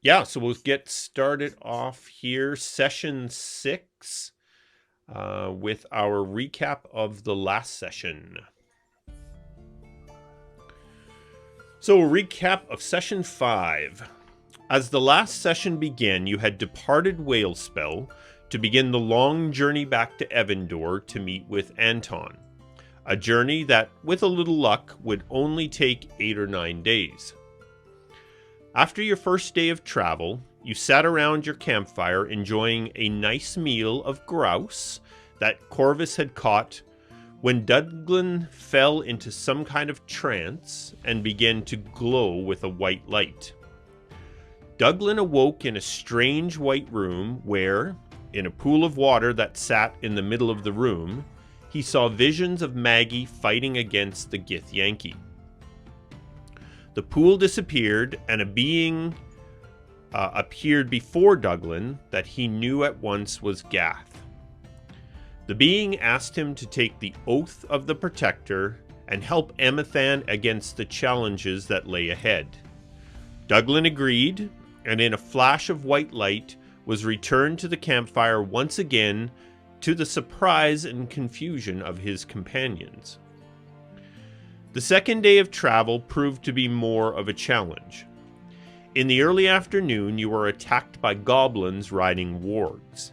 Yeah, so we'll get started off here, session 6, with our recap of the last session. So, a recap of session 5. As the last session began, you had departed Whalespell to begin the long journey back to Evandor to meet with Anton. A journey that, with a little luck, would only take 8 or 9 days. After your first day of travel, you sat around your campfire enjoying a nice meal of grouse that Corvus had caught when Douglan fell into some kind of trance and began to glow with a white light. Douglan awoke in a strange white room where, in a pool of water that sat in the middle of the room, he saw visions of Maggie fighting against the Githyanki. The pool disappeared, and a being appeared before Douglan that he knew at once was Gath. The being asked him to take the Oath of the Protector and help Emathan against the challenges that lay ahead. Douglan agreed, and in a flash of white light was returned to the campfire once again, to the surprise and confusion of his companions. The second day of travel proved to be more of a challenge. In the early afternoon, you were attacked by goblins riding wargs.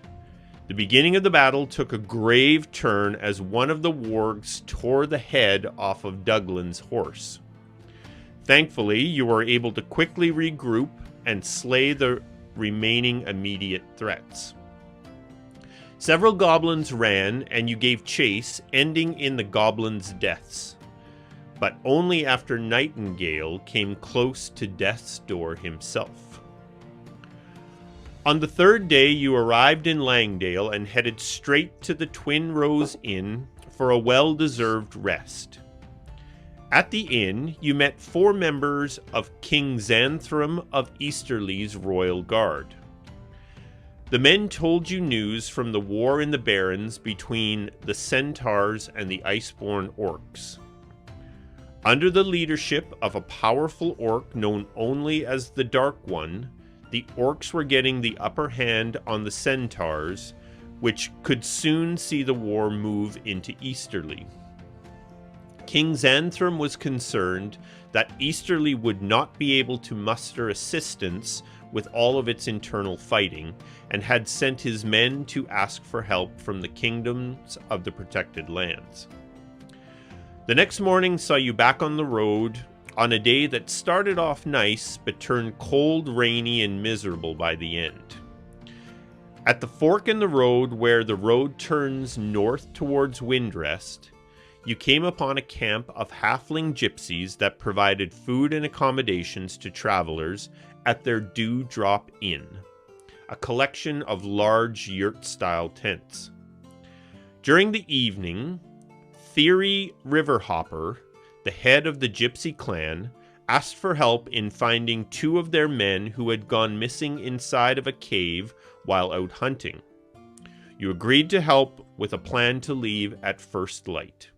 The beginning of the battle took a grave turn as one of the wargs tore the head off of Douglan's horse. Thankfully, you were able to quickly regroup and slay the remaining immediate threats. Several goblins ran, and you gave chase, ending in the goblins' deaths. But only after Nightingale came close to death's door himself. On the third day, you arrived in Langdale and headed straight to the Twin Rose Inn for a well-deserved rest. At the inn, you met 4 members of King Xanthram of Easterly's Royal Guard. The men told you news from the war in the Barrens between the Centaurs and the Iceborne Orcs. Under the leadership of a powerful orc known only as the Dark One, the orcs were getting the upper hand on the Centaurs, which could soon see the war move into Easterly. King Xanthram was concerned that Easterly would not be able to muster assistance with all of its internal fighting, and had sent his men to ask for help from the kingdoms of the protected lands. The next morning saw you back on the road on a day that started off nice but turned cold, rainy, and miserable by the end. At the fork in the road where the road turns north towards Windrest, you came upon a camp of halfling gypsies that provided food and accommodations to travelers at their Dewdrop Inn, a collection of large yurt-style tents. During the evening, Theory Riverhopper, the head of the gypsy clan, asked for help in finding 2 of their men who had gone missing inside of a cave while out hunting. You agreed to help with a plan to leave at first light.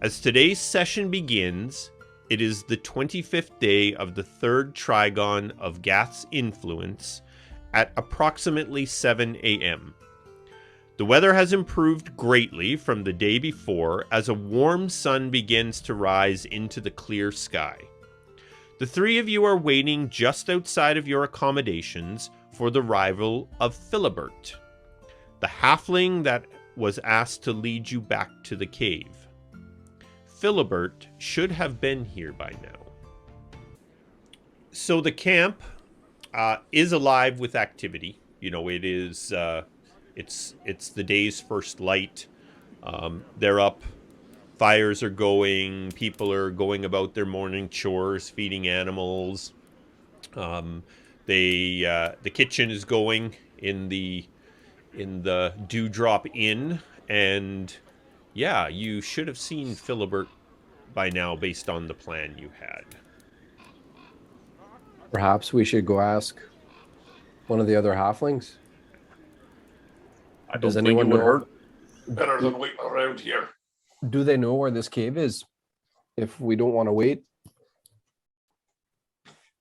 As today's session begins, it is the 25th day of the 3rd Trigon of Gath's influence at approximately 7 a.m. The weather has improved greatly from the day before as a warm sun begins to rise into the clear sky. The 3 of you are waiting just outside of your accommodations for the arrival of Filibert, the halfling that was asked to lead you back to the cave. Filibert should have been here by now. So the camp is alive with activity. You know, it is... It's the day's first light. They're up. Fires are going. People are going about their morning chores, feeding animals. The kitchen is going in the Dewdrop Inn, and yeah, you should have seen Filibert by now based on the plan you had. Perhaps we should go ask one of the other halflings. I Does don't anyone think it would know? hurt better than waiting around here. Do they know where this cave is? If we don't want to wait,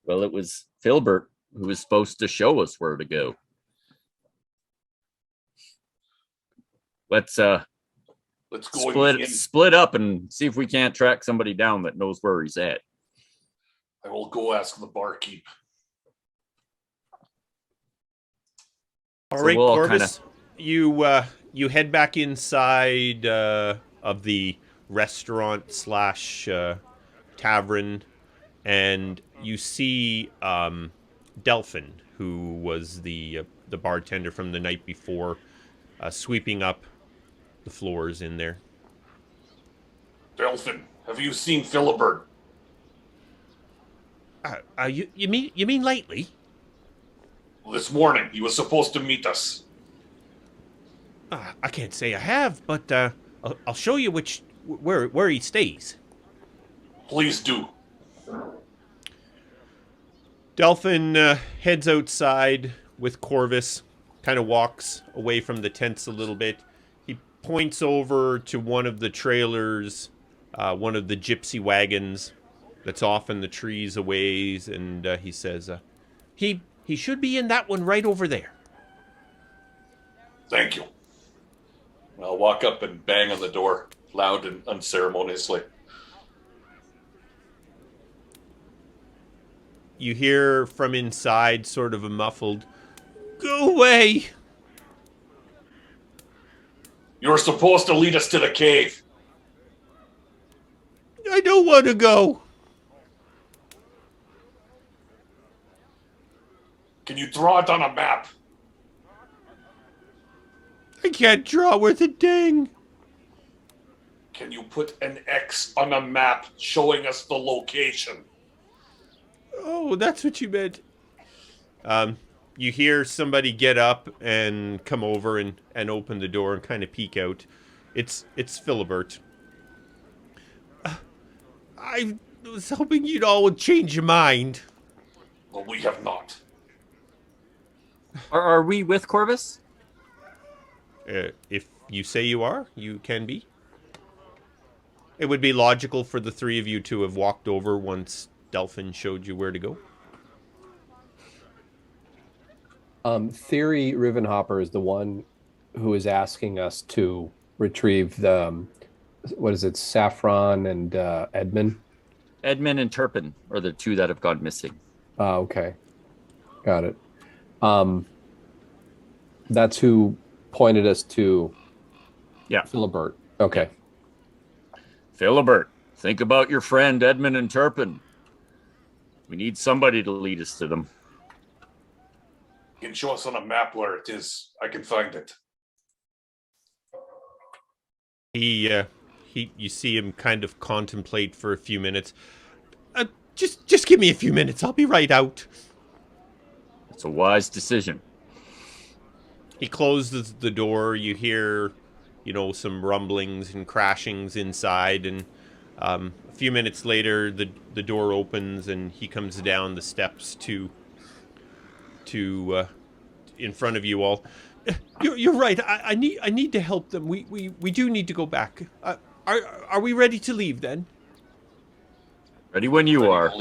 Well, it was Filibert who was supposed to show us where to go. Let's go split up and see if we can't track somebody down that knows where he's at. I will go ask the barkeep. All right, Corvus, you head back inside of the restaurant / tavern, and you see Delphin, who was the bartender from the night before, sweeping up the floors in there. Delphin, have you seen Filibert? You mean lately? This morning, he was supposed to meet us. I can't say I have, but I'll show you where he stays. Please do. Delphin heads outside with Corvus, kind of walks away from the tents a little bit. He points over to one of the trailers, one of the gypsy wagons that's off in the trees a ways, and he says, he should be in that one right over there. Thank you. I'll walk up and bang on the door, loud and unceremoniously. You hear from inside sort of a muffled, "Go away!" You're supposed to lead us to the cave. I don't want to go. Can you draw it on a map? I can't draw worth a dang. Can you put an X on a map showing us the location? Oh, that's what you meant. You hear somebody get up and come over and open the door and kind of peek out. It's Filibert. I was hoping you'd all change your mind. Well, we have not. Are we with Corvus? If you say you are, you can be. It would be logical for the three of you to have walked over once Delphin showed you where to go. Theory Rivenhopper is the one who is asking us to retrieve the, what is it, Saffron and Edmund? Edmund and Turpin are the two that have gone missing. Okay. Got it. That's who pointed us to Filibert. Okay. Filibert, think about your friend Edmund and Turpin. We need somebody to lead us to them. You can show us on a map where it is. I can find it. You see him kind of contemplate for a few minutes. Just give me a few minutes. I'll be right out. It's a wise decision. He closes the door. You hear, some rumblings and crashings inside, and a few minutes later, the door opens and he comes down the steps to in front of you all. You're right. I need to help them. We do need to go back. Are we ready to leave then? Ready when you are.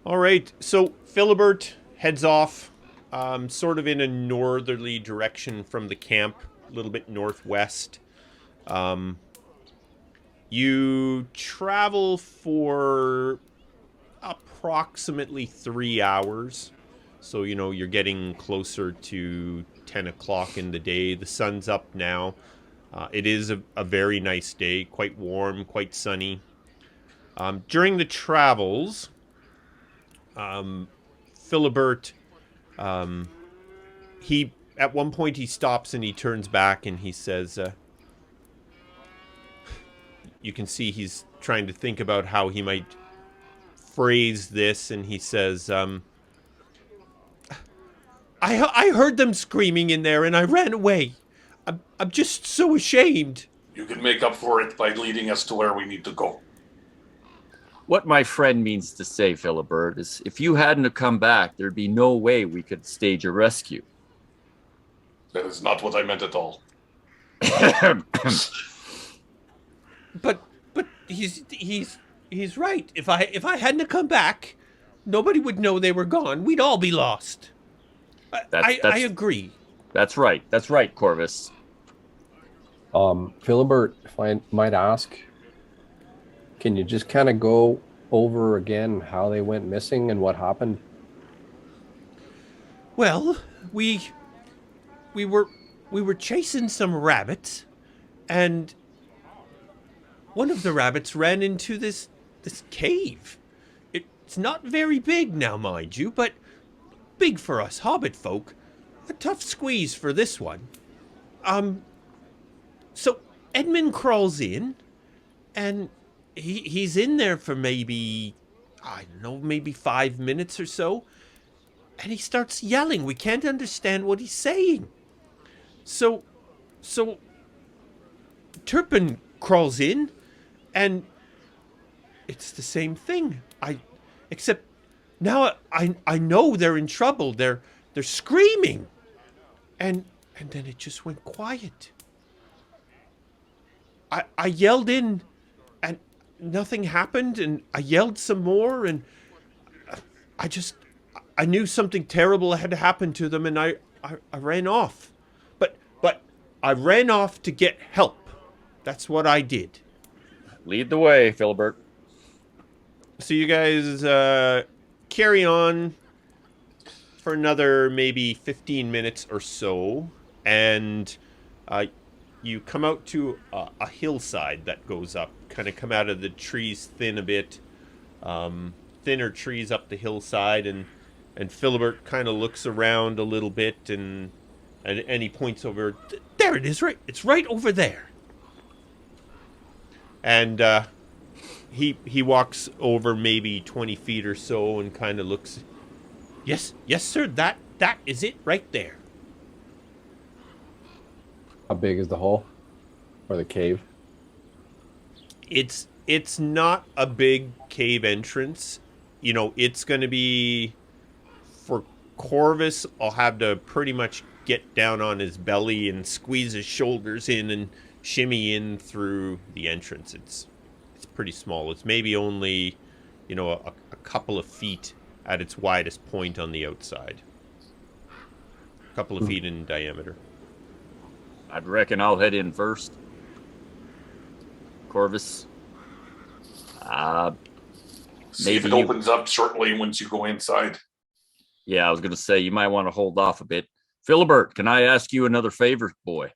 All right. So Filibert heads off, sort of in a northerly direction from the camp, a little bit northwest. You travel for approximately 3 hours. So, you're getting closer to 10 o'clock in the day. The sun's up now. It is a very nice day, quite warm, quite sunny. During the travels, Filibert, at one point he stops and he turns back and he says, you can see he's trying to think about how he might phrase this, and he says, I heard them screaming in there and I ran away. I'm just so ashamed. You can make up for it by leading us to where we need to go. What my friend means to say, Filibert, is if you hadn't have come back, there'd be no way we could stage a rescue. That is not what I meant at all. But he's he's right. If I hadn't come back, nobody would know they were gone. We'd all be lost. I agree. That's right. That's right, Corvus. Filibert, if I might ask, can you just kind of go over again how they went missing and what happened? Well, we were chasing some rabbits, and one of the rabbits ran into this cave. It's not very big now, mind you, but big for us hobbit folk. A tough squeeze for this one. So Edmund crawls in, and he's in there for maybe, I don't know, maybe 5 minutes or so, and he starts yelling. We can't understand what he's saying. So Turpin crawls in, and it's the same thing. Except now I know they're in trouble. They're screaming, and then it just went quiet. I yelled in, and nothing happened, and I yelled some more, and I knew something terrible had happened to them, and I ran off. But I ran off to get help. That's what I did. Lead the way, Filibert. So you guys carry on for another maybe 15 minutes or so, and you come out to a hillside that goes up, kind of come out of the trees thin a bit, thinner trees up the hillside, and Filibert kind of looks around a little bit, and he points over. There it is, right? It's right over there. And he walks over maybe 20 feet or so and kind of looks. Yes, sir. That is it right there. How big is the hole or the cave? It's not a big cave entrance. You know, it's going to be, for Corvus, I'll have to pretty much get down on his belly and squeeze his shoulders in and shimmy in through the entrance. It's pretty small. It's maybe only, a couple of feet at its widest point on the outside. A couple of feet in diameter. I'd reckon I'll head in first. Corvus. See if it opens up shortly once you go inside. Yeah, I was going to say, you might want to hold off a bit. Filibert, can I ask you another favor, boy?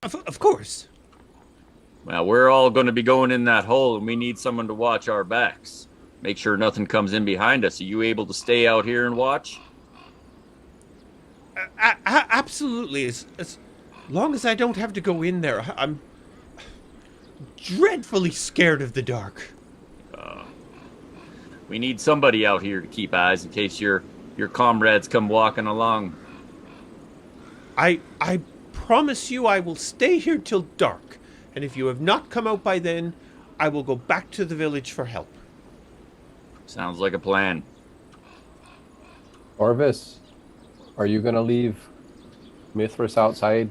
Of course. Well, we're all going to be going in that hole, and we need someone to watch our backs. Make sure nothing comes in behind us. Are you able to stay out here and watch? Absolutely. As long as I don't have to go in there. I'm dreadfully scared of the dark. We need somebody out here to keep eyes in case your comrades come walking along. I promise you I will stay here till dark, and if you have not come out by then, I will go back to the village for help. Sounds like a plan. Corvus, are you going to leave Mithras outside?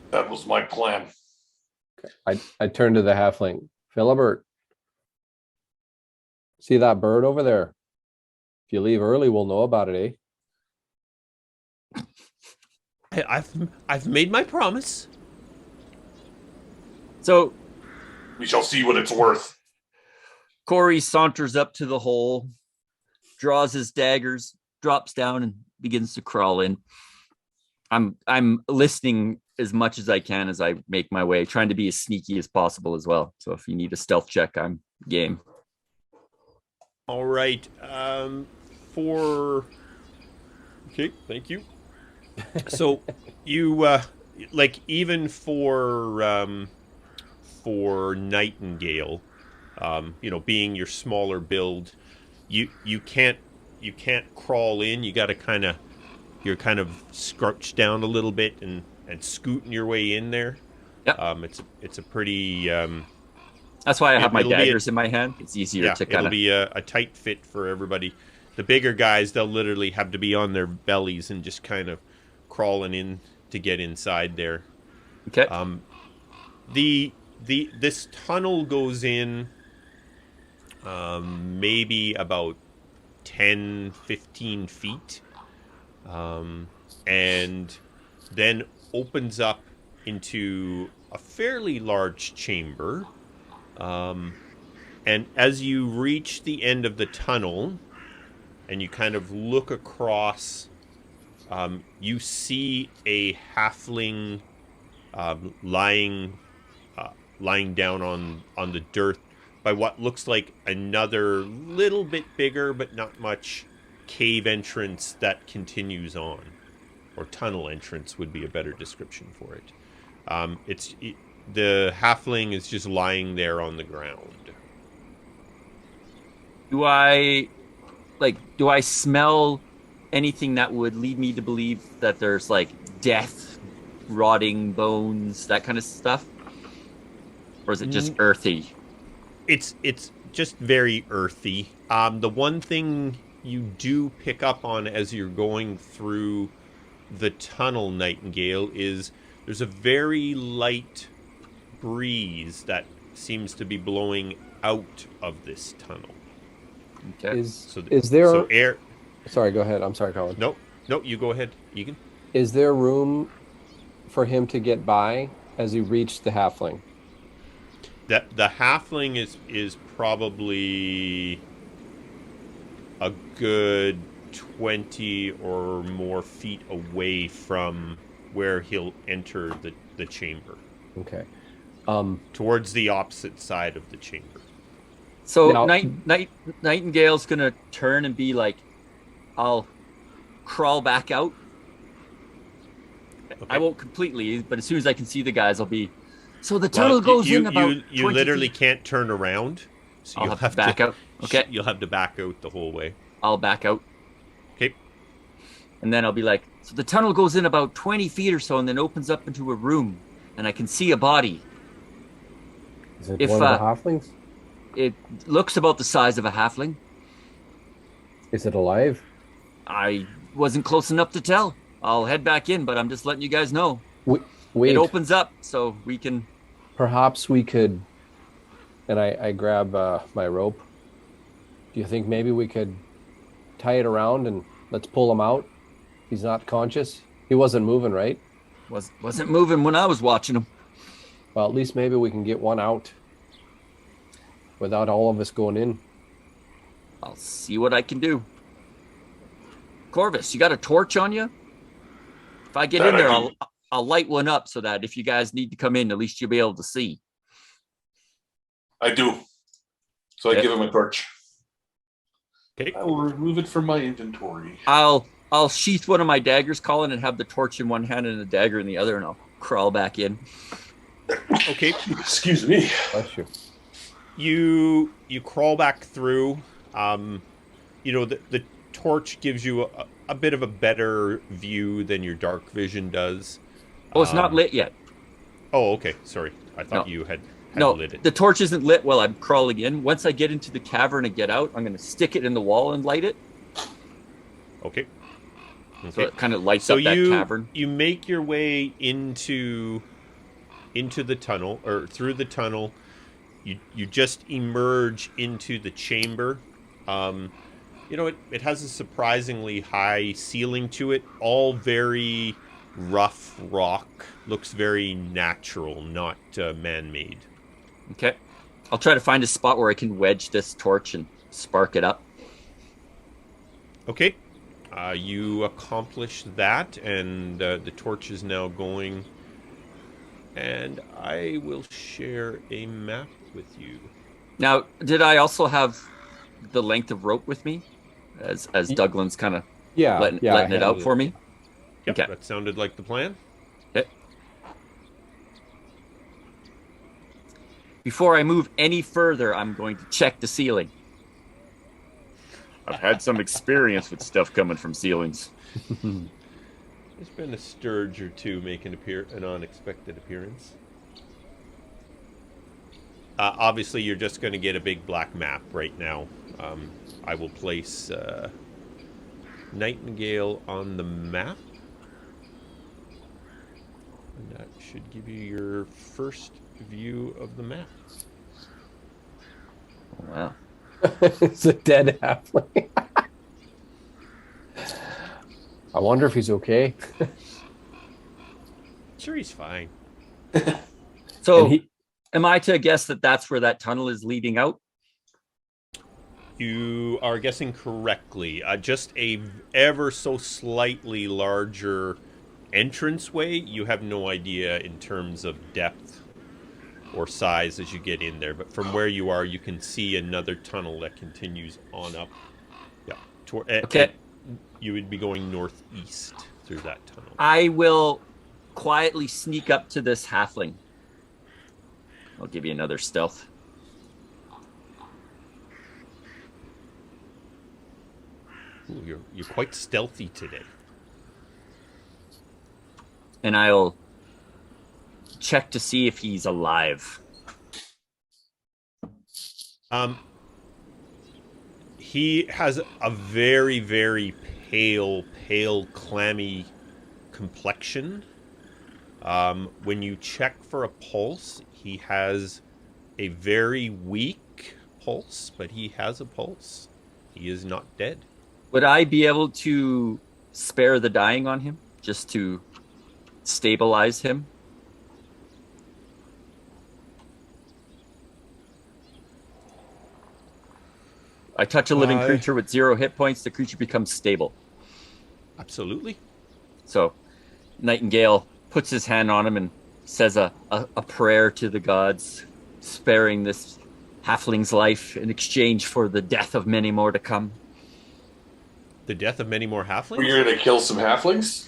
That was my plan. I turn to the halfling. Filibert, see that bird over there? If you leave early, we'll know about it, eh? I've made my promise. So We shall see what it's worth. Corey saunters up to the hole, draws his daggers, drops down, and begins to crawl in. I'm listening as much as I can as I make my way, trying to be as sneaky as possible as well. So if you need a stealth check, I'm game. All right. Okay, thank you. So you even for Nightingale, being your smaller build, you can't crawl in. You got to you're kind of scrouched down a little bit and scooting your way in there. Yep. It's a pretty that's why I have my daggers in my hand. It's easier to kind it'll of be a tight fit for everybody. The bigger guys, they'll literally have to be on their bellies and just kind of crawling in to get inside there. Okay. This tunnel goes in maybe about 10, 15 feet, and then opens up into a fairly large chamber. And as you reach the end of the tunnel and you kind of look across, you see a halfling lying down on the dirt by what looks like another little bit bigger but not much cave entrance that continues on, or tunnel entrance would be a better description for it. The halfling is just lying there on the ground. Do I smell anything that would lead me to believe that there's like death, rotting bones, that kind of stuff? Or is it just earthy? It's just very earthy. The one thing you do pick up on as you're going through the tunnel, Nightingale, is there's a very light breeze that seems to be blowing out of this tunnel. Okay. Is there air? Sorry, go ahead. I'm sorry, Colin. No, you go ahead, Egan. Is there room for him to get by as he reached the halfling? That the halfling is probably a good 20 or more feet away from where he'll enter the chamber. Okay. Towards the opposite side of the chamber. So Now- Nightingale's gonna turn and be like, I'll crawl back out. Okay. I won't completely, but as soon as I can see the guys, I'll be. So the tunnel goes in about. You 20 literally feet. can't turn around. So I'll you'll have to back out. Okay. You'll have to back out the whole way. I'll back out. Okay. And then I'll be like, so the tunnel goes in about 20 feet or so and then opens up into a room and I can see a body. Is it If, one of the halflings? It looks about the size of a halfling. Is it alive? I wasn't close enough to tell. I'll head back in, but I'm just letting you guys know. Wait. It opens up so we can. Perhaps we could. And I grab my rope. Do you think maybe we could tie it around and let's pull him out? He's not conscious. He wasn't moving, right? Wasn't moving when I was watching him. Well, at least maybe we can get one out without all of us going in. I'll see what I can do. Corvus, you got a torch on you? If I get in there, I'll light one up so that if you guys need to come in, at least you'll be able to see. I do. So I Okay. give him a torch. Okay. I will remove it from my inventory. I'll sheath one of my daggers, Colin, and have the torch in one hand and the dagger in the other, and I'll crawl back in. Okay. Excuse me. Bless you. You crawl back through. The torch gives you a bit of a better view than your dark vision does. Oh, it's not lit yet. Oh, okay. Sorry. I thought No. you had No, lit it. the torch isn't lit while I'm crawling in. Once I get into the cavern and get out, I'm going to stick it in the wall and light it. Okay. So it kind of lights up that cavern. You make your way into the tunnel, or through the tunnel. You just emerge into the chamber. It has a surprisingly high ceiling to it, all very rough rock. Looks very natural, not man-made. Okay. I'll try to find a spot where I can wedge this torch and spark it up. Okay. You accomplish that, and the torch is now going. And I will share a map with you. Now, did I also have the length of rope with me? As Douglan's kind of letting it out for me? Yep, Okay. That sounded like the plan. Okay. Before I move any further, I'm going to check the ceiling. I've had some experience with stuff coming from ceilings. There's been a sturge or two make an unexpected appearance. Obviously, you're just going to get a big black map right now. I will place Nightingale on the map. And that should give you your first view of the map. Wow. It's a dead halfling. I wonder if he's okay. Sure, he's fine. So, And am I to guess that that's where that tunnel is leading out? You are guessing correctly. Just a ever so slightly larger entranceway. You have no idea in terms of depth or size as you get in there. But from where you are, you can see another tunnel that continues on up. Yeah. Okay. You would be going northeast through that tunnel. I will quietly sneak up to this halfling. I'll give you another stealth. Ooh, you're quite stealthy today. And I'll check to see if he's alive. He has a very, very pale, clammy complexion. When you check for a pulse, he has a very weak pulse, but he has a pulse. He is not dead. Would I be able to spare the dying on him just to stabilize him? I touch a living creature with 0 hit points, the creature becomes stable. Absolutely. So Nightingale puts his hand on him and says a prayer to the gods, sparing this halfling's life in exchange for the death of many more to come. The death of many more halflings? Well, you're going to kill some halflings?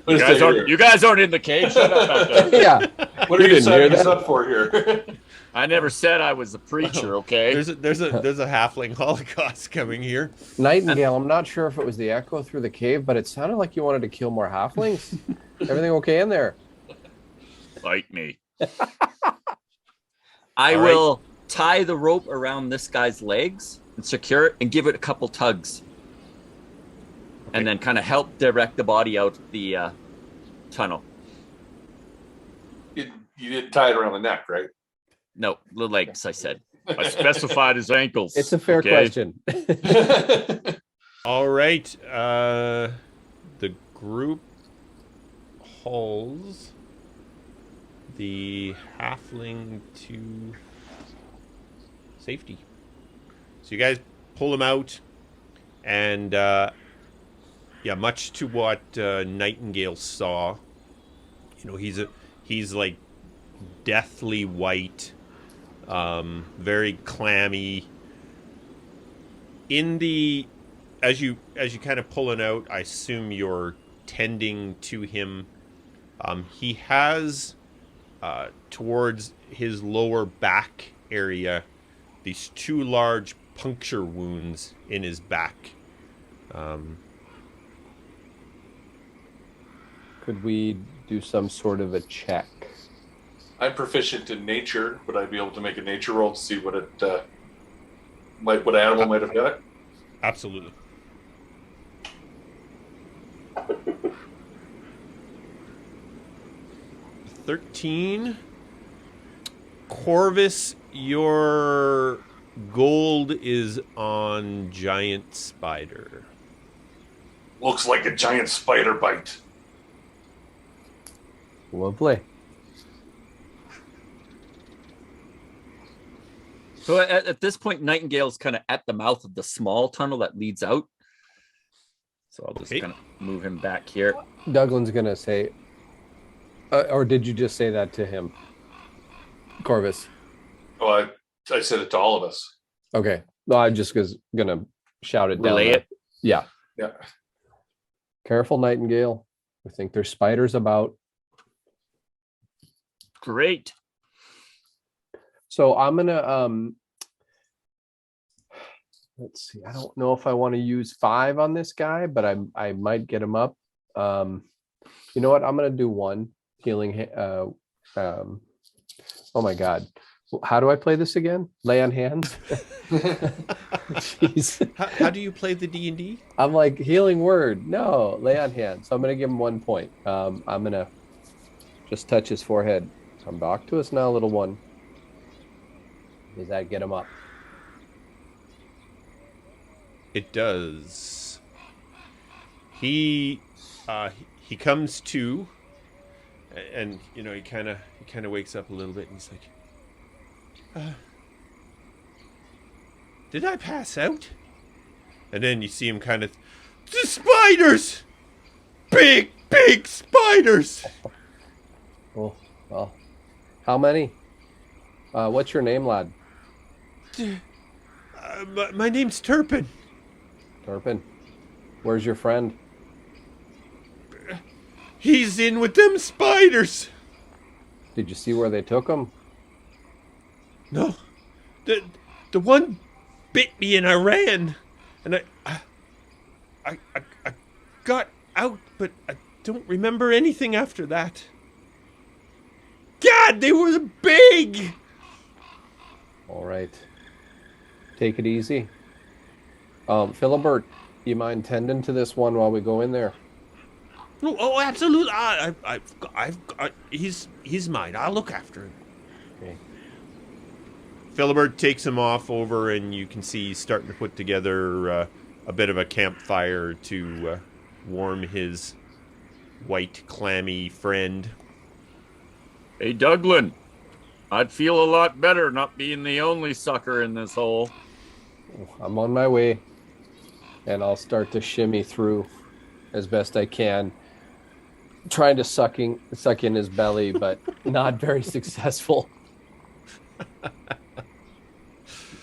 You guys aren't in the cage. Shut up out there. Yeah. What are you signing us up for here? I never said I was a preacher, okay? There's a halfling holocaust coming here. Nightingale, I'm not sure if it was the echo through the cave, but it sounded like you wanted to kill more halflings. Everything okay in there? Fight me. I will tie the rope around this guy's legs and secure it and give it a couple tugs. Okay. And then kind of help direct the body out the tunnel. You didn't tie it around the neck, right? No, the legs, I said. I specified his ankles. It's a fair question. All right. The group hauls the halfling to safety. So you guys pull him out, and much to what Nightingale saw, he's like deathly white, very clammy. As you kind of pull it out, I assume you're tending to him. He has towards his lower back area these 2 large puncture wounds in his back. Could we do some sort of a check? I'm proficient in nature. Would I be able to make a nature roll to see what animal might have done it? Absolutely. $13. Corvus, your gold is on giant spider. Looks like a giant spider bite. Lovely. So at this point, Nightingale's kind of at the mouth of the small tunnel that leads out. So I'll just kind of move him back here. Douglan's going to say, or did you just say that to him, Corvus? Oh, I said it to all of us. Okay. No, I just was going to shout it down. Relay it? Yeah. Yeah. Careful, Nightingale. I think there's spiders about. Great. So I'm going to, let's see. I don't know if I want to use 5 on this guy, but I might get him up. You know what? I'm going to do 1 healing. Oh my God. How do I play this again? Lay on hands? Jeez. How do you play the D&D? I'm like, healing word. No, lay on hands. So I'm going to give him 1 point. I'm going to just touch his forehead. Come back to us now, little one. Does that get him up? It does. He comes to, and you know he kind of wakes up a little bit, and he's like, "Did I pass out?" And then you see him kind of, "The spiders, big spiders." Oh, well, how many? What's your name, lad? My name's Turpin. Turpin. Where's your friend? He's in with them spiders. Did you see where they took him? No, the one bit me and I ran, and I got out, but I don't remember anything after that. God, they were big. All right. Take it easy. Filibert, you mind tending to this one while we go in there? Oh, absolutely. He's mine. I'll look after him. Okay. Filibert takes him off over, and you can see he's starting to put together a bit of a campfire to warm his white, clammy friend. Hey, Douglan. I'd feel a lot better not being the only sucker in this hole. I'm on my way, and I'll start to shimmy through as best I can, trying to suck in his belly, but not very successful.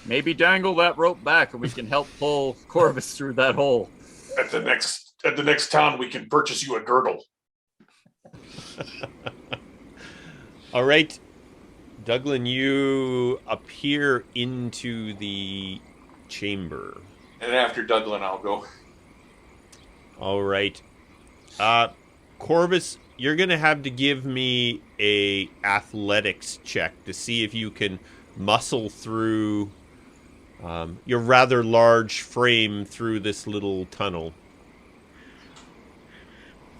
Maybe dangle that rope back and we can help pull Corvus through that hole. At the next town, we can purchase you a girdle. All right, Douglan, you appear into the chamber. And after Douglan, I'll go. All right. Corvus, you're going to have to give me a athletics check to see if you can muscle through your rather large frame through this little tunnel.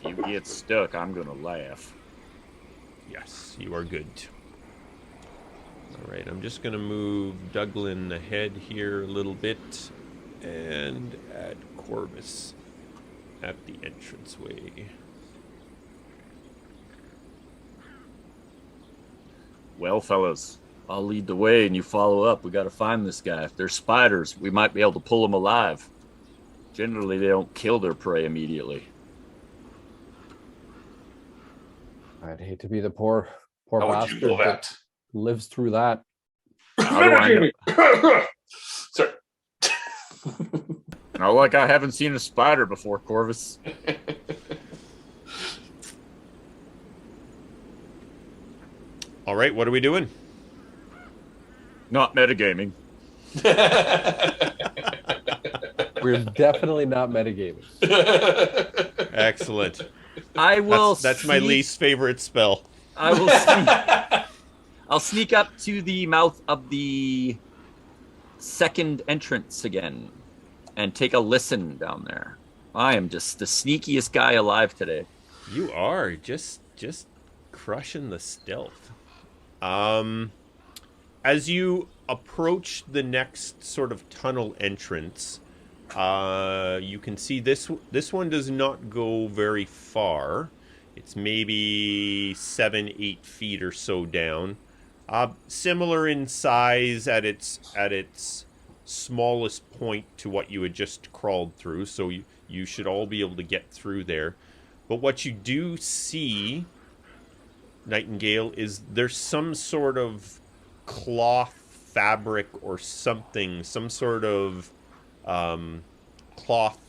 If you get stuck, I'm going to laugh. Yes, you are good. All right, I'm just going to move Douglan ahead here a little bit and add Corvus at the entranceway. Well, fellas, I'll lead the way and you follow up. We got to find this guy. If there's spiders, we might be able to pull them alive. Generally, they don't kill their prey immediately. I'd hate to be the poor How would bastard you know that that? lives through that. How do I know? Sorry. Not like I haven't seen a spider before, Corvus. All right, what are we doing? Not metagaming. We're definitely not metagaming. Excellent. I will. That's my least favorite spell. I will sneak. I'll sneak up to the mouth of the second entrance again and take a listen down there. I am just the sneakiest guy alive today. You are just crushing the stealth. As you approach the next sort of tunnel entrance, you can see this one does not go very far. It's maybe 7-8 feet or so down. Similar in size at its smallest point to what you had just crawled through, so you should all be able to get through there. But what you do see, Nightingale, is there's some sort of cloth fabric or something, some sort of cloth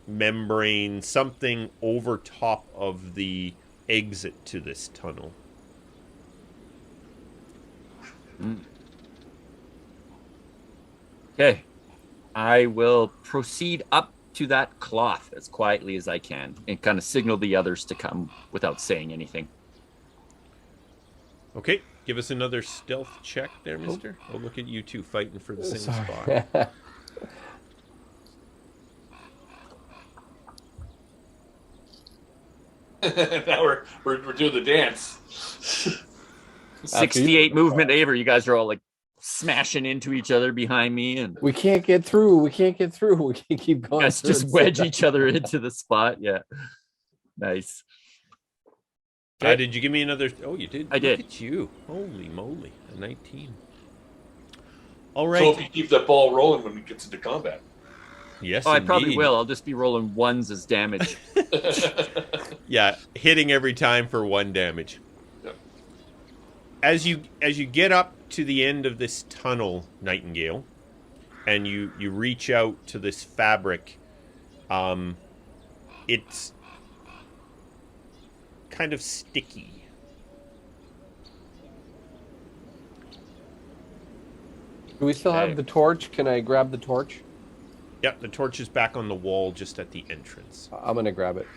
membrane, something over top of the exit to this tunnel. Okay. I will proceed up to that cloth as quietly as I can and kind of signal the others to come without saying anything. Okay, Give us another stealth check there, mister. Oh, look at you two fighting for the same Sorry. spot. Now we're doing the dance. 68 movement Aver. You guys are all like smashing into each other behind me, and We can't get through. We can't get through. We can't keep you going. guys through just and wedge sit each other into the spot. Yeah. Nice. Did you give me another? Oh, you did. I did. Look at you. Holy moly. A 19. All right. So if you keep that ball rolling when it gets into combat. Yes, Oh, I probably indeed. will. I'll just be rolling ones as damage. Yeah, hitting every time for 1 damage. Yep. As you get up to the end of this tunnel, Nightingale, and you reach out to this fabric, it's kind of sticky. Do we still have the torch? Can I grab the torch? Yep, the torch is back on the wall just at the entrance. I'm gonna grab it.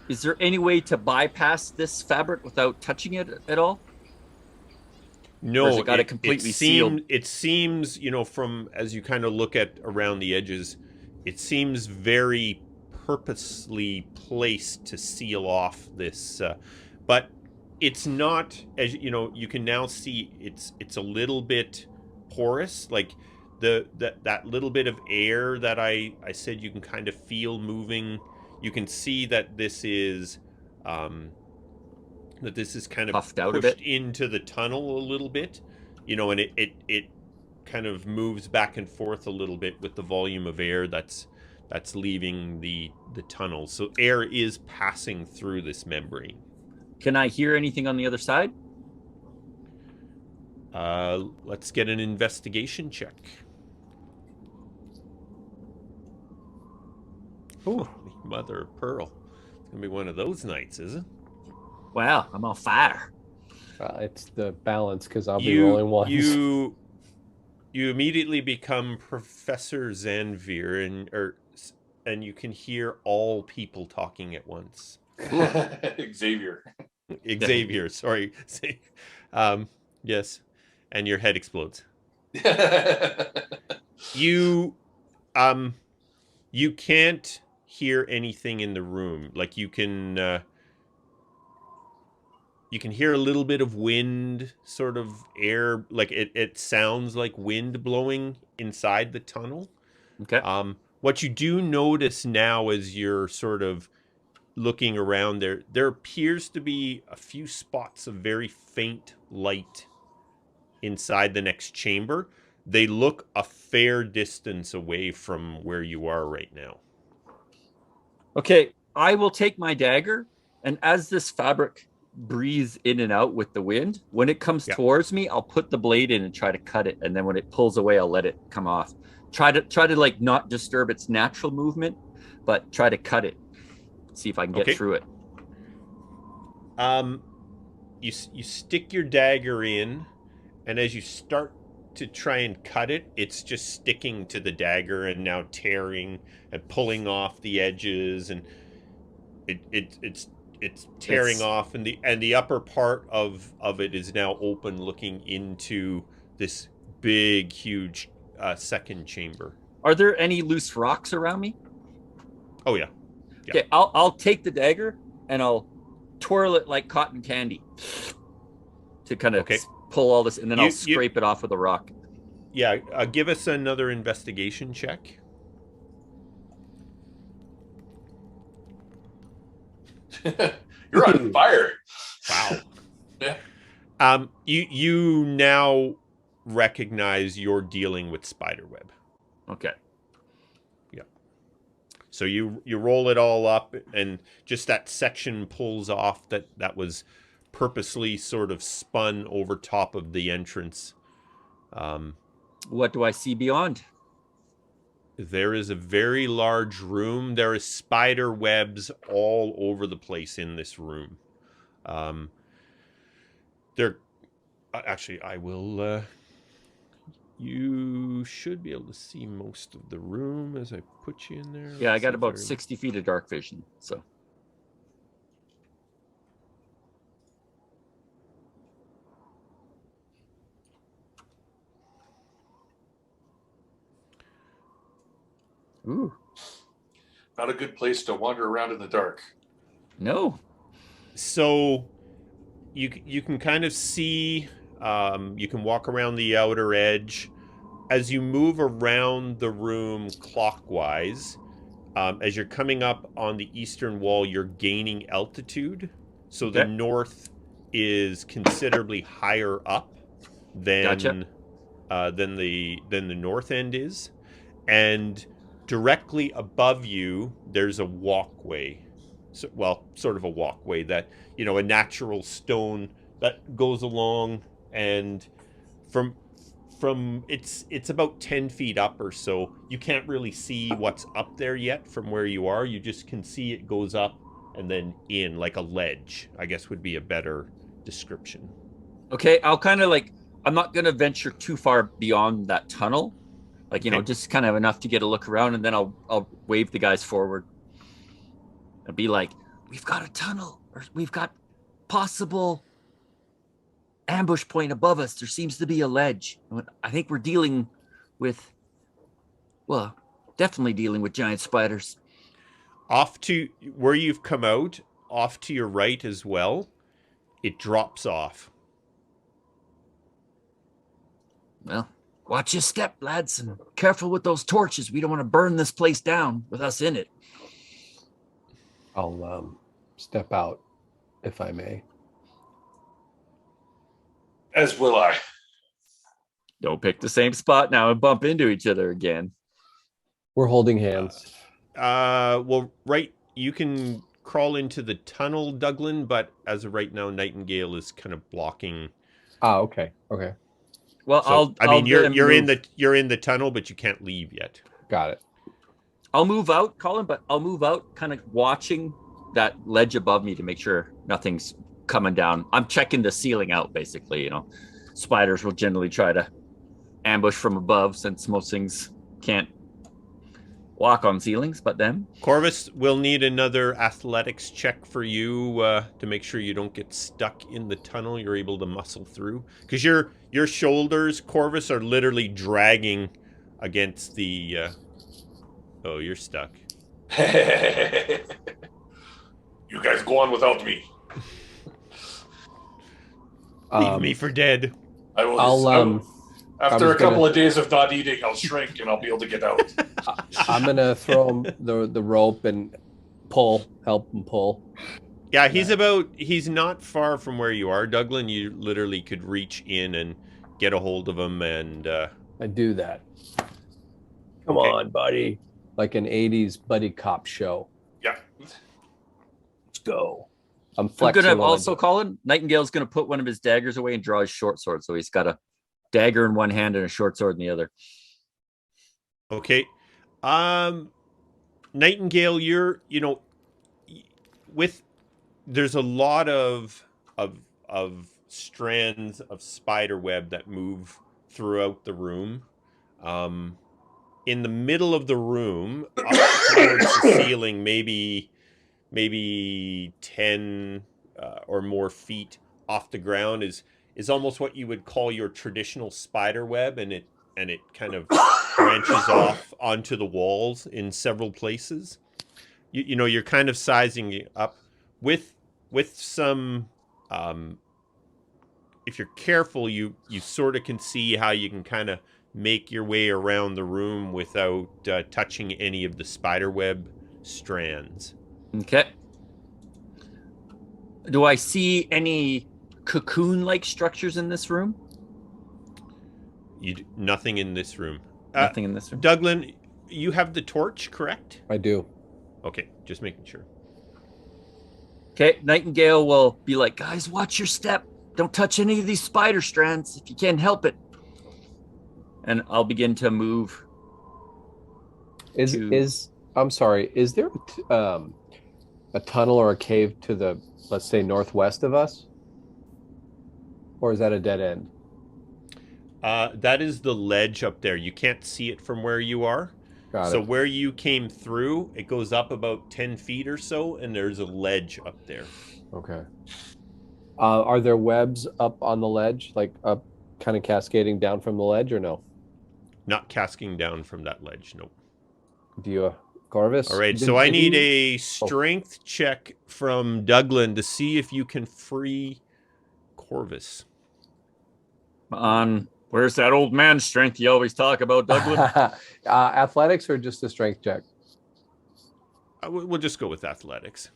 Is there any way to bypass this fabric without touching it at all? No, Or has it got it completely sealed? It seems, from as you kind of look at around the edges, it seems very purposely placed to seal off this, but it's not. As you can now see, it's a little bit porous, like that little bit of air that I said you can kind of feel moving. You can see that this is kind of Puffed out a pushed bit. into the tunnel a little bit, and it kind of moves back and forth a little bit with the volume of air that's leaving the tunnel. So air is passing through this membrane. Can I hear anything on the other side? Let's get an investigation check. Holy mother of pearl. It's going to be one of those nights, is it? Wow, I'm on fire. It's the balance because I'll be rolling ones. You immediately become Professor Zanvir, and you can hear all people talking at once. Xavier, sorry. Yes, and your head explodes. You can't hear anything in the room. Like you can hear a little bit of wind, sort of air, like it sounds like wind blowing inside the tunnel. Okay. What you do notice now as you're sort of looking around there appears to be a few spots of very faint light inside the next chamber. They look a fair distance away from where you are right now. Okay, I will take my dagger, and as this fabric breathes in and out with the wind, when it comes towards me, I'll put the blade in and try to cut it, and then when it pulls away, I'll let it come off. Try to like not disturb its natural movement, but try to cut it. See if I can get through it. You stick your dagger in, and as you start to try and cut it, it's just sticking to the dagger and now tearing and pulling off the edges, and it's tearing off, and the upper part of it is now open, looking into this big, huge second chamber. Are there any loose rocks around me? Oh yeah. Okay, I'll take the dagger and I'll twirl it like cotton candy to kind of pull all this, and then I'll scrape it off with a rock. Yeah, give us another investigation check. You're on fire. Wow. Yeah. You now recognize you're dealing with spiderweb. Okay. Yeah. So you roll it all up, and just that section pulls off that was purposely sort of spun over top of the entrance. What do I see beyond? There is a very large room. There is spider webs all over the place in this room. Actually, I will. You should be able to see most of the room as I put you in there. Yeah, I got about 60 feet of dark vision. So Ooh. Not a good place to wander around in the dark. No. So you can kind of see, you can walk around the outer edge. As you move around the room clockwise, as you're coming up on the eastern wall, you're gaining altitude. So the Okay. north is considerably higher up than Gotcha. than the north end is, and directly above you there's a walkway. So, well, sort of a walkway that, a natural stone that goes along, and from it's about 10 feet up or so. You can't really see what's up there yet from where you are. You just can see it goes up and then in, like a ledge, I guess would be a better description. Okay, I'll kind of I'm not going to venture too far beyond that tunnel. Okay. Just kind of enough to get a look around, and then I'll wave the guys forward. I'll be like, we've got a tunnel, or we've got possible ambush point above us. There seems to be a ledge. I think we're dealing with, well, definitely dealing with giant spiders. Off to where you've come out, off to your right as well, it drops off. Well, watch your step, lads, and careful with those torches. We don't want to burn this place down with us in it. I'll step out, if I may. As will I. Don't pick the same spot now and bump into each other again. We're holding hands. Well, right, you can crawl into the tunnel, Douglan, but as of right now, Nightingale is kind of blocking. Okay. Okay. Well, So, I'll you're in the tunnel, but you can't leave yet. Got it. I'll move out, Colin, but I'll move out kind of watching that ledge above me to make sure nothing's coming down. I'm checking the ceiling out, basically. Spiders will generally try to ambush from above since most things can't walk on ceilings, but them. Corvus will need another athletics check for you to make sure you don't get stuck in the tunnel. You're able to muscle through. Because your shoulders, Corvus, are literally dragging against the... Oh, you're stuck. You guys go on without me. Leave me for dead. I will. After a couple gonna... of days of not eating, I'll shrink and I'll be able to get out. I'm gonna throw him the rope and help him pull. Yeah, he's not far from where you are, Douglan. You literally could reach in and get a hold of him, and I do that. Come on, buddy. Like an 80s buddy cop show. Yeah. Let's go. I'm going to also, Colin, Nightingale's going to put one of his daggers away and draw his short sword. So he's got a dagger in one hand and a short sword in the other. Okay. Nightingale, there's a lot of strands of spider web that move throughout the room. In the middle of the room, up towards the ceiling, maybe 10 or more feet off the ground is almost what you would call your traditional spider web, and it kind of branches off onto the walls in several places. You're kind of sizing it up with some. If you're careful, you sort of can see how you can kind of make your way around the room without touching any of the spiderweb strands. Okay. Do I see any cocoon-like structures in this room? Nothing in this room. Nothing in this room. Douglan, you have the torch, correct? I do. Okay, just making sure. Okay, Nightingale will be like, guys, watch your step. Don't touch any of these spider strands if you can help it. And I'll begin to move. I'm sorry, is there a tunnel or a cave to the, let's say, northwest of us? Or is that a dead end? That is the ledge up there. You can't see it from where you are. Got it. So where you came through, it goes up about 10 feet or so, and there's a ledge up there. Okay. Are there webs up on the ledge, like up, kind of cascading down from the ledge, or no? Not cascading down from that ledge, no. Do you, Corvus? All right, Did- so I did need he- a strength check from Douglan to see if you can free Corvus. On where's that old man strength you always talk about, Douglan? Athletics or just a strength check? We'll just go with athletics.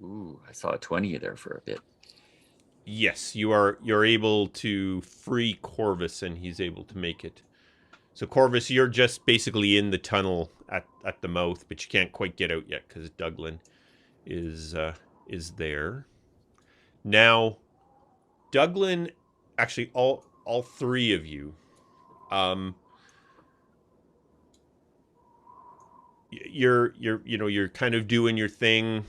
Ooh, I saw a 20 there for a bit. Yes, you're able to free Corvus, and he's able to make it. So Corvus, you're just basically in the tunnel at the mouth, but you can't quite get out yet because Douglan is there. Now, Douglan, actually, all three of you, you're kind of doing your thing.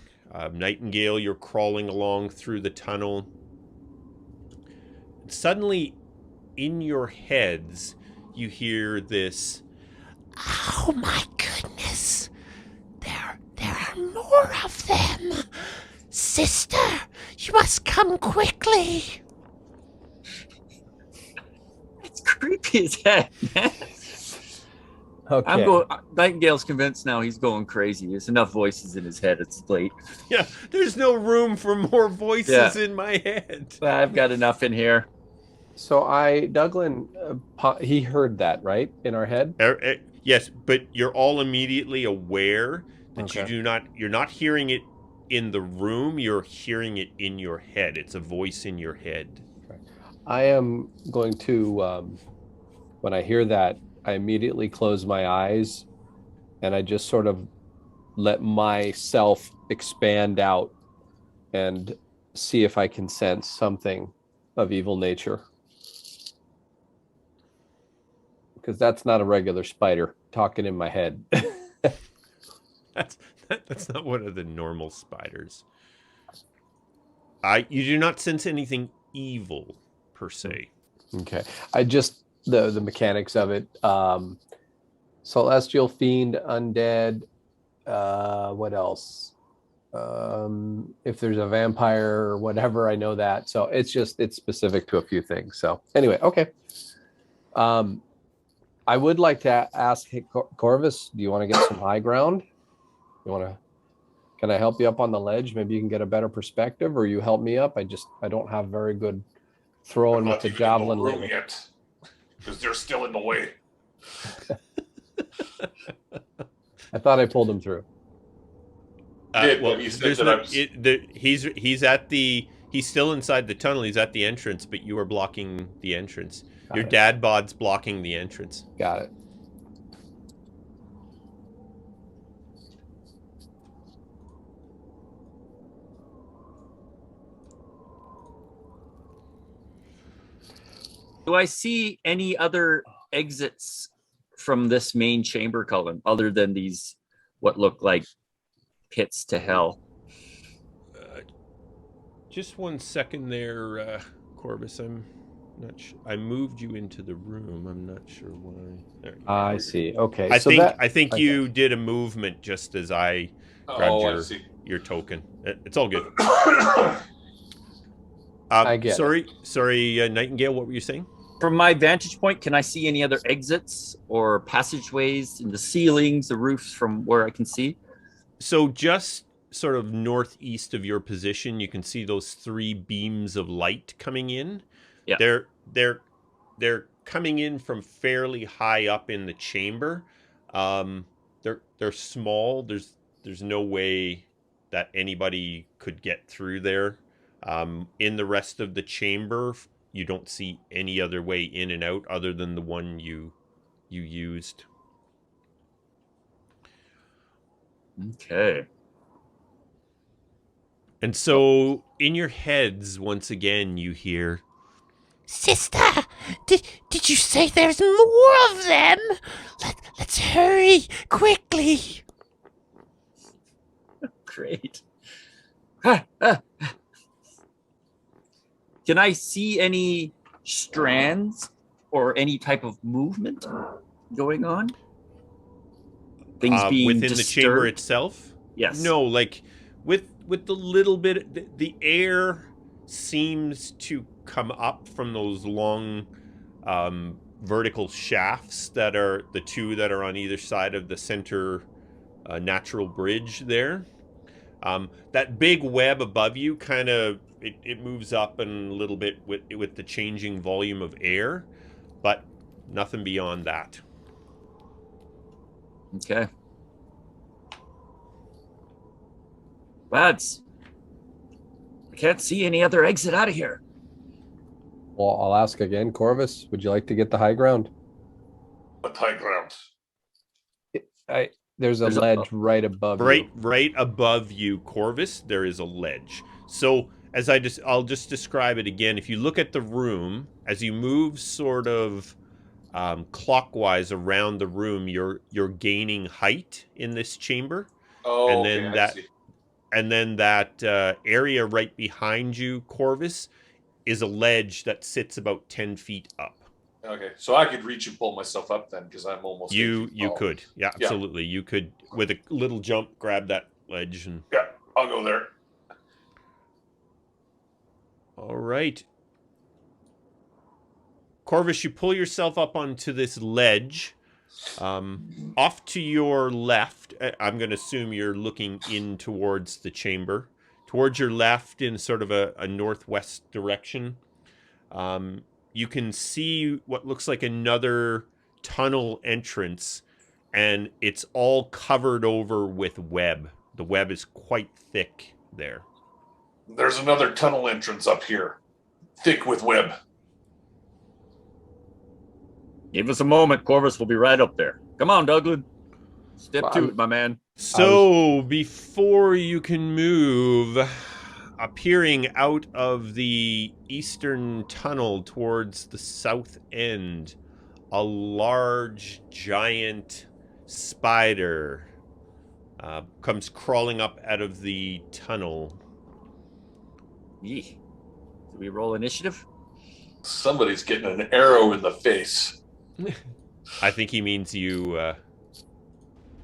Nightingale, you're crawling along through the tunnel. Suddenly, in your heads, you hear this. Oh my goodness! There are more of them! Sister, you must come quickly! It's creepy as heck, man. Okay. Nightingale's convinced now he's going crazy. There's enough voices in his head. It's late. Yeah, there's no room for more voices in my head. I've got enough in here. So Douglan, he heard that, right? In our head? Yes, but you're all immediately aware that Okay. you're not hearing it in the room, you're hearing it in your head. It's a voice in your head. I am going to, when I hear that, I immediately close my eyes and I just sort of let myself expand out and see if I can sense something of evil nature. Because that's not a regular spider talking in my head. That's not one of the normal spiders. You do not sense anything evil per se. Okay. I just the mechanics of it. Celestial fiend, undead, what else? If there's a vampire or whatever, I know that. So it's specific to a few things. So anyway, okay. I would like to ask Corvus, do you want to get some high ground? Can I help you up on the ledge? Maybe you can get a better perspective, or you help me up. I don't have very good throwing with the javelin room lately. yet, because they're still in the way. I thought I pulled him through. He's still inside the tunnel. He's at the entrance, but you are blocking the entrance. Your dad bod's blocking the entrance. Got it. Do I see any other exits from this main chamber, Colin, other than these what look like pits to hell? Just 1 second there, Corvus. I'm not sure. I moved you into the room. I'm not sure why. There you go. I see. Okay. I think you did a movement just as I grabbed I your token. It's all good. I get sorry, Nightingale. What were you saying? From my vantage point, can I see any other exits or passageways in the ceilings, the roofs from where I can see? So just sort of northeast of your position, you can see those 3 beams of light coming in. Yeah. They're coming in from fairly high up in the chamber. They're small. There's no way that anybody could get through there. In the rest of the chamber, you don't see any other way in and out other than the one you used. Okay. And so in your heads, once again, you hear, Sister, did you say there's more of them? Let's hurry, quickly. Great. Can I see any strands or any type of movement going on? Things being within the chamber disturbed? itself? Yes. No, like with the little bit, the air seems to come up from those long vertical shafts that are the two that are on either side of the center natural bridge there. That big web above you kind of it moves up and a little bit with the changing volume of air, but nothing beyond that. Okay. Lads, I can't see any other exit out of here. Well, I'll ask again. Corvus, would you like to get the high ground? What high ground? There's a ledge right above you. Right above you, Corvus, there is a ledge. So as I'll just describe it again. If you look at the room, as you move sort of clockwise around the room, you're gaining height in this chamber. Oh, and okay, then I see. And then that area right behind you, Corvus, is a ledge that sits about 10 feet up. Okay, so I could reach and pull myself up then, because I'm almost. You could, yeah, absolutely. You could, with a little jump, grab that ledge and. Yeah, I'll go there. All right, Corvus, you pull yourself up onto this ledge. Off to your left, I'm going to assume you're looking in towards the chamber. Towards your left, in sort of a northwest direction, you can see what looks like another tunnel entrance, and it's all covered over with web. The web is quite thick there. There's another tunnel entrance up here, thick with web. Give us a moment, Corvus. We'll be right up there. Come on, Douglan. Step to it, my man. So, before you can move, appearing out of the eastern tunnel towards the south end, a large, giant spider comes crawling up out of the tunnel. Yee. Do we roll initiative? Somebody's getting an arrow in the face. I think he means you.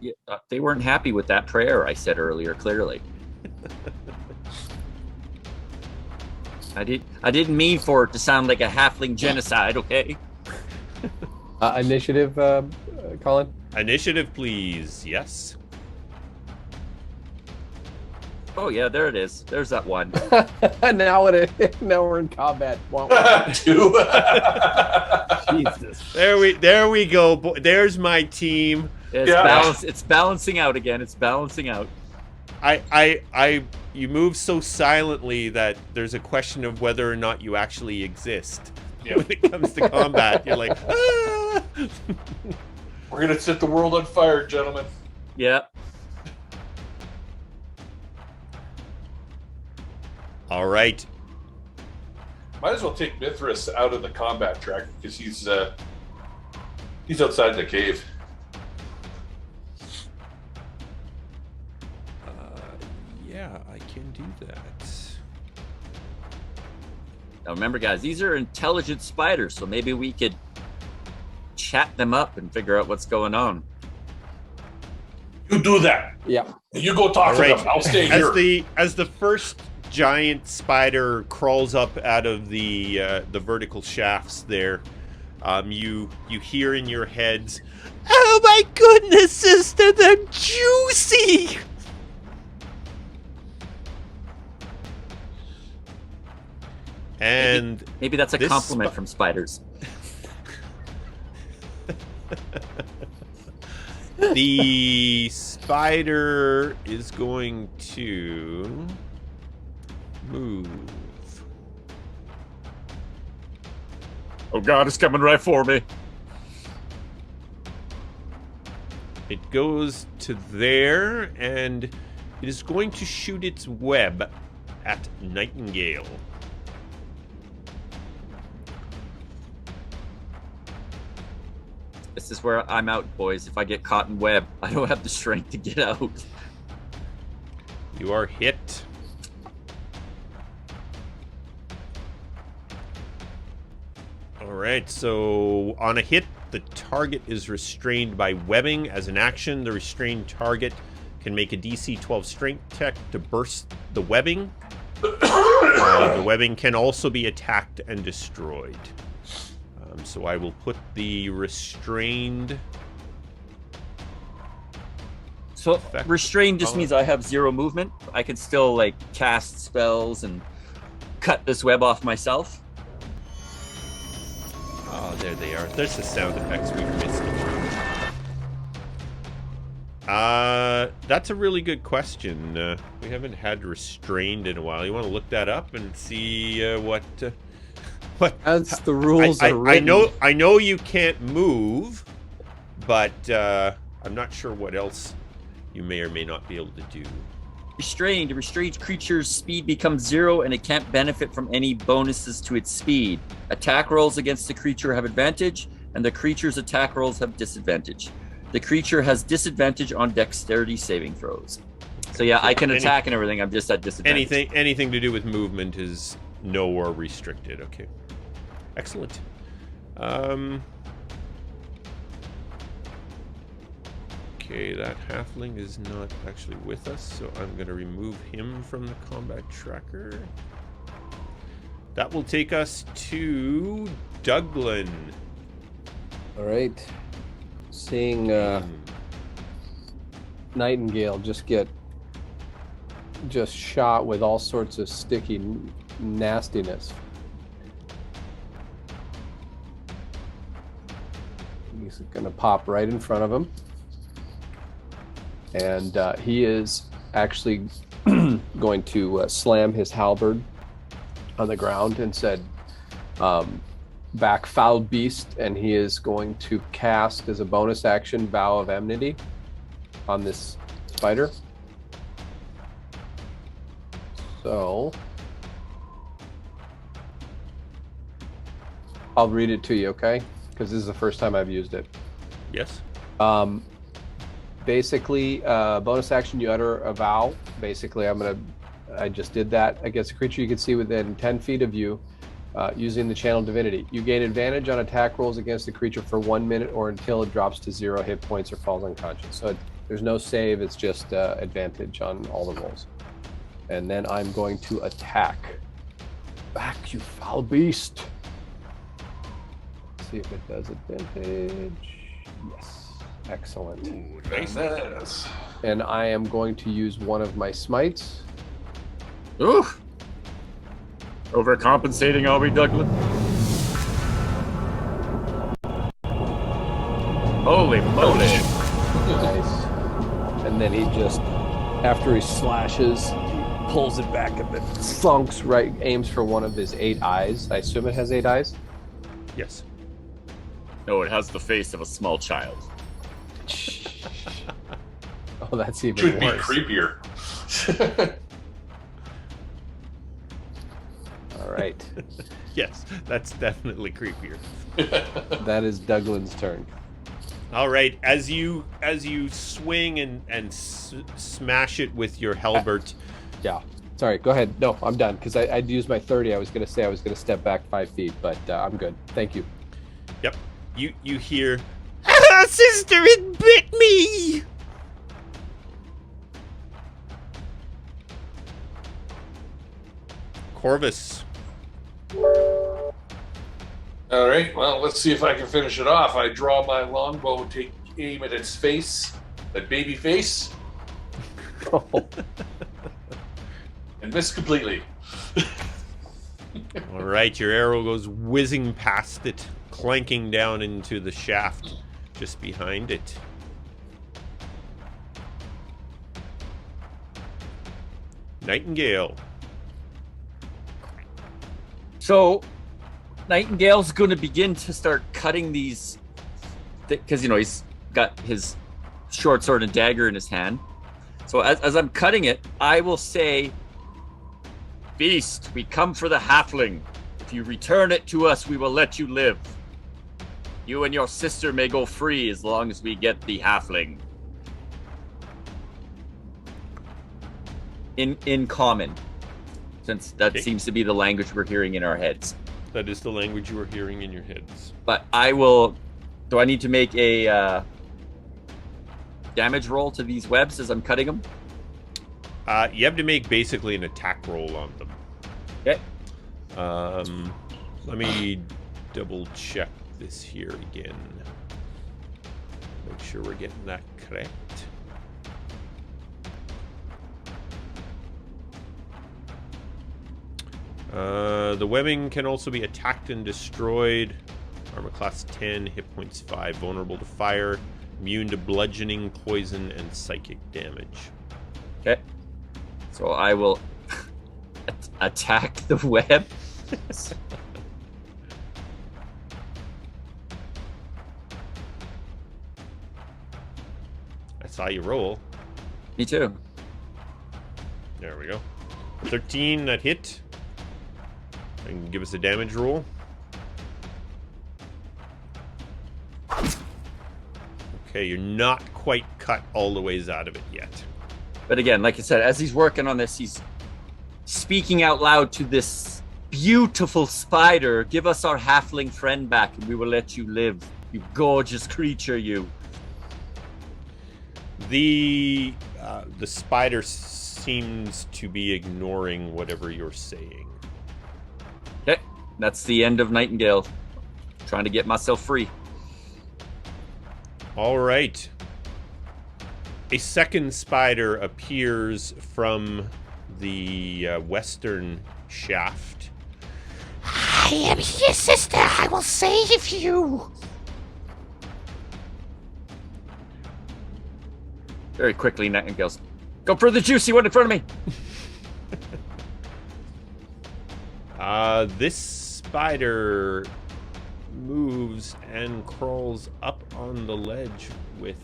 Yeah, they weren't happy with that prayer I said earlier, clearly. I didn't mean for it to sound like a halfling genocide, okay? Initiative, Colin? Initiative, please. Yes. Oh yeah, there it is. There's that one. now we're in combat. 2. Jesus. There we go. There's my team. It's balancing out again. It's balancing out. You move so silently that there's a question of whether or not you actually exist. Yep. When it comes to combat, you're like, ah! We're gonna set the world on fire, gentlemen. Yeah. All right. Might as well take Mithras out of the combat track because he's outside the cave. Yeah, I can do that. Now remember, guys, these are intelligent spiders, so maybe we could chat them up and figure out what's going on. You do that. Yeah. You go talk to them. I'll stay here. As the first giant spider crawls up out of the vertical shafts there, you hear in your heads, "Oh my goodness, sister, they're juicy!" And maybe that's a compliment from spiders. The spider is going to move. Oh God, it's coming right for me. It goes to there, and it is going to shoot its web at Nightingale. This is where I'm out, boys. If I get caught in web, I don't have the strength to get out. You are hit. All right, so on a hit, the target is restrained by webbing. As an action, the restrained target can make a DC 12 strength check to burst the webbing. The webbing can also be attacked and destroyed. So I will put the restrained. So Effect restrained just on- means I have 0 movement. I can still like cast spells and cut this web off myself. Oh, there they are. There's the sound effects we've missed. That's a really good question. We haven't had restrained in a while. You want to look that up and see what? As the rules are written. I know you can't move, but I'm not sure what else you may or may not be able to do. Restrained. A restrained creature's speed becomes 0 and it can't benefit from any bonuses to its speed. Attack rolls against the creature have advantage, and the creature's attack rolls have disadvantage. The creature has disadvantage on dexterity saving throws. So yeah, I can attack and everything. I'm just at disadvantage. Anything to do with movement is no or restricted. Okay. Excellent. Okay, that halfling is not actually with us, so I'm going to remove him from the combat tracker. That will take us to Douglan. All right. Seeing Nightingale just shot with all sorts of sticky nastiness. He's going to pop right in front of him. And he is actually going to slam his halberd on the ground and said, back, foul beast, and he is going to cast as a bonus action Vow of Enmity on this spider. So I'll read it to you, okay? Because this is the first time I've used it. Yes. Basically, bonus action, you utter a vow. Basically, I just did that against a creature you can see within 10 feet of you using the channel divinity. You gain advantage on attack rolls against the creature for 1 minute or until it drops to 0 hit points or falls unconscious. So there's no save, it's just advantage on all the rolls. And then I'm going to attack. Back, you foul beast. Let's see if it does advantage. Yes. Excellent. Ooh, nice. And I am going to use one of my smites. Ooh. Overcompensating, are we, Douglan? Holy moly. Nice. And then he just, after he slashes, he pulls it back and then thunks right, aims for one of his 8 eyes. I assume it has 8 eyes? Yes. No, it has the face of a small child. Oh, that's even Should be worse. creepier. All right. Yes, that's definitely creepier. That is Douglan's turn. All right, as you swing and smash it with your halberd. Yeah. Sorry, go ahead. No, I'm done because I'd used my 30. I was going to say I was going to step back 5 feet, but I'm good. Thank you. Yep. You hear, "Ah, sister, it bit me!" Corvus. All right, well, let's see if I can finish it off. I draw my longbow, take aim at its face, that baby face, and miss completely. All right, your arrow goes whizzing past it, clanking down into the shaft just behind it. Nightingale. So, Nightingale's going to begin to start cutting these, because he's got his short sword and dagger in his hand. So as I'm cutting it, I will say, "Beast, we come for the halfling. If you return it to us, we will let you live. You and your sister may go free as long as we get the halfling." In common, since that seems to be the language we're hearing in our heads. That is the language you are hearing in your heads. But I will. Do I need to make a damage roll to these webs as I'm cutting them? You have to make basically an attack roll on them. Okay. Let me double check this here again. Make sure we're getting that correct. The webbing can also be attacked and destroyed. Armor class 10, hit points 5, vulnerable to fire, immune to bludgeoning, poison, and psychic damage. Okay. So I will attack the web. I saw you roll. Me too. There we go. 13, that hit. And give us a damage roll. Okay, you're not quite cut all the ways out of it yet. But again, like I said, as he's working on this, he's speaking out loud to this beautiful spider. Give us our halfling friend back and we will let you live. You gorgeous creature, you. The spider seems to be ignoring whatever you're saying. Okay, that's the end of Nightingale. Trying to get myself free. All right. A second spider appears from the western shaft. I am here, sister. I will save you. Very quickly, Nightingale's. Go for the juicy one in front of me. This spider moves and crawls up on the ledge with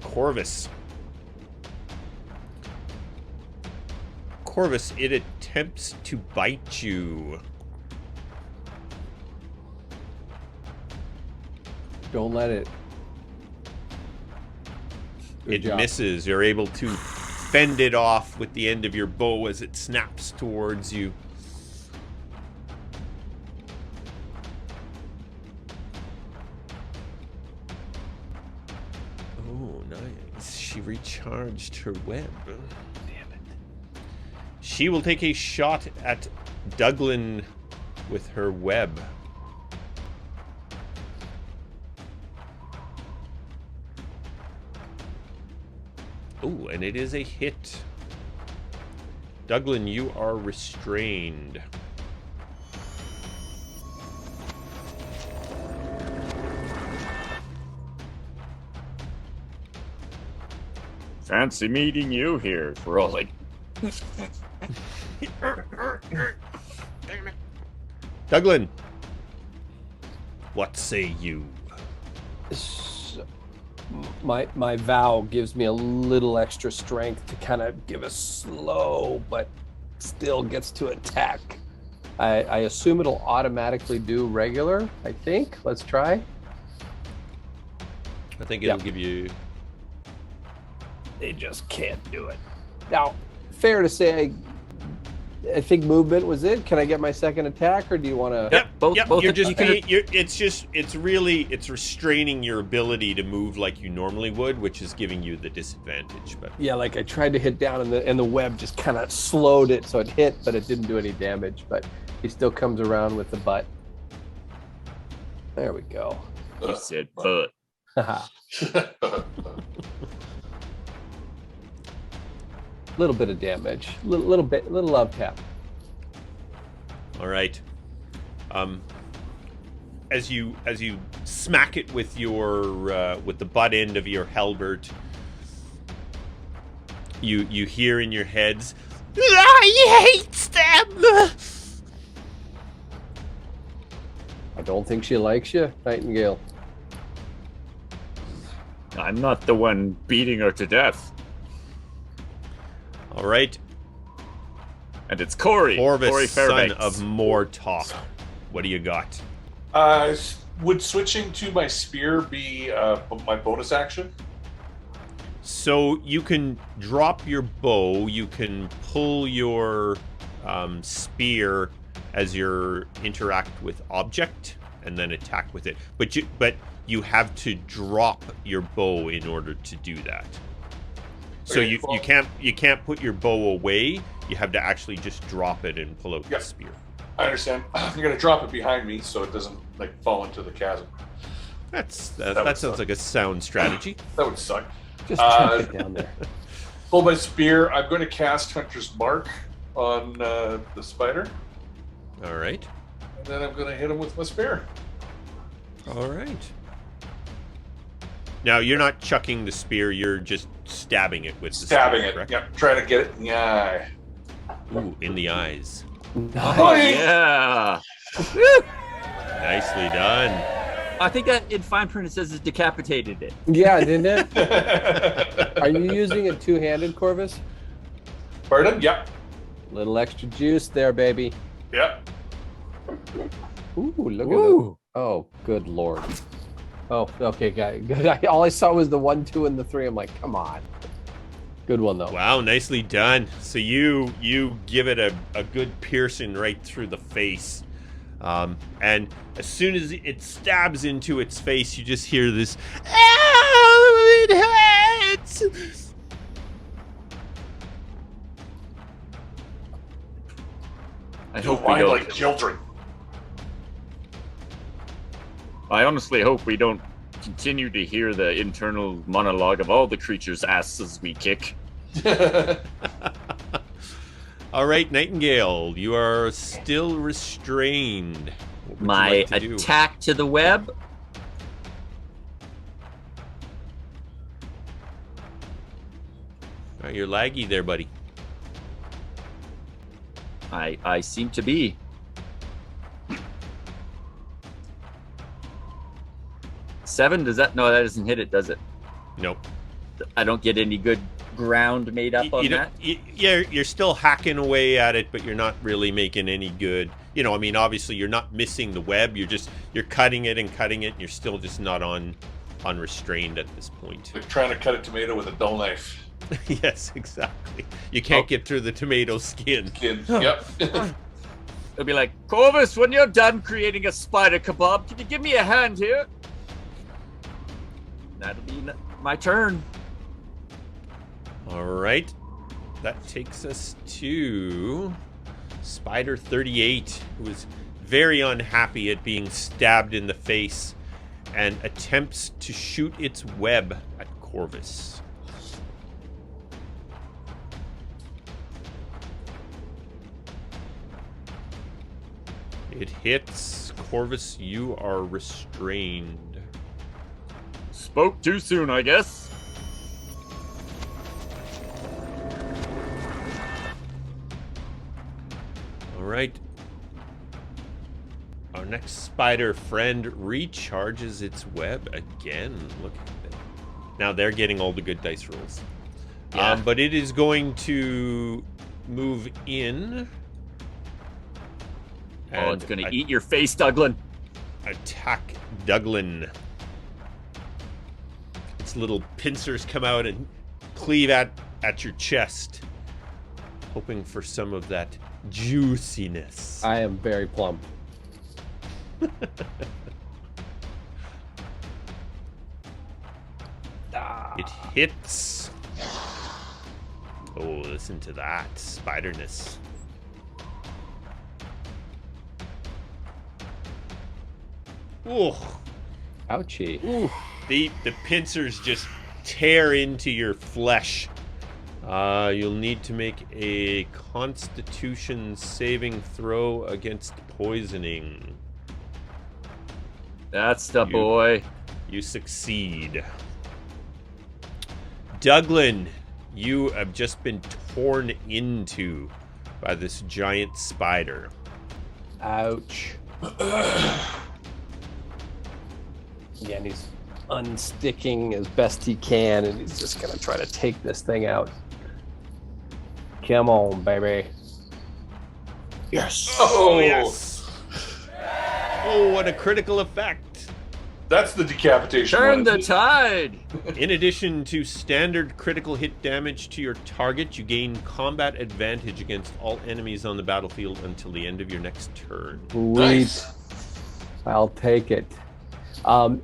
Corvus. Corvus, it attempts to bite you. Don't let it. Good It job. misses. You're able to fend it off with the end of your bow as it snaps towards you. Oh, nice. She recharged her web. Damn it. She will take a shot at Douglan with her web. Oh, and it is a hit. Douglan, you are restrained. Fancy meeting you here. We're all like, Douglan, what say you? My vow gives me a little extra strength to kind of give a slow, but still gets to attack. I assume it'll automatically do regular, I think. Let's try. I think it'll give you... They just can't do it. Now, fair to say, I think movement was it. Can I get my second attack, or do you want to? Yep, both You're of just, you can- it's restraining your ability to move like you normally would, which is giving you the disadvantage. But Yeah, like I tried to hit down, and the web just kind of slowed it, so it hit, but it didn't do any damage. But he still comes around with the butt. There we go. he said, but. Little bit of damage, little love tap. all right. As you smack it with your with the butt end of your halberd, you hear in your heads, I hate them. I don't think she likes you, Nightingale. I'm not the one beating her to death. all right, And it's Corey. Corvus, Corey son Fairbanks. of more talk. What do you got? Would switching to my spear be my bonus action? So you can drop your bow, you can pull your spear as you interact with object, and then attack with it. But you have to drop your bow in order to do that. So Okay, you can't put your bow away. You have to actually just drop it and pull out the spear. I understand. I'm gonna drop it behind me so it doesn't fall into the chasm. That sounds like a sound strategy. That would suck. Just chuck it down there. Pull my spear. I'm going to cast Hunter's Mark on the spider. All right. And then I'm going to hit him with my spear. All right. Now, you're not chucking the spear, you're just stabbing it with the Stabbing spear, it. correct? Yep. Trying to get it in the eye. Ooh, in the eyes. Oh, yeah. Nicely done. I think that in fine print it says it decapitated it. Yeah, didn't it? Are you using it two-handed, Corvus? Pardon? Yep. Little extra juice there, baby. Yep. Ooh, look at that. Oh, good lord. Oh, okay, good. All I saw was the 1, 2, and the 3. I'm like, come on. Good one, though. Wow, nicely done. So you give it a good piercing right through the face. And as soon as it stabs into its face, you just hear this, "Ow, it hurts!" I You'll hope we whine don't. like children. I honestly hope we don't continue to hear the internal monologue of all the creatures' asses we kick. All right, Nightingale, you are still restrained. What would you My like to do? attack to the web. Oh, you're laggy there, buddy. I seem to be. Seven? Does that? No, that doesn't hit it, does it? Nope. I don't get any good ground made up on that. You're still hacking away at it, but you're not really making any good. You know, I mean, obviously you're not missing the web. You're cutting it, and you're still just not unrestrained at this point. Like trying to cut a tomato with a dull knife. Yes, exactly. You can't get through the tomato skin. Yep. It'll be like, Corvus, when you're done creating a spider kebab, can you give me a hand here? That'll be my turn. All right. That takes us to Spider 38, who is very unhappy at being stabbed in the face and attempts to shoot its web at Corvus. It hits. Corvus, you are restrained. Spoke too soon, I guess. All right. Our next spider friend recharges its web again. Look at that. Now they're getting all the good dice rolls. Yeah. But it is going to move in. Oh, it's going to eat your face, Douglan. Attack Douglan. Its little pincers come out and cleave at your chest, hoping for some of that juiciness. I am very plump. It hits. Oh, listen to that spiderness. Oh, Ouchie. ooh. The pincers just tear into your flesh. You'll need to make a Constitution saving throw against poisoning. That's the boy. You succeed. Douglan, you have just been torn into by this giant spider. Ouch. Yeah, and he's unsticking as best he can, and he's just gonna try to take this thing out. Come on, baby. Yes. Oh, yes. Oh, what a critical effect. That's the decapitation. Turn one, the isn't it? tide. In addition to standard critical hit damage to your target, you gain combat advantage against all enemies on the battlefield until the end of your next turn. Sweet. Nice. I'll take it.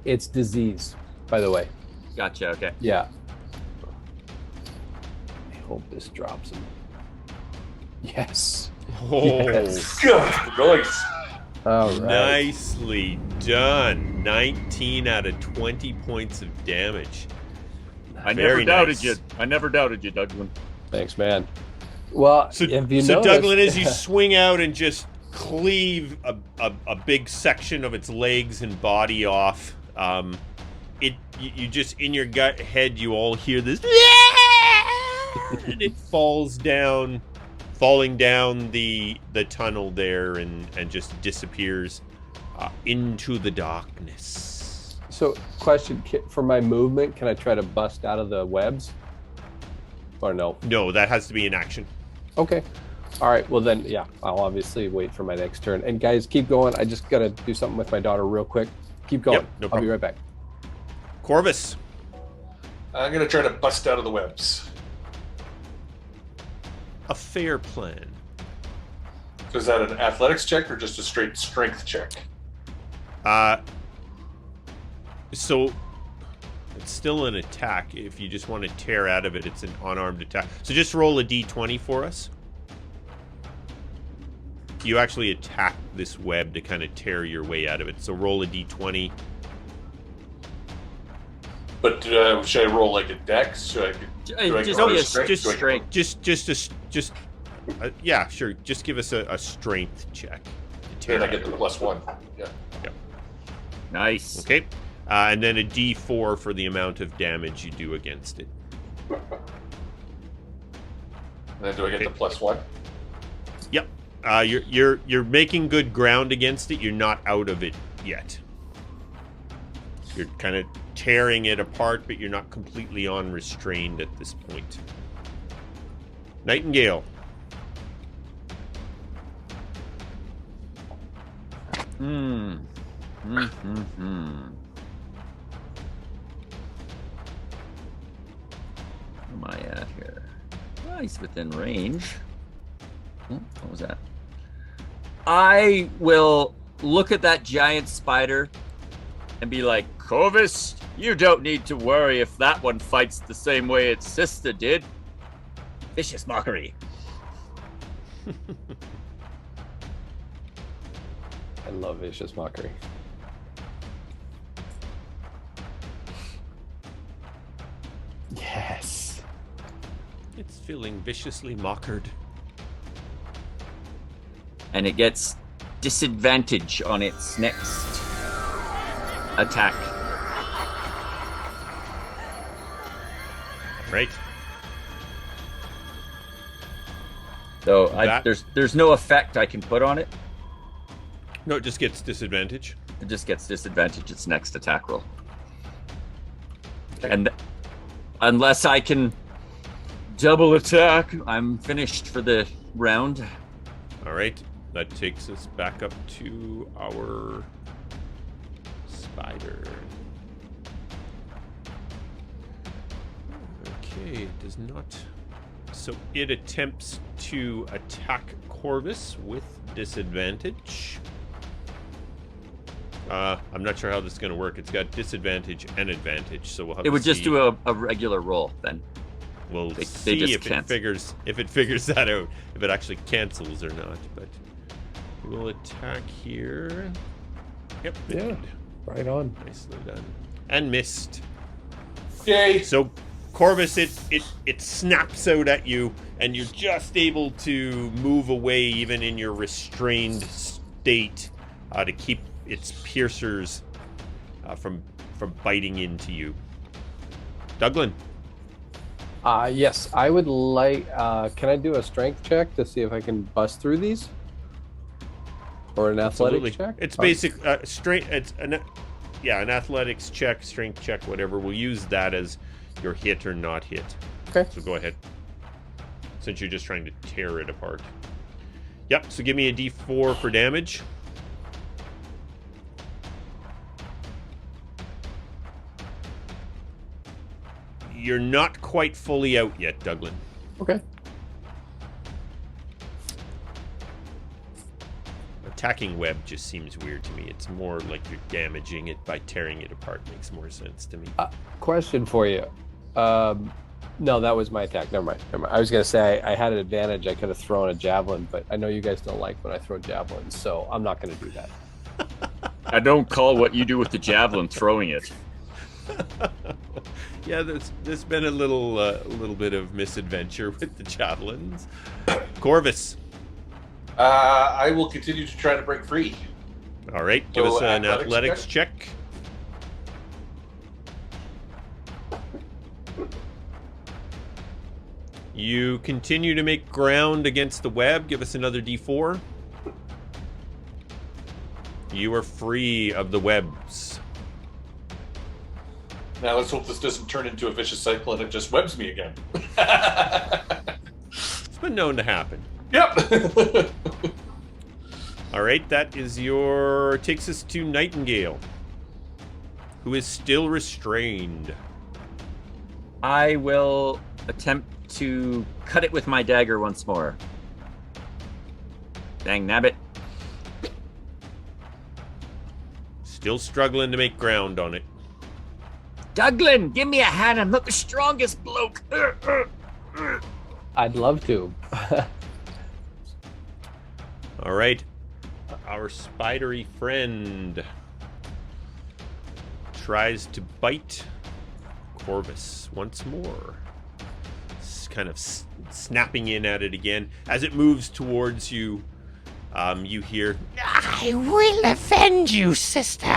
It's disease, by the way. Gotcha, okay. Yeah. I hope this drops him. Yes. Oh, Yes. God, nice. All right. nicely done. 19 out of 20 points of damage. I Very never doubted nice. you. I never doubted you, Douglan. Thanks, man. Well, So, if you so noticed, Douglan, as you swing out and just cleave a big section of its legs and body off, you just in your gut head you all hear this, and it falls down, falling down the tunnel there, and just disappears into the darkness. So, question for my movement: can I try to bust out of the webs, or no? No, that has to be an action. Okay. All right. Well, then, yeah, I'll obviously wait for my next turn. And guys, keep going. I just gotta do something with my daughter real quick. Keep going. Yep, no I'll problem. be right back. Corvus. I'm gonna try to bust out of the webs. A fair plan. So is that an athletics check or just a straight strength check? So it's still an attack. If you just want to tear out of it, it's an unarmed attack. So just roll a d20 for us. You actually attack this web to kind of tear your way out of it. So roll a d20. But should I roll like a dex? Should I? Do I Just roll be a a strength? just Do I- strength. Yeah, sure. Just give us a strength check. To tear Then I out get of the it. +1. Yeah. Nice. Okay. And then a d4 for the amount of damage you do against it. And then do I get Okay. the +1? Yep. You're making good ground against it. You're not out of it yet. You're kind of tearing it apart, but you're not completely unrestrained at this point. Nightingale. Hmm. Where am I at here? Well, he's within range. What was that? I will look at that giant spider and be like, Corvus, you don't need to worry if that one fights the same way its sister did. Vicious mockery. I love vicious mockery. Yes. It's feeling viciously mockered. And it gets disadvantage on its next attack. Right? So That- there's no effect I can put on it. No, it just gets disadvantage. It just gets disadvantage its next attack roll. Okay. And unless I can double attack, I'm finished for the round. All right. That takes us back up to our spider. Okay, it does not. So it attempts to attack Corvus with disadvantage. I'm not sure how this is going to work. It's got disadvantage and advantage, so we'll have It to would just see. do a regular roll then. We'll they see just if cancel. it figures that out, if it actually cancels or not. But we'll attack here. Yep. it Yeah. did. Right on. Nicely done. And missed. Yay! So Corvus, it snaps out at you, and you're just able to move away, even in your restrained state, to keep its piercers from biting into you. Douglan. Yes, I would like. Can I do a strength check to see if I can bust through these, or an Absolutely. athletics check? It's basic strength. It's an athletics check, strength check, whatever. We'll use that as your hit or not hit. Okay. So go ahead. Since you're just trying to tear it apart. Yep. So give me a D4 for damage. You're not quite fully out yet, Douglan. Okay. Attacking web just seems weird to me. It's more like you're damaging it by tearing it apart. Makes more sense to me. Question for you. No, that was my attack. Never mind. I was going to say I had an advantage. I could have thrown a javelin, but I know you guys don't like when I throw javelins, so I'm not going to do that. I don't call what you do with the javelin throwing it. Yeah, there's been a little bit of misadventure with the javelins. Corvus. I will continue to try to break free. All right, give us an athletics check. You continue to make ground against the web. Give us another d4. You are free of the webs. Now let's hope this doesn't turn into a vicious cycle and it just webs me again. It's been known to happen. Yep. All right, that is takes us to Nightingale, who is still restrained. I will attempt to cut it with my dagger once more. Dang nabbit. Still struggling to make ground on it. Douglan, give me a hand. I'm not the strongest bloke. I'd love to. All right, our spidery friend tries to bite Corvus once more. Kind of snapping in at it again. As it moves towards you, you hear, I will avenge you, sister.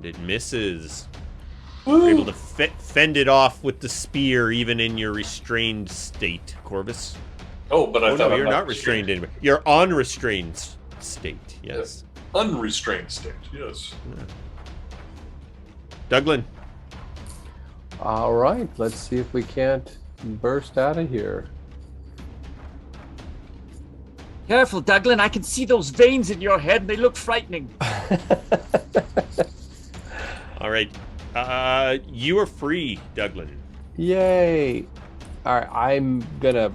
and it misses. You're able to fend it off with the spear, even in your restrained state, Corvus. Oh, but I thought no, I'm you're not restrained anymore. You're on restrained state. Yes. Unrestrained state. Yes. Yeah. Douglan. All right, let's see if we can't burst out of here. Careful, Douglan. I can see those veins in your head. They look frightening. All right. You are free, Douglan. Yay! All right, I'm gonna,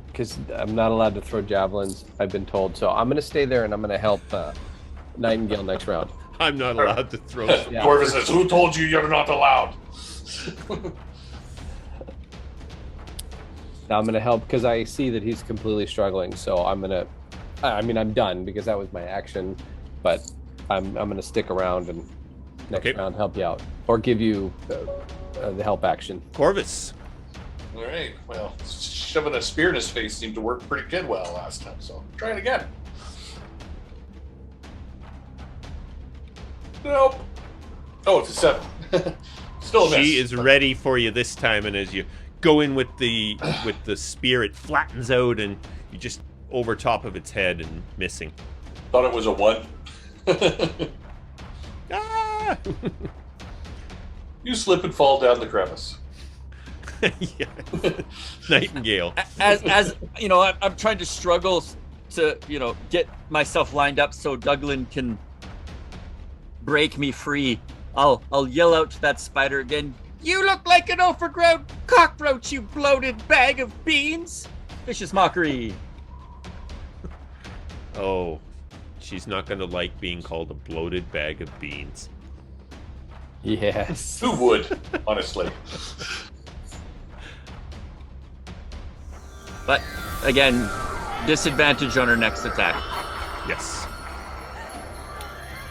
because I'm not allowed to throw javelins, I've been told. So I'm gonna stay there and I'm gonna help Nightingale next round. I'm not allowed to throw. Yeah. Corvus says, "Who told you you're not allowed?" Now I'm gonna help because I see that he's completely struggling. So I'm gonna, I'm done because that was my action, but I'm gonna stick around and next round help you out or give you the help action. Corvus. All right. Well, shoving a spear in his face seemed to work pretty good well last time, so try it again. Nope. Oh, it's a 7. Still a miss. She is ready for you this time, and as you go in with the spear, it flattens out, and you just over top of its head and missing. Thought it was a 1. Ah! You slip and fall down the crevice. Yeah. Nightingale. As you know, I'm trying to struggle to get myself lined up so Douglan can break me free. I'll yell out to that spider again. You look like an overgrown cockroach, you bloated bag of beans. Vicious mockery. Oh, she's not going to like being called a bloated bag of beans. Yes. Who would, honestly? But again, disadvantage on her next attack. Yes.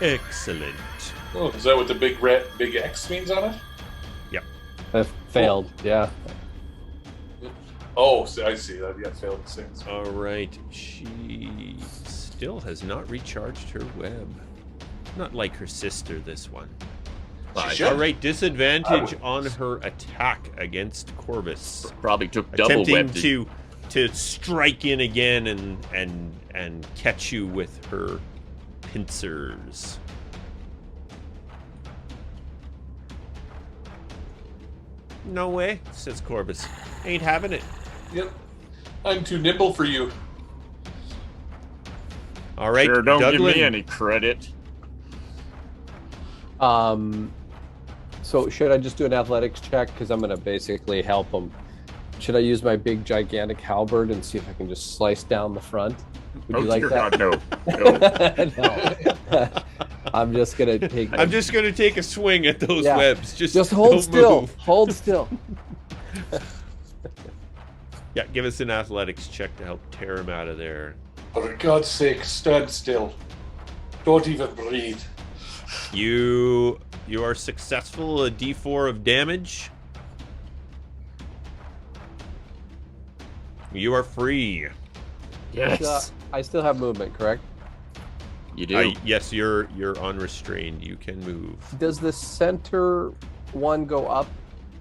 Excellent. Oh, is that what the big X means on it? Yep. That failed. Yeah. Oh, so I see that. Yeah, failed the same. All right. She still has not recharged her web. Not like her sister, this one. She should. All right. Disadvantage on her attack against Corvus. Probably took double Attempting web. to strike in again and catch you with her pincers. No way, says Corvus. Ain't having it. Yep. I'm too nimble for you. All right, Sure, don't Douglan. give me any credit. So should I just do an athletics check? Because I'm going to basically help him. Should I use my big, gigantic halberd and see if I can just slice down the front? Would you like dear that? God, no. No. No. I'm just gonna take. I'm just gonna take a swing at those webs. Just hold don't still. move. Hold still. Yeah, give us an athletics check to help tear him out of there. For God's sake, stand still. Don't even breathe. You are successful. A D4 of damage. You are free. Yes. I still have movement, correct? You do. Yes, you're unrestrained. You can move. Does the center one go up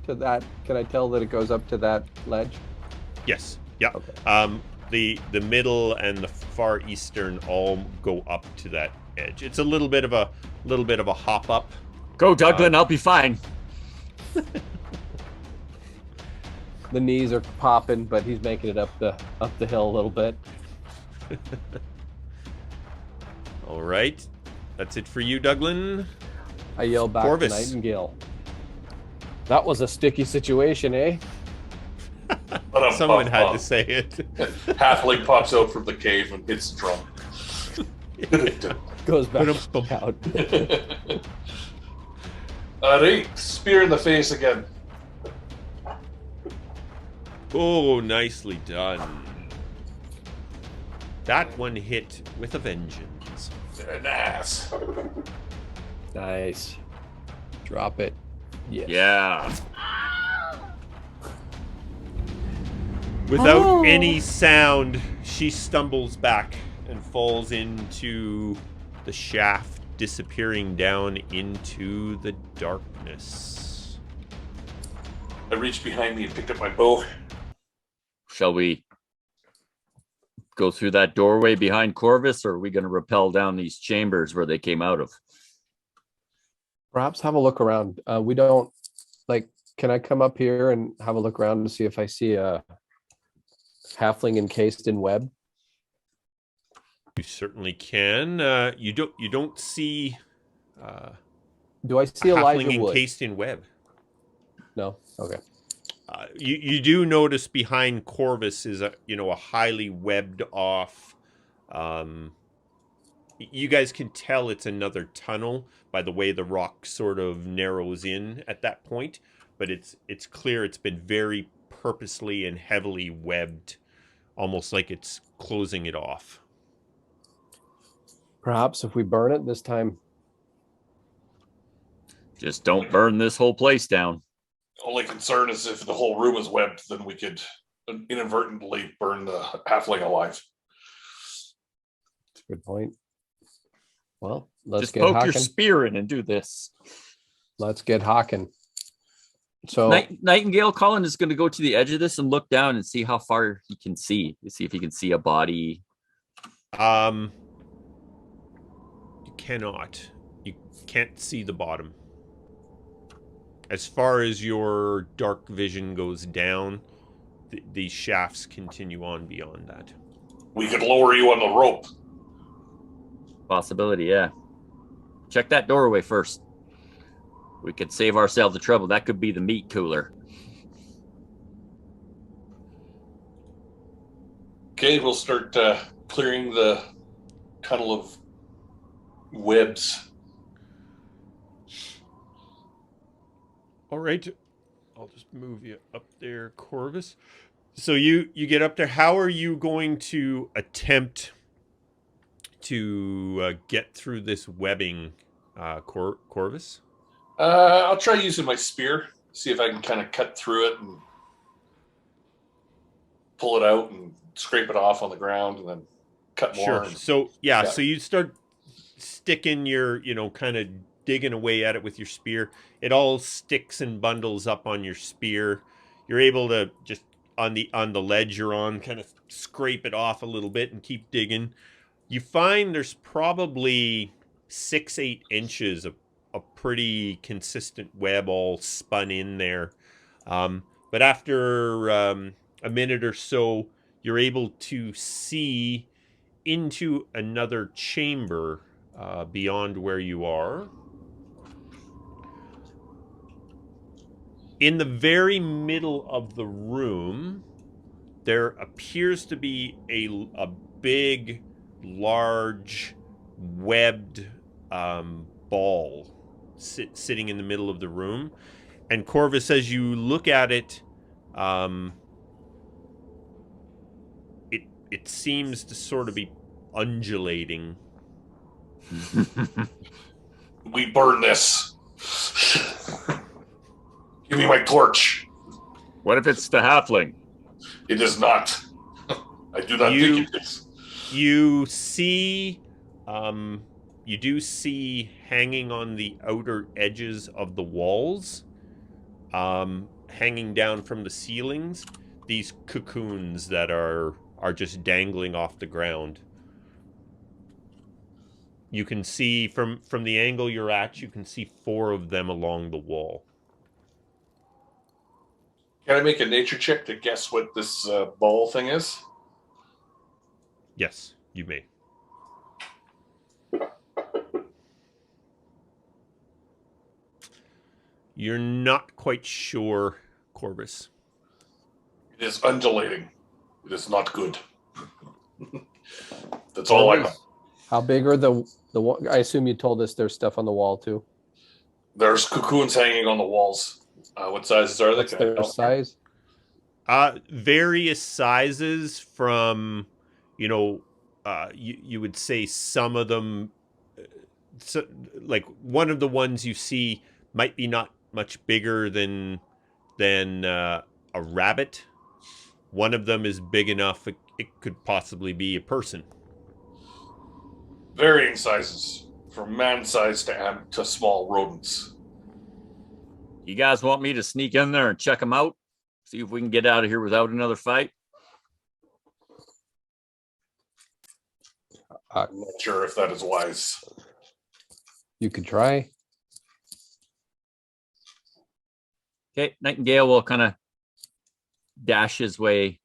to that? Can I tell that it goes up to that ledge? Yes. Yeah. Okay. The middle and the far eastern all go up to that edge. It's a little bit of a hop up. Go, Douglan. I'll be fine. The knees are popping, but he's making it up the hill a little bit. All right. That's it for you, Douglan. I yell back Corvus. to Nightingale. That was a sticky situation, eh? Someone had to say it. Halfling pops out from the cave and hits the drum. Goes back Ba-dum-bum. out. Alright, spear in the face again. Oh, nicely done. That one hit with a vengeance. Nice. Nice. Drop it. Yes. Yeah. Without any sound, she stumbles back and falls into the shaft, disappearing down into the darkness. I reached behind me and picked up my bow. Shall we go through that doorway behind Corvus, or are we going to rappel down these chambers where they came out of? Perhaps have a look around. We don't can I come up here and have a look around to see if I see a halfling encased in web? You certainly can. You don't see Do I see a Elijah halfling Wood? encased in web. No. Okay. You do notice behind Corvus is a highly webbed off. You guys can tell it's another tunnel by the way the rock sort of narrows in at that point, but it's clear it's been very purposely and heavily webbed, almost like it's closing it off. Perhaps if we burn it this time. Just don't burn this whole place down. Only concern is if the whole room is webbed, then we could inadvertently burn the halfling alive. That's a good point. Well, let's Just get poke your hawking. spear in and do this. Let's get hawking. So Nightingale, Colin is going to go to the edge of this and look down and see how far he can see. See if he can see a body. You cannot. You can't see the bottom. As far as your dark vision goes down, these shafts continue on beyond that. We could lower you on the rope. Possibility, yeah. Check that doorway first. We could save ourselves the trouble. That could be the meat cooler. Okay, we'll start clearing the tunnel of webs. All right. I'll just move you up there, Corvus. So you get up there. How are you going to attempt to get through this webbing, Corvus? I'll try using my spear, see if I can kind of cut through it and pull it out and scrape it off on the ground and then cut more. Sure. And, So so you start sticking your, kind of digging away at it with your spear. It all sticks and bundles up on your spear. You're able to just on the ledge you're on, kind of scrape it off a little bit and keep digging. You find there's probably 6-8 inches of a pretty consistent web all spun in there. But after a minute or so, you're able to see into another chamber beyond where you are. In the very middle of the room, there appears to be a big, large, webbed ball sitting in the middle of the room. And Corvus, as you look at it, it seems to sort of be undulating. We burn this. Give me my torch. What if it's the halfling? It is not. I do not think it is. You see, you do see hanging on the outer edges of the walls, hanging down from the ceilings, these cocoons that are just dangling off the ground. You can see from the angle you're at, you can see 4 of them along the wall. Can I make a nature check to guess what this ball thing is? Yes, you may. You're not quite sure, Corvus. It is undulating. It is not good. That's all I know. How big are the I assume you told us there's stuff on the wall too. There's cocoons hanging on the walls. What sizes are they? What's their size? Various sizes from, you would say some of them, like one of the ones you see might be not much bigger than a rabbit. One of them is big enough it could possibly be a person. Varying sizes, from man-sized to small rodents. You guys want me to sneak in there and check them out? See if we can get out of here without another fight? I'm not sure if that is wise. You could try. Okay, Nightingale will kind of dash his way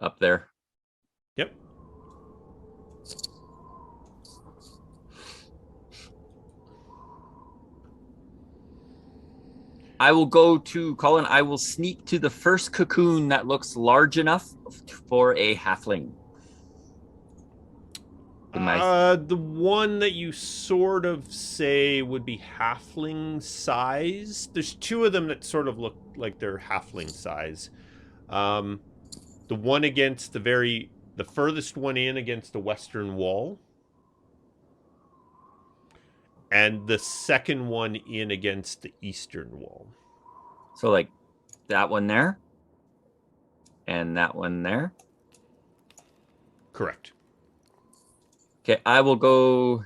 up there. Yep. I will go to Colin. I will sneak to the first cocoon that looks large enough for a halfling. The one that you sort of say would be halfling size. There's 2 of them that sort of look like they're halfling size. The one against the furthest one in against the western wall. And the second one in against the eastern wall. So like that one there and that one there. Correct. Okay, I will go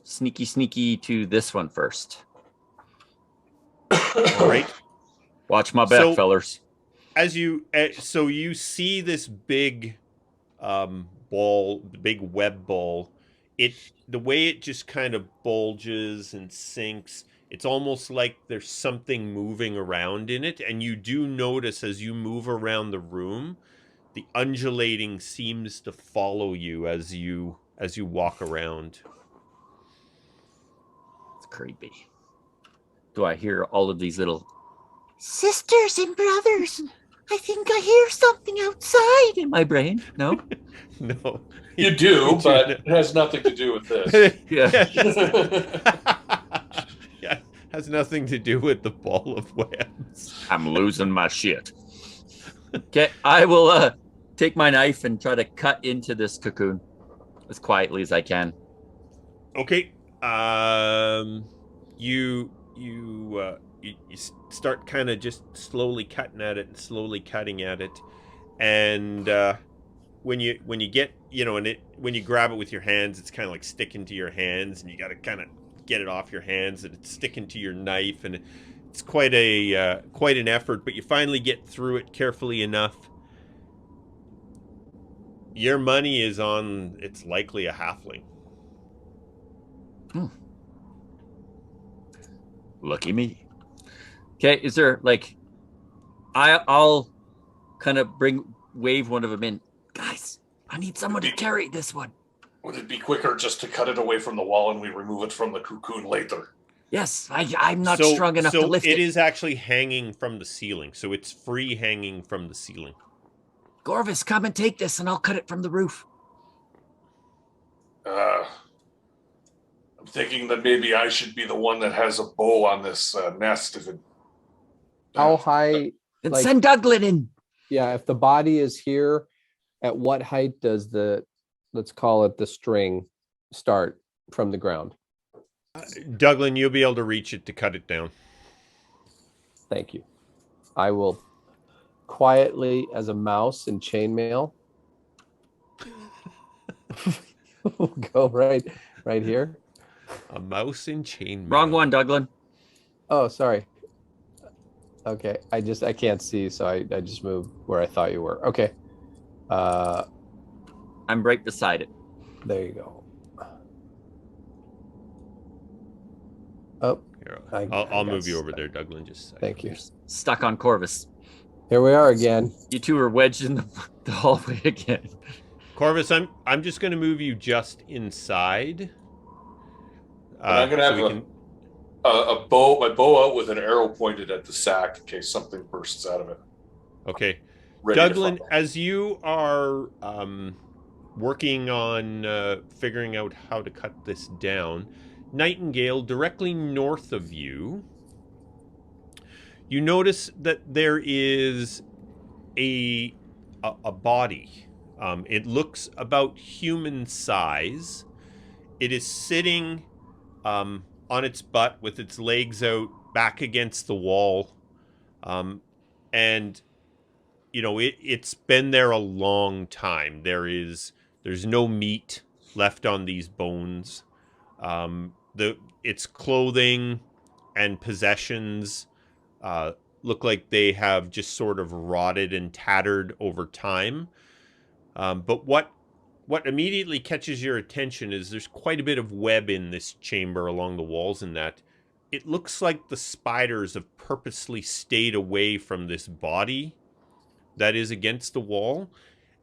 sneaky to this one first. All right. Watch my back, fellers. As you see this big ball, the big web ball. The way it just kind of bulges and sinks, it's almost like there's something moving around in it, and you do notice as you move around the room, the undulating seems to follow you as you walk around. It's creepy. Do I hear all of these little Sisters and brothers, I think I hear something outside in my brain? No? No. You do, but it has nothing to do with this. Yeah. Yeah, has nothing to do with the ball of webs. I'm losing my shit. Okay, I will take my knife and try to cut into this cocoon as quietly as I can. Okay. You start kind of just slowly cutting at it and slowly cutting at it, and when you get when you grab it with your hands, it's kind of like sticking to your hands, and you got to kind of get it off your hands, and it's sticking to your knife, and it's quite an effort, but you finally get through it carefully enough. Your money is on it's likely a halfling. Lucky me. Okay, is there like I'll kind of wave one of them in. Guys, I need someone to carry this one. Would it be quicker just to cut it away from the wall and we remove it from the cocoon later? Yes, I'm not strong enough to lift it. It is actually hanging from the ceiling, so it's free hanging from the ceiling. Corvus, come and take this and I'll cut it from the roof. I'm thinking that maybe I should be the one that has a bow on this nest. If it, How high? Then Like- send Douglan in. Yeah, if the body is here, at what height does let's call it the string, start from the ground? Douglan, you'll be able to reach it to cut it down. Thank you. I will quietly as a mouse in chainmail go right here. A mouse in chainmail. Wrong one, Douglan. Oh, sorry. Okay, I can't see, so I just moved where I thought you were. Okay. I'm right beside it. There you go. Oh, Here, I I'll got move you over stuck. there, Douglan. Just a second. Thank you. You're stuck on Corvus. Here we are again. You two are wedged in the hallway again. Corvus, I'm just going to move you just inside. And I'm gonna so have we can... a bow, my bow out with an arrow pointed at the sack in case something bursts out of it. Okay. Ready to Douglan, fire. as you are working on figuring out how to cut this down, Nightingale, directly north of you, you notice that there is a body. It looks about human size. It is sitting on its butt with its legs out, back against the wall, and you know it's been there a long time. There's no meat left on these bones. Its clothing and possessions look like they have just sort of rotted and tattered over time. But what immediately catches your attention is there's quite a bit of web in this chamber along the walls, and that it looks like the spiders have purposely stayed away from this body that is against the wall.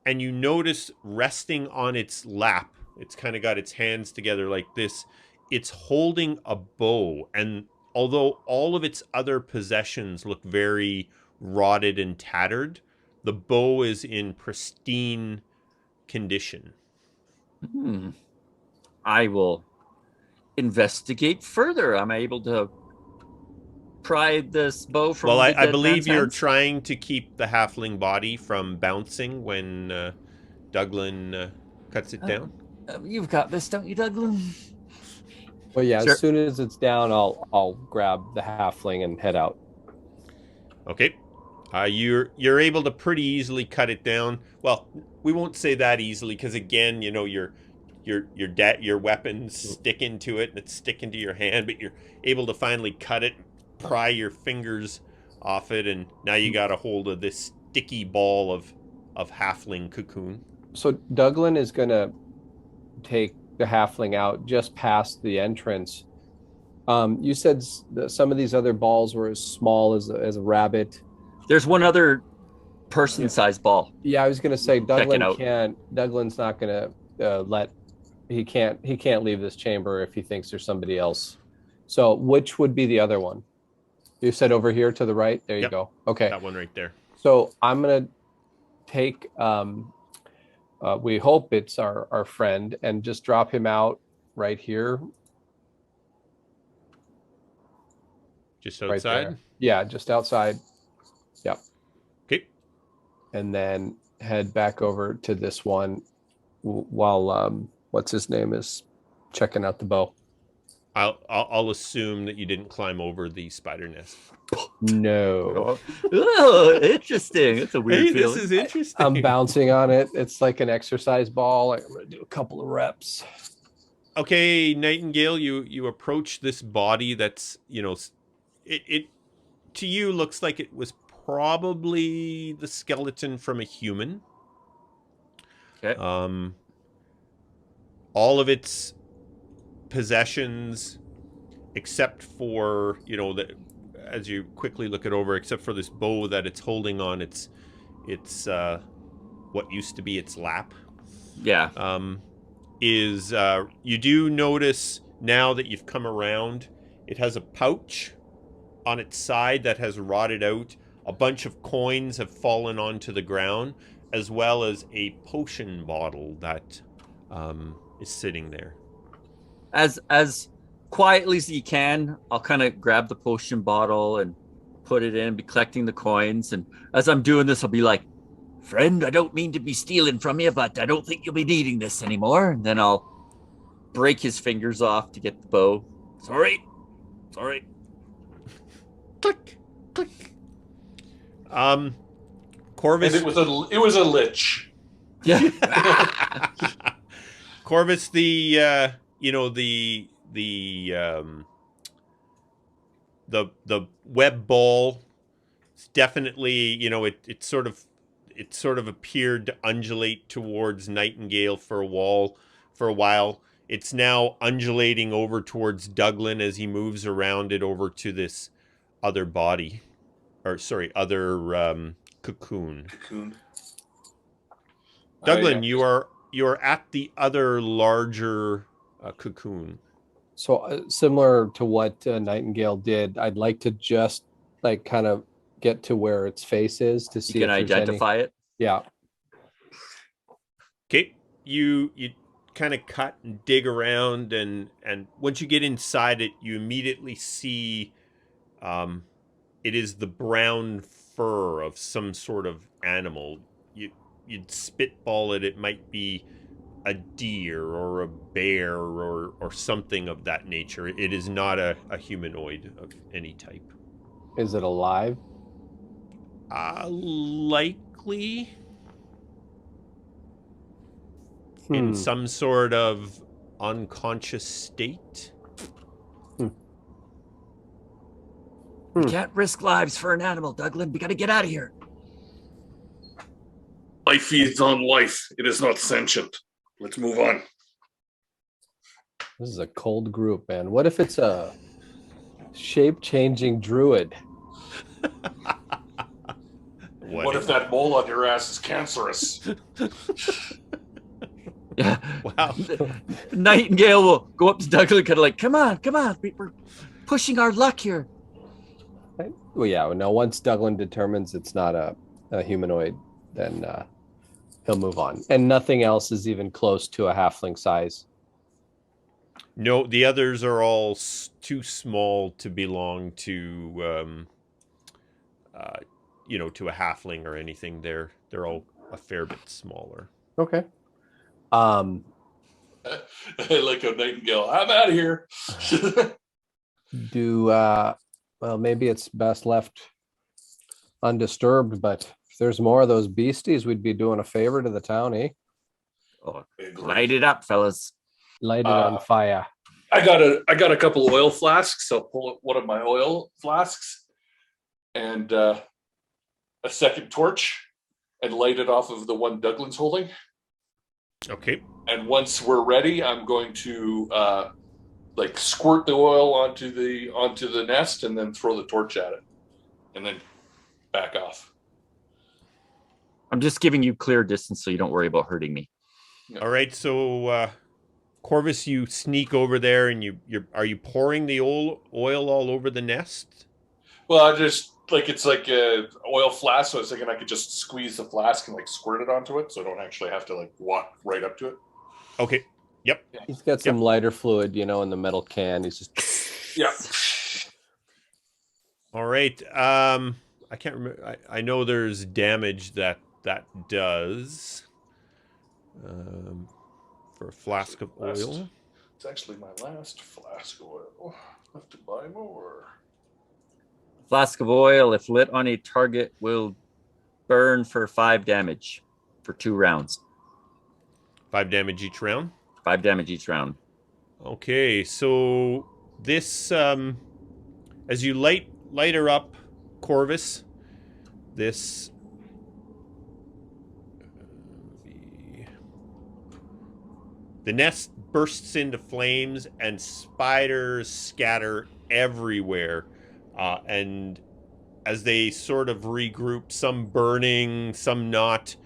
And you notice resting on its lap, it's kind of got its hands together like this, it's holding a bow. And although all of its other possessions look very rotted and tattered, the bow is in pristine condition. I will investigate further. Am I able to pry this bow from Well, the I dead believe man's you're hands? trying to keep the halfling body from bouncing when Douglan cuts it down. You've got this, don't you, Douglan? Well, yeah. Sure. As soon as it's down, I'll grab the halfling and head out. Okay. You're able to pretty easily cut it down. Well, we won't say that easily because again, you know, your weapon's sticking to it and it's sticking to your hand, but you're able to finally cut it, pry your fingers off it, and now you got a hold of this sticky ball of halfling cocoon. So Douglan is gonna take the halfling out just past the entrance. You said some of these other balls were as small as a rabbit. There's one other person-sized ball. Yeah, I was gonna say Check it out. Douglan's not gonna he can't leave this chamber if he thinks there's somebody else. So which would be the other one? You said over here to the right. There you Yep. go. Okay. That one right there. So I'm gonna take we hope it's our friend and just drop him out right here. Just Right outside. there. Yeah, just outside. Yep. Okay. And then head back over to this one while what's his name is checking out the bow. I'll assume that you didn't climb over the spider nest. No. Oh, interesting. It's a weird Hey, feeling. this is interesting. I'm bouncing on it. It's like an exercise ball. I'm gonna do a couple of reps. Okay, Nightingale, you approach this body that's, you know, it to you looks like it was probably the skeleton from a human. Okay. All of its possessions, except for, you know, as you quickly look it over, except for this bow that it's holding on its what used to be its lap. Yeah. You do notice now that you've come around, it has a pouch on its side that has rotted out. A bunch of coins have fallen onto the ground, as well as a potion bottle that is sitting there. As quietly as you can, I'll kind of grab the potion bottle and put it in, be collecting the coins. And as I'm doing this, I'll be like, friend, I don't mean to be stealing from you, but I don't think you'll be needing this anymore. And then I'll break his fingers off to get the bow. Sorry. Click, click. Corvus. And it was a lich. Yeah. Corvus, the web ball. It's definitely, it sort of appeared to undulate towards Nightingale for a while. It's now undulating over towards Douglan as he moves around it over to this other body, other cocoon. Douglan, you are at the other larger cocoon. So similar to what Nightingale did, I'd like to just like kind of get to where its face is to see You can if there's identify it. Yeah. Okay, you kind of cut and dig around, and once you get inside it, you immediately see it is the brown fur of some sort of animal. You'd spitball it. It might be a deer or a bear or something of that nature. It is not a humanoid of any type. Is it alive? Likely in some sort of unconscious state. We can't risk lives for an animal, Douglan. We got to get out of here. Life feeds on life. It is not sentient. Let's move on. This is a cold group, man. What if it's a shape-changing druid? What if that mole on your ass is cancerous? Yeah. Wow. Nightingale will go up to Douglan, kind of like, come on. We're pushing our luck here. Well, yeah. No, once Douglan determines it's not a humanoid, then he'll move on. And nothing else is even close to a halfling size. No, the others are all too small to belong to, to a halfling or anything. They're all a fair bit smaller. Okay. I like a Nightingale. I'm out of here. Well, maybe it's best left undisturbed, but if there's more of those beasties, we'd be doing a favor to the town, eh? Oh, light it up, fellas. Light it on fire. I got a couple of oil flasks. I'll pull up one of my oil flasks and a second torch and light it off of the one Douglan's holding. Okay. And once we're ready, I'm going to squirt the oil onto the nest and then throw the torch at it and then back off. I'm just giving you clear distance so you don't worry about hurting me. No. All right. So, Corvus, you sneak over there and are you pouring the oil all over the nest? Well, I just it's like a oil flask, so I was thinking I could just squeeze the flask and squirt it onto it, so I don't actually have to walk right up to it. Okay. Yep. He's got some lighter fluid, in the metal can. He's just Yeah. All right. I can't remember. I know there's damage that does for a flask of oil. It's actually my last flask of oil. I have to buy more. Flask of oil, if lit on a target, will burn for 5 damage for 2 rounds. 5 damage each round? 5 damage each round. Okay, so this, as you light her up, Corvus, this... the nest bursts into flames and spiders scatter everywhere. And as they sort of regroup, some burning, some not,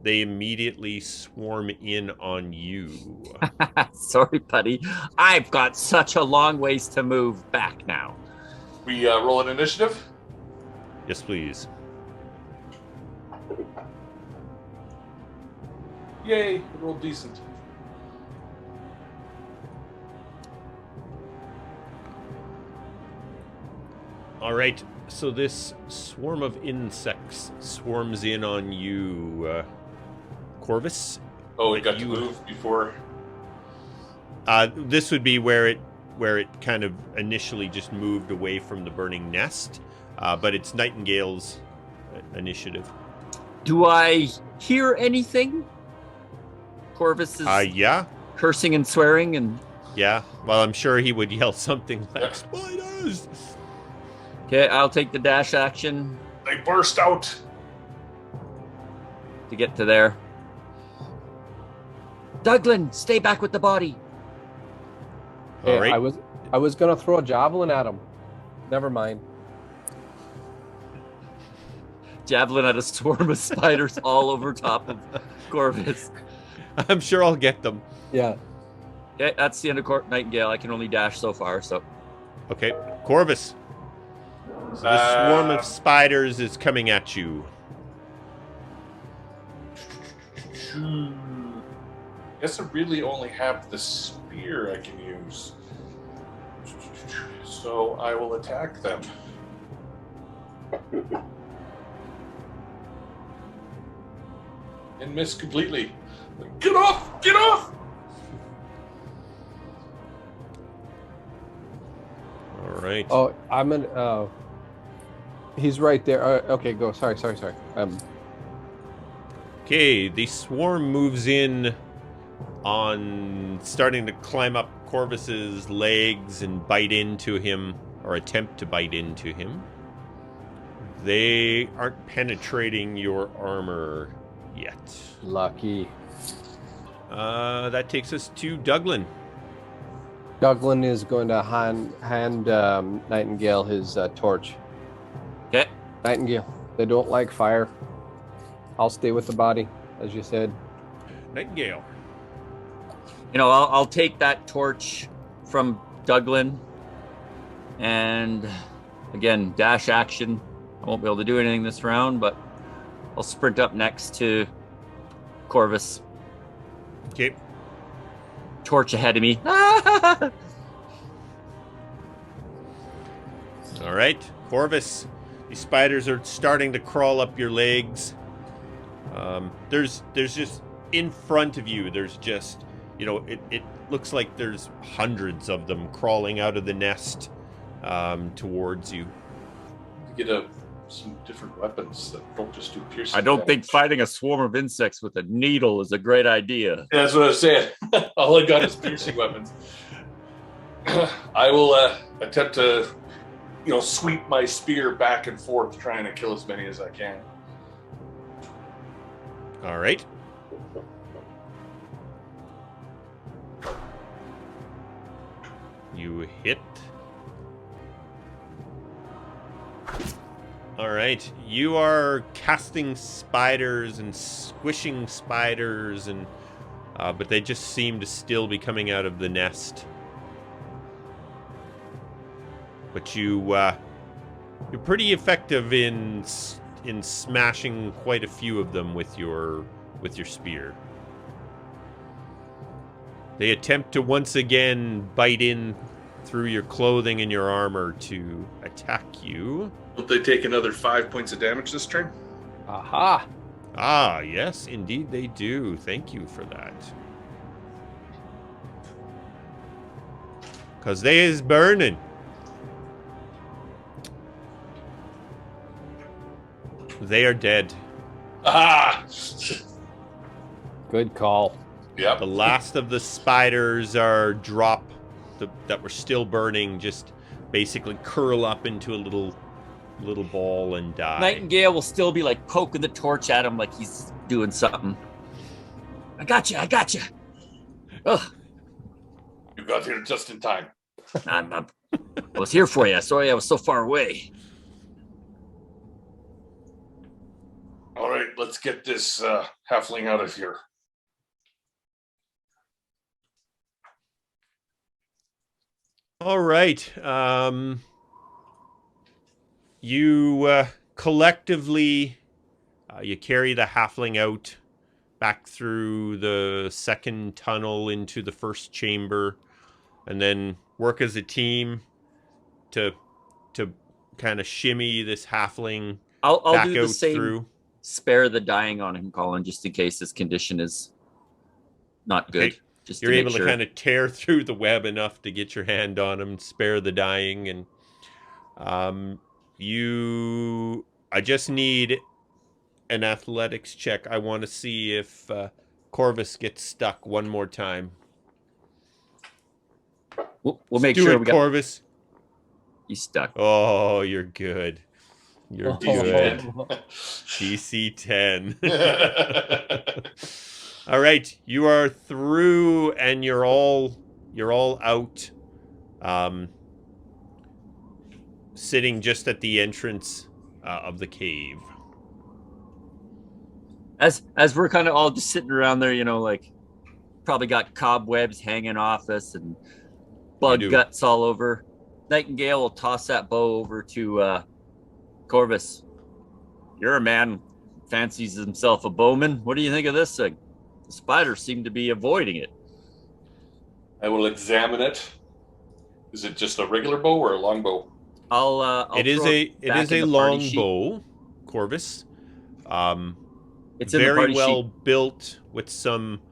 they immediately swarm in on you. Sorry, buddy. I've got such a long ways to move back now. We roll an initiative? Yes, please. Yay, we rolled decent. All right. So this swarm of insects swarms in on you, Corvus. Oh, we got to You- move before. This would be where it kind of initially just moved away from the burning nest, but it's Nightingale's initiative. Do I hear anything? Corvus is Yeah. cursing and swearing, and Yeah. Well, I'm sure he would yell something like "spiders." okay, I'll take the dash action They burst out. to get to there. Douglan, stay back with the body. All Hey, right. I was gonna throw a javelin at him. Never mind. Javelin at a swarm of spiders all over top of Corvus. I'm sure I'll get them. Yeah. Okay, that's the end of Nightingale. I can only dash so far, so Okay, Corvus. So this swarm of spiders is coming at you. Guess I really only have the spear I can use. So I will attack them. And miss completely. Get off! Get off! All right. Oh, I'm gonna. He's right there. Okay, go. Sorry. Okay, the swarm moves in on starting to climb up Corvus's legs and bite into him, or attempt to bite into him. They aren't penetrating your armor yet. Lucky. That takes us to Douglan. Douglan is going to hand Nightingale his torch. okay. Nightingale, they don't like fire. I'll stay with the body, as you said. Nightingale. You know, I'll take that torch from Douglan, and again, dash action. I won't be able to do anything this round, but I'll sprint up next to Corvus. Okay. Torch ahead of me. All right, Corvus. These spiders are starting to crawl up your legs. There's just in front of you. There's just, you know, it looks like there's hundreds of them crawling out of the nest towards you. Get some different weapons that don't just do piercing. I don't damage. think fighting a swarm of insects with a needle is a great idea. Yeah, that's what I was saying. All I got is piercing weapons. I will attempt to, sweep my spear back and forth, trying to kill as many as I can. All right. You hit. All right. You are casting spiders and squishing spiders, and but they just seem to still be coming out of the nest. But you're pretty effective in smashing quite a few of them with your spear. They attempt to once again bite in through your clothing and your armor to attack you. Will they take another 5 points of damage this turn? Aha! Ah, yes, indeed they do. Thank you for that. Because they is burning. They are dead. Ah! Good call. Yep. The last of the spiders are that were still burning, just basically curl up into a little ball and die. Nightingale will still be like poking the torch at him like he's doing something. I got you. Ugh. You got here just in time. I was here for you. Sorry I was so far away. All right, let's get this halfling out of here. All right. You collectively, you carry the halfling out back through the second tunnel into the first chamber, and then work as a team to kind of shimmy this halfling I'll back do the out same. through. Spare the dying on him, Colin, just in case his condition is not good. Okay. Just You're to able make sure. to kind of tear through the web enough to get your hand on him, spare the dying, and I just need an athletics check. I want to see if Corvus gets stuck one more time. We'll Let's make do sure it, we got. Corvus. He's stuck. Oh, you're good. You're good. DC 10. All right, you are through, and you're all out, sitting just at the entrance of the cave. As we're kind of all just sitting around there, like probably got cobwebs hanging off us and bug guts all over. Nightingale will toss that bow over to Corvus. You're a man fancies himself a bowman. What do you think of this thing? The spiders seem to be avoiding it. I will examine it. Is it just a regular bow or a long bow? It is a long bow, Corvus. It's in very the well built with some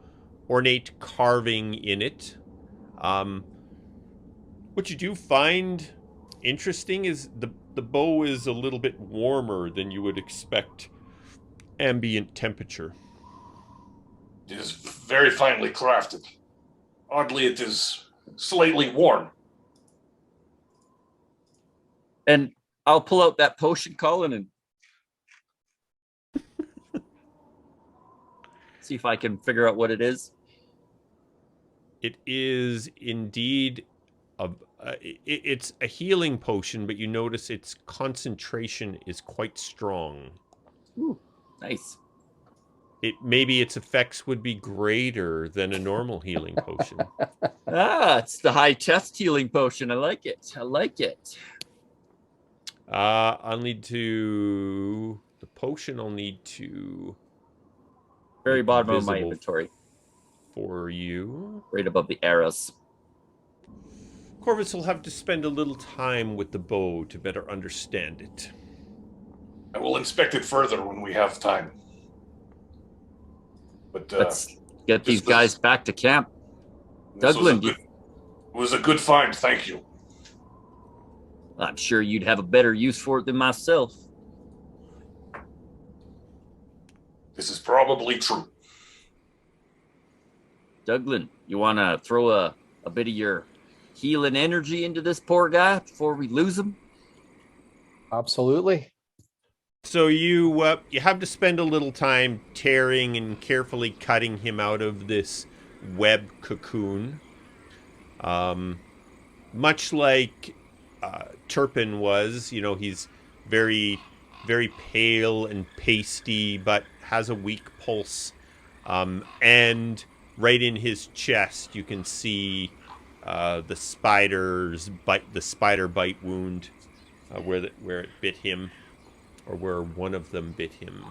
ornate carving in it. What you do find interesting is the bow is a little bit warmer than you would expect ambient temperature. It is very finely crafted. Oddly, it is slightly worn. And I'll pull out that potion, Colin, and see if I can figure out what it is. It is indeed it's a healing potion, but you notice its concentration is quite strong. Ooh, nice. Maybe its effects would be greater than a normal healing potion. It's the high test healing potion. I like it. I'll need to the potion. I'll need to very bottom of my inventory for you, right above the arrows. Corvus will have to spend a little time with the bow to better understand it. I will inspect it further when we have time. But let's get these guys back to camp. Douglan, it was a good find, thank you. I'm sure you'd have a better use for it than myself. This is probably true. Douglan, you want to throw a bit of your healing energy into this poor guy before we lose him? Absolutely. So you have to spend a little time tearing and carefully cutting him out of this web cocoon. Much like Turpin was, he's very, very pale and pasty, but has a weak pulse. And right in his chest, you can see the spider bite wound where it bit him. Or where one of them bit him.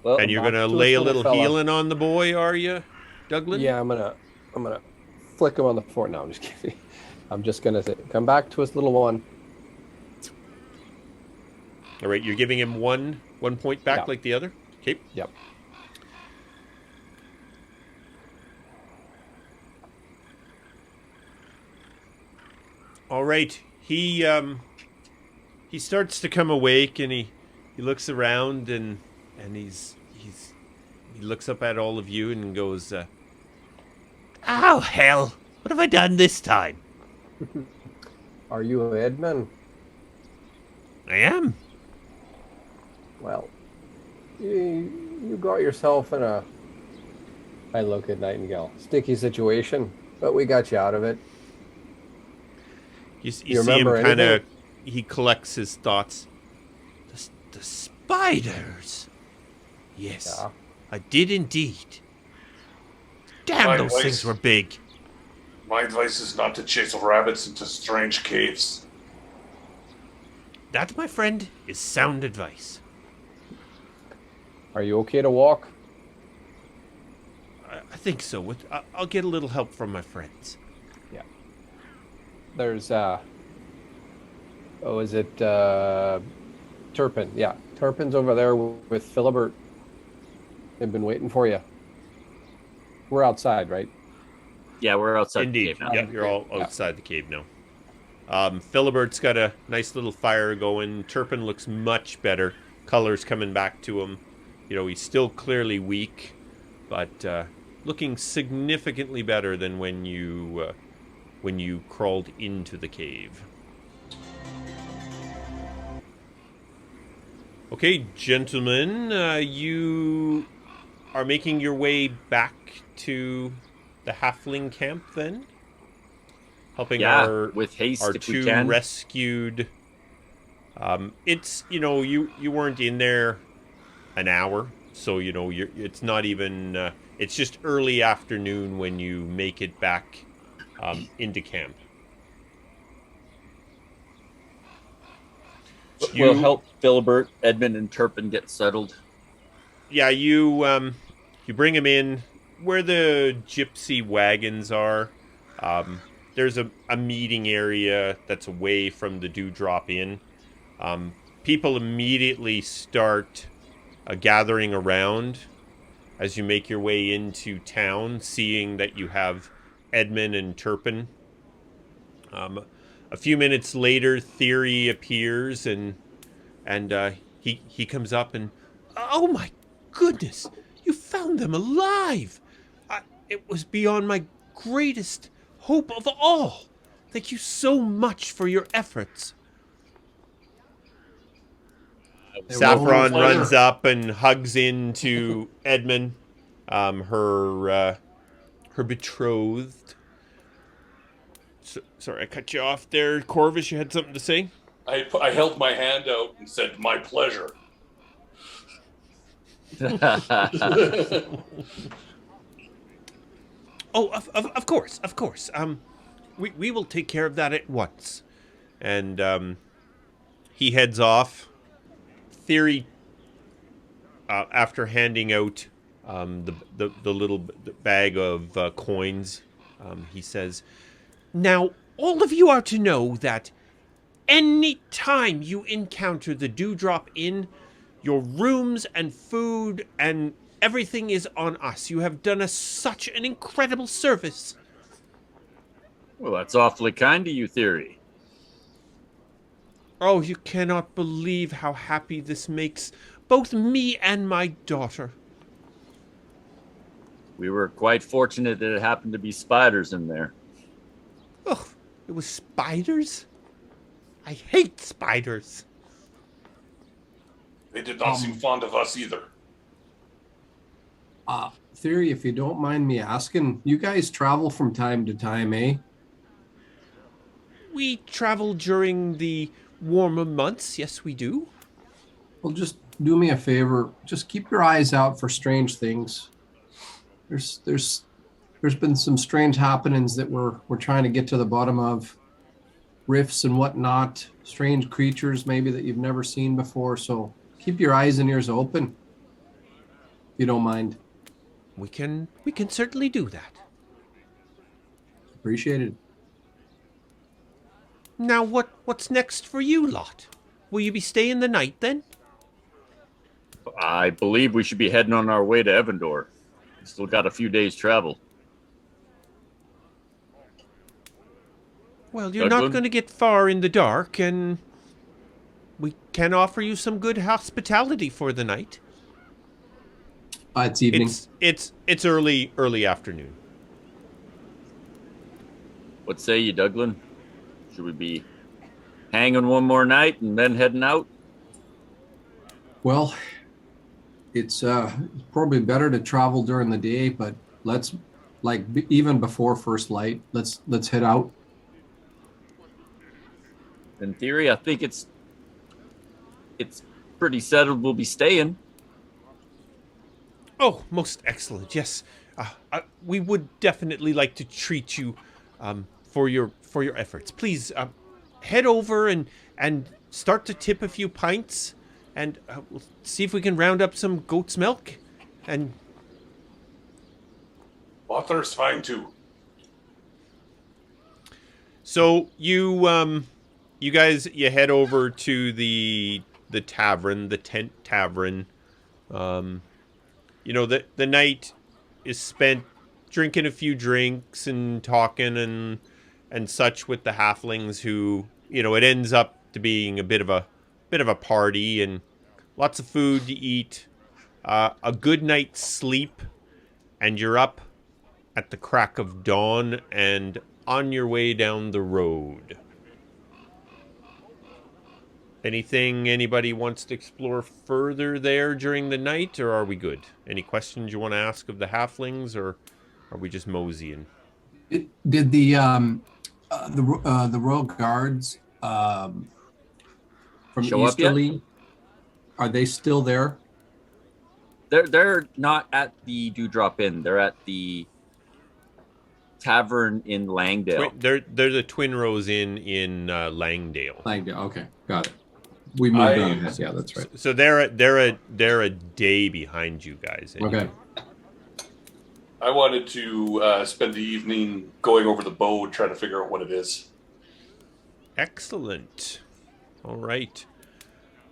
Well, and you're gonna lay a little healing on the boy, are you, Douglan? Yeah, I'm gonna flick him on the fort. No, I'm just kidding. I'm just gonna say, come back to us, little one. All right, you're giving him one point back like the other. Okay. Yep. All right. He starts to come awake, and he looks around, and he looks up at all of you and goes, "Oh hell! What have I done this time?" Are you Edmund? I am. Well, you got yourself in a, I look at Nightingale, sticky situation, but we got you out of it. You see him kind of. He collects his thoughts. The spiders. Yes, yeah. I did indeed. Damn, those things were big. My advice is not to chase rabbits into strange caves. That, my friend, is sound advice. Are you okay to walk? I think so. I'll get a little help from my friends. Yeah. There's Oh, is it Turpin? Yeah, Turpin's over there with Filibert. They've been waiting for you. We're outside, right? Yeah, we're outside the Indeed. cave now. Yep, you're all Yeah. outside the cave now. Filibert's got a nice little fire going. Turpin looks much better. Color's coming back to him. You know, he's still clearly weak, but looking significantly better than when you crawled into the cave. Okay, gentlemen, you are making your way back to the halfling camp then? Helping Yeah, our with haste our if we two can. rescued. It's you weren't in there an hour, so it's not even. It's just early afternoon when you make it back into camp. We'll help Filibert, Edmund, and Turpin get settled. Yeah, you bring him in where the gypsy wagons are. There's a meeting area that's away from the Dewdrop Inn. People immediately start gathering around as you make your way into town, seeing that you have Edmund and Turpin. A few minutes later, Theory appears and he comes up and, oh my goodness, you found them alive! It was beyond my greatest hope of all. Thank you so much for your efforts. They were only Saffron pleasure. runs up and hugs into Edmund, her betrothed. Sorry, I cut you off there, Corvus. You had something to say? I held my hand out and said, "My pleasure." Oh, of course, of course. We will take care of that at once. And he heads off. Theory, after handing out the little bag of coins, he says, "Now, all of you are to know that any time you encounter the Dewdrop Inn, your rooms and food and everything is on us. You have done us such an incredible service." Well, that's awfully kind of you, Theory. Oh, you cannot believe how happy this makes both me and my daughter. We were quite fortunate that it happened to be spiders in there. Oh, it was spiders? I hate spiders. They did not seem fond of us either. Theory, if you don't mind me asking, you guys travel from time to time, eh? We travel during the warmer months, yes we do. Well, just do me a favor. Just keep your eyes out for strange things. There's been some strange happenings that we're trying to get to the bottom of. Rifts and whatnot, strange creatures maybe that you've never seen before. So keep your eyes and ears open, if you don't mind. We can certainly do that. Appreciate it. Now what's next for you lot? Will you be staying the night then? I believe we should be heading on our way to Evandor. We still got a few days' travel. Well, you're not Douglan? going to get far in the dark, and we can offer you some good hospitality for the night. It's evening. It's early afternoon. What say you, Douglan? Should we be hanging one more night and then heading out? Well, it's probably better to travel during the day, but let's even before first light, let's head out. In theory, I think it's pretty settled we'll be staying. Oh, most excellent. Yes, we would definitely like to treat you for your efforts. Please head over and start to tip a few pints, and we'll see if we can round up some goat's milk. And Water's fine too. so you you guys, you head over to the tavern, the tent tavern. You know, the night is spent drinking a few drinks and talking and such with the halflings who, you know, it ends up to being a bit of a party and lots of food to eat, a good night's sleep, and you're up at the crack of dawn and on your way down the road. Anything anybody wants to explore further there during the night, or are we good? Any questions you want to ask of the halflings, or are we just moseying? Did the Royal Guards from Show up yet? Easterly, are they still there? They're not at the Dewdrop Inn. They're at the Tavern in Langdale. They're the Twin Rose Inn in Langdale. Langdale. Okay, got it. We moved on. Yeah, that's right. So they're a day behind you guys. Anyway. Okay. I wanted to spend the evening going over the bow and trying to figure out what it is. Excellent. All right.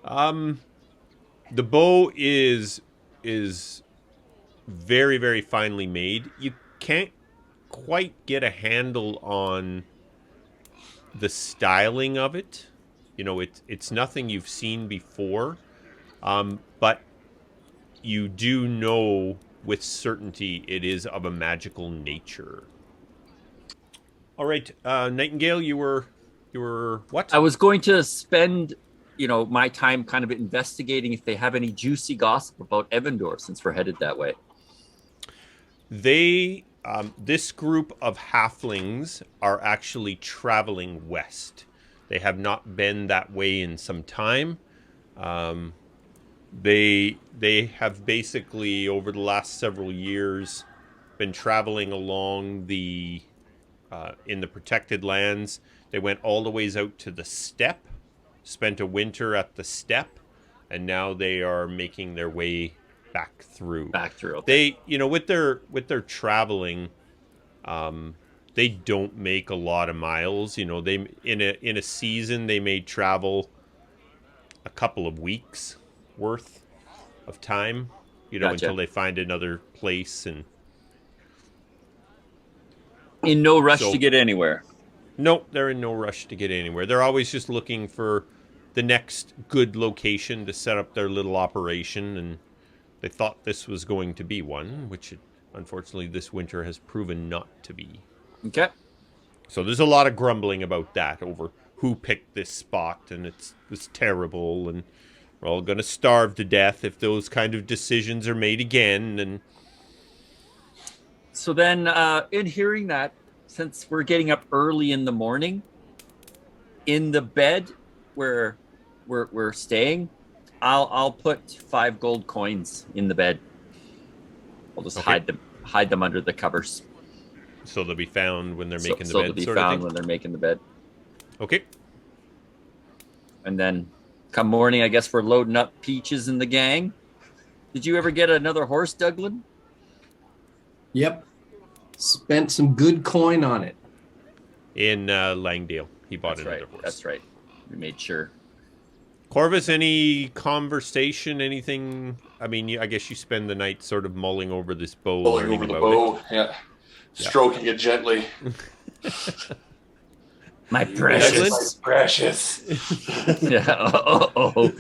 The bow is very, very finely made. You can't quite get a handle on the styling of it. You know, it's nothing you've seen before, but you do know with certainty it is of a magical nature. All right, Nightingale, you were what? I was going to spend, my time kind of investigating if they have any juicy gossip about Evandor since we're headed that way. This group of halflings are actually traveling west. They have not been that way in some time. They have basically, over the last several years, been traveling along in the protected lands. They went all the ways out to the steppe, spent a winter at the steppe, and now they are making their way back through. Okay. They, with their traveling, they don't make a lot of miles. They in a season they may travel a couple of weeks worth of time, Gotcha. until they find another place. And in no rush to get anywhere. Nope, they're in no rush to get anywhere. They're always just looking for the next good location to set up their little operation, and they thought this was going to be one, which unfortunately this winter has proven not to be. Okay. So there's a lot of grumbling about that over who picked this spot, and it's terrible, and we're all going to starve to death if those kind of decisions are made again. And so then, in hearing that, since we're getting up early in the morning, in the bed where we're staying, I'll put 5 gold coins in the bed. I'll just hide them under the covers. So they'll be found when they're making the bed. So they'll be found when they're making the bed. Okay. And then, come morning, I guess we're loading up Peaches and the gang. Did you ever get another horse, Douglan? Yep. Spent some good coin on it. In Langdale. He bought another horse. That's right. We made sure. Corvus, any conversation, anything? I mean, I guess you spend the night sort of mulling over this bow. Mulling over the bow, yeah. Stroking it gently. My precious. My precious. Yeah. Oh.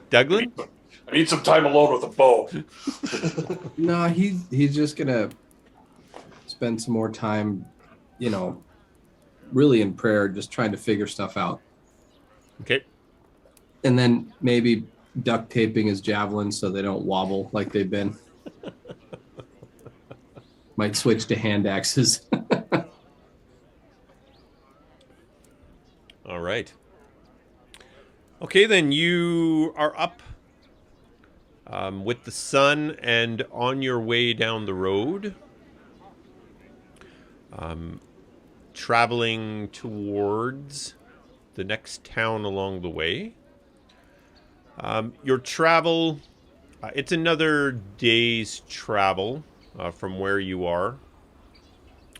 Douglan? I need some time alone with the bow. No, he's just gonna spend some more time, really in prayer, just trying to figure stuff out. Okay. And then maybe duct taping his javelins so they don't wobble like they've been. Might switch to hand axes. All right. Okay, then you are up with the sun and on your way down the road, traveling towards the next town along the way. Your travel, it's another day's travel from where you are.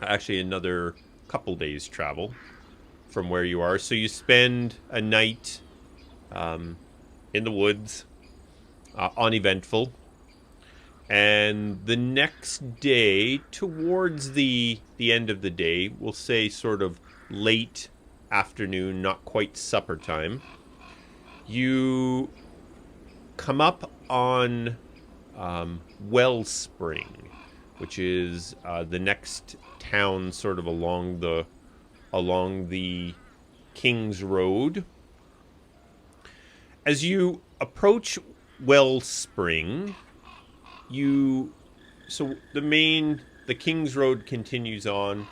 Actually, another couple days' travel. from where you are. So you spend a night in the woods, uneventful. And the next day, towards the end of the day, we'll say sort of late afternoon, not quite supper time, you come up on Wellspring, which is the next town sort of along the King's Road. As you approach Wellspring, so the King's Road continues on.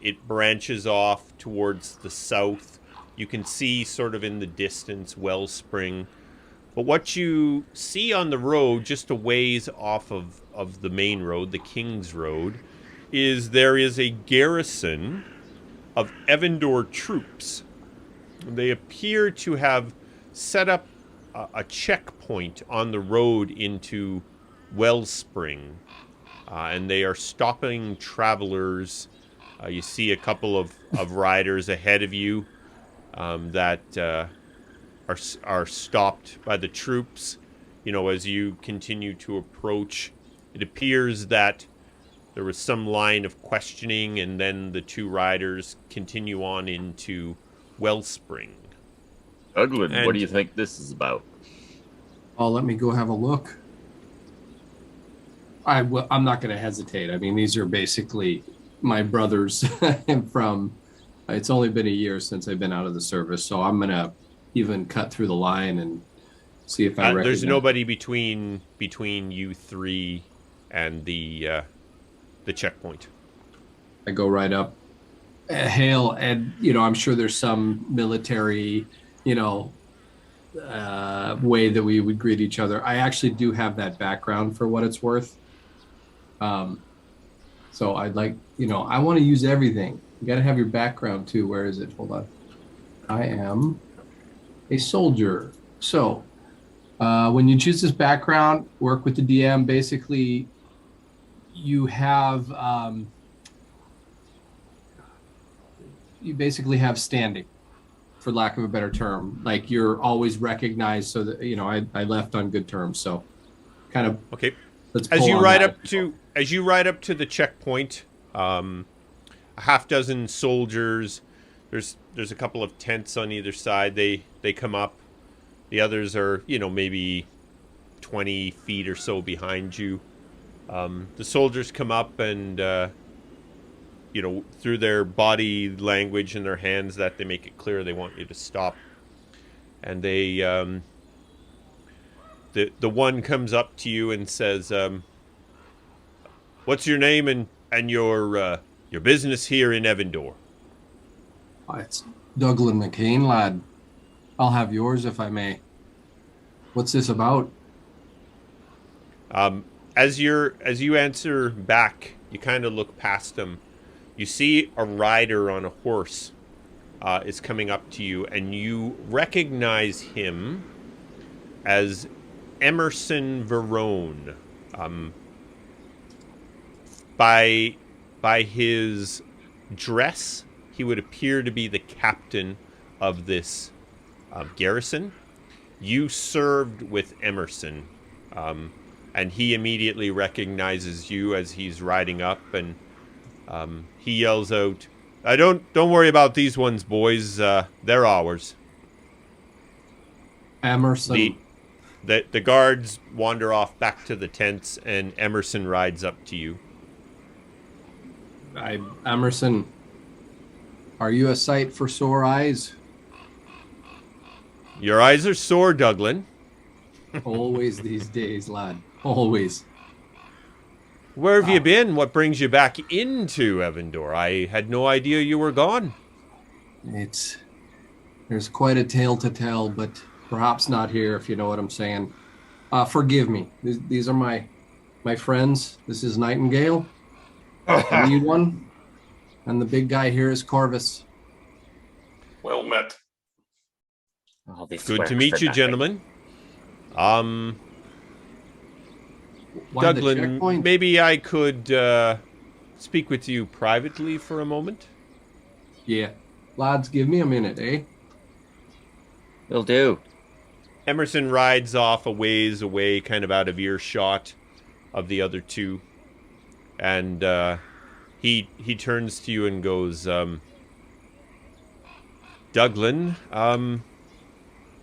It branches off towards the south. You can see sort of in the distance Wellspring. But what you see on the road, just a ways off of the main road, the King's Road, is there is a garrison of Evandor troops. They appear to have set up a checkpoint on the road into Wellspring, and they are stopping travelers. You see a couple of riders ahead of you that are stopped by the troops. As you continue to approach, it appears that there was some line of questioning, and then the two riders continue on into Wellspring. Douglan, what do you think this is about? Oh, let me go have a look. I'm not going to hesitate. I mean, these are basically my brothers from. It's only been a year since I've been out of the service, so I'm going to even cut through the line and see if I recognize. There's nobody between you three and the checkpoint. I go right up, hail, and I'm sure there's some military, way that we would greet each other. I actually do have that background for what it's worth. So I'd like, I want to use everything. You got to have your background too. Where is it? Hold on. I am a soldier. So when you choose this background, work with the DM, basically you have, standing, for lack of a better term. Like you're always recognized, so that, I left on good terms. So kind of, okay. Let's as you ride up to the checkpoint, a half dozen soldiers. There's a couple of tents on either side. They come up. The others are maybe 20 feet or so behind you. The soldiers come up and through their body language and their hands that they make it clear they want you to stop. And they the one comes up to you and says, "What's your name and your business here in Evandor?" It's Douglan McCain, lad. I'll have yours if I may. What's this about? As you answer back, you kind of look past him. You see a rider on a horse is coming up to you, and you recognize him as Emerson Verone. By his dress, he would appear to be the captain of this garrison. You served with Emerson, and he immediately recognizes you as he's riding up, and he yells out, "Don't worry about these ones, boys. They're ours." Emerson. The guards wander off back to the tents, and Emerson rides up to you. Emerson, are you a sight for sore eyes? Your eyes are sore, Douglan. Always these days, lad. Always. Where have you been? What brings you back into Evandor? I had no idea you were gone. There's quite a tale to tell, but perhaps not here, if you know what I'm saying. Forgive me. These are my friends. This is Nightingale, the lead one, and the big guy here is Corvus. Well met. Oh, good to meet you, gentlemen. Why the Douglan, checkpoint? maybe I could speak with you privately for a moment? Yeah, Lads, give me a minute, eh? Will do. Emerson rides off a ways away, kind of out of earshot of the other two, and he turns to you and goes, Douglan,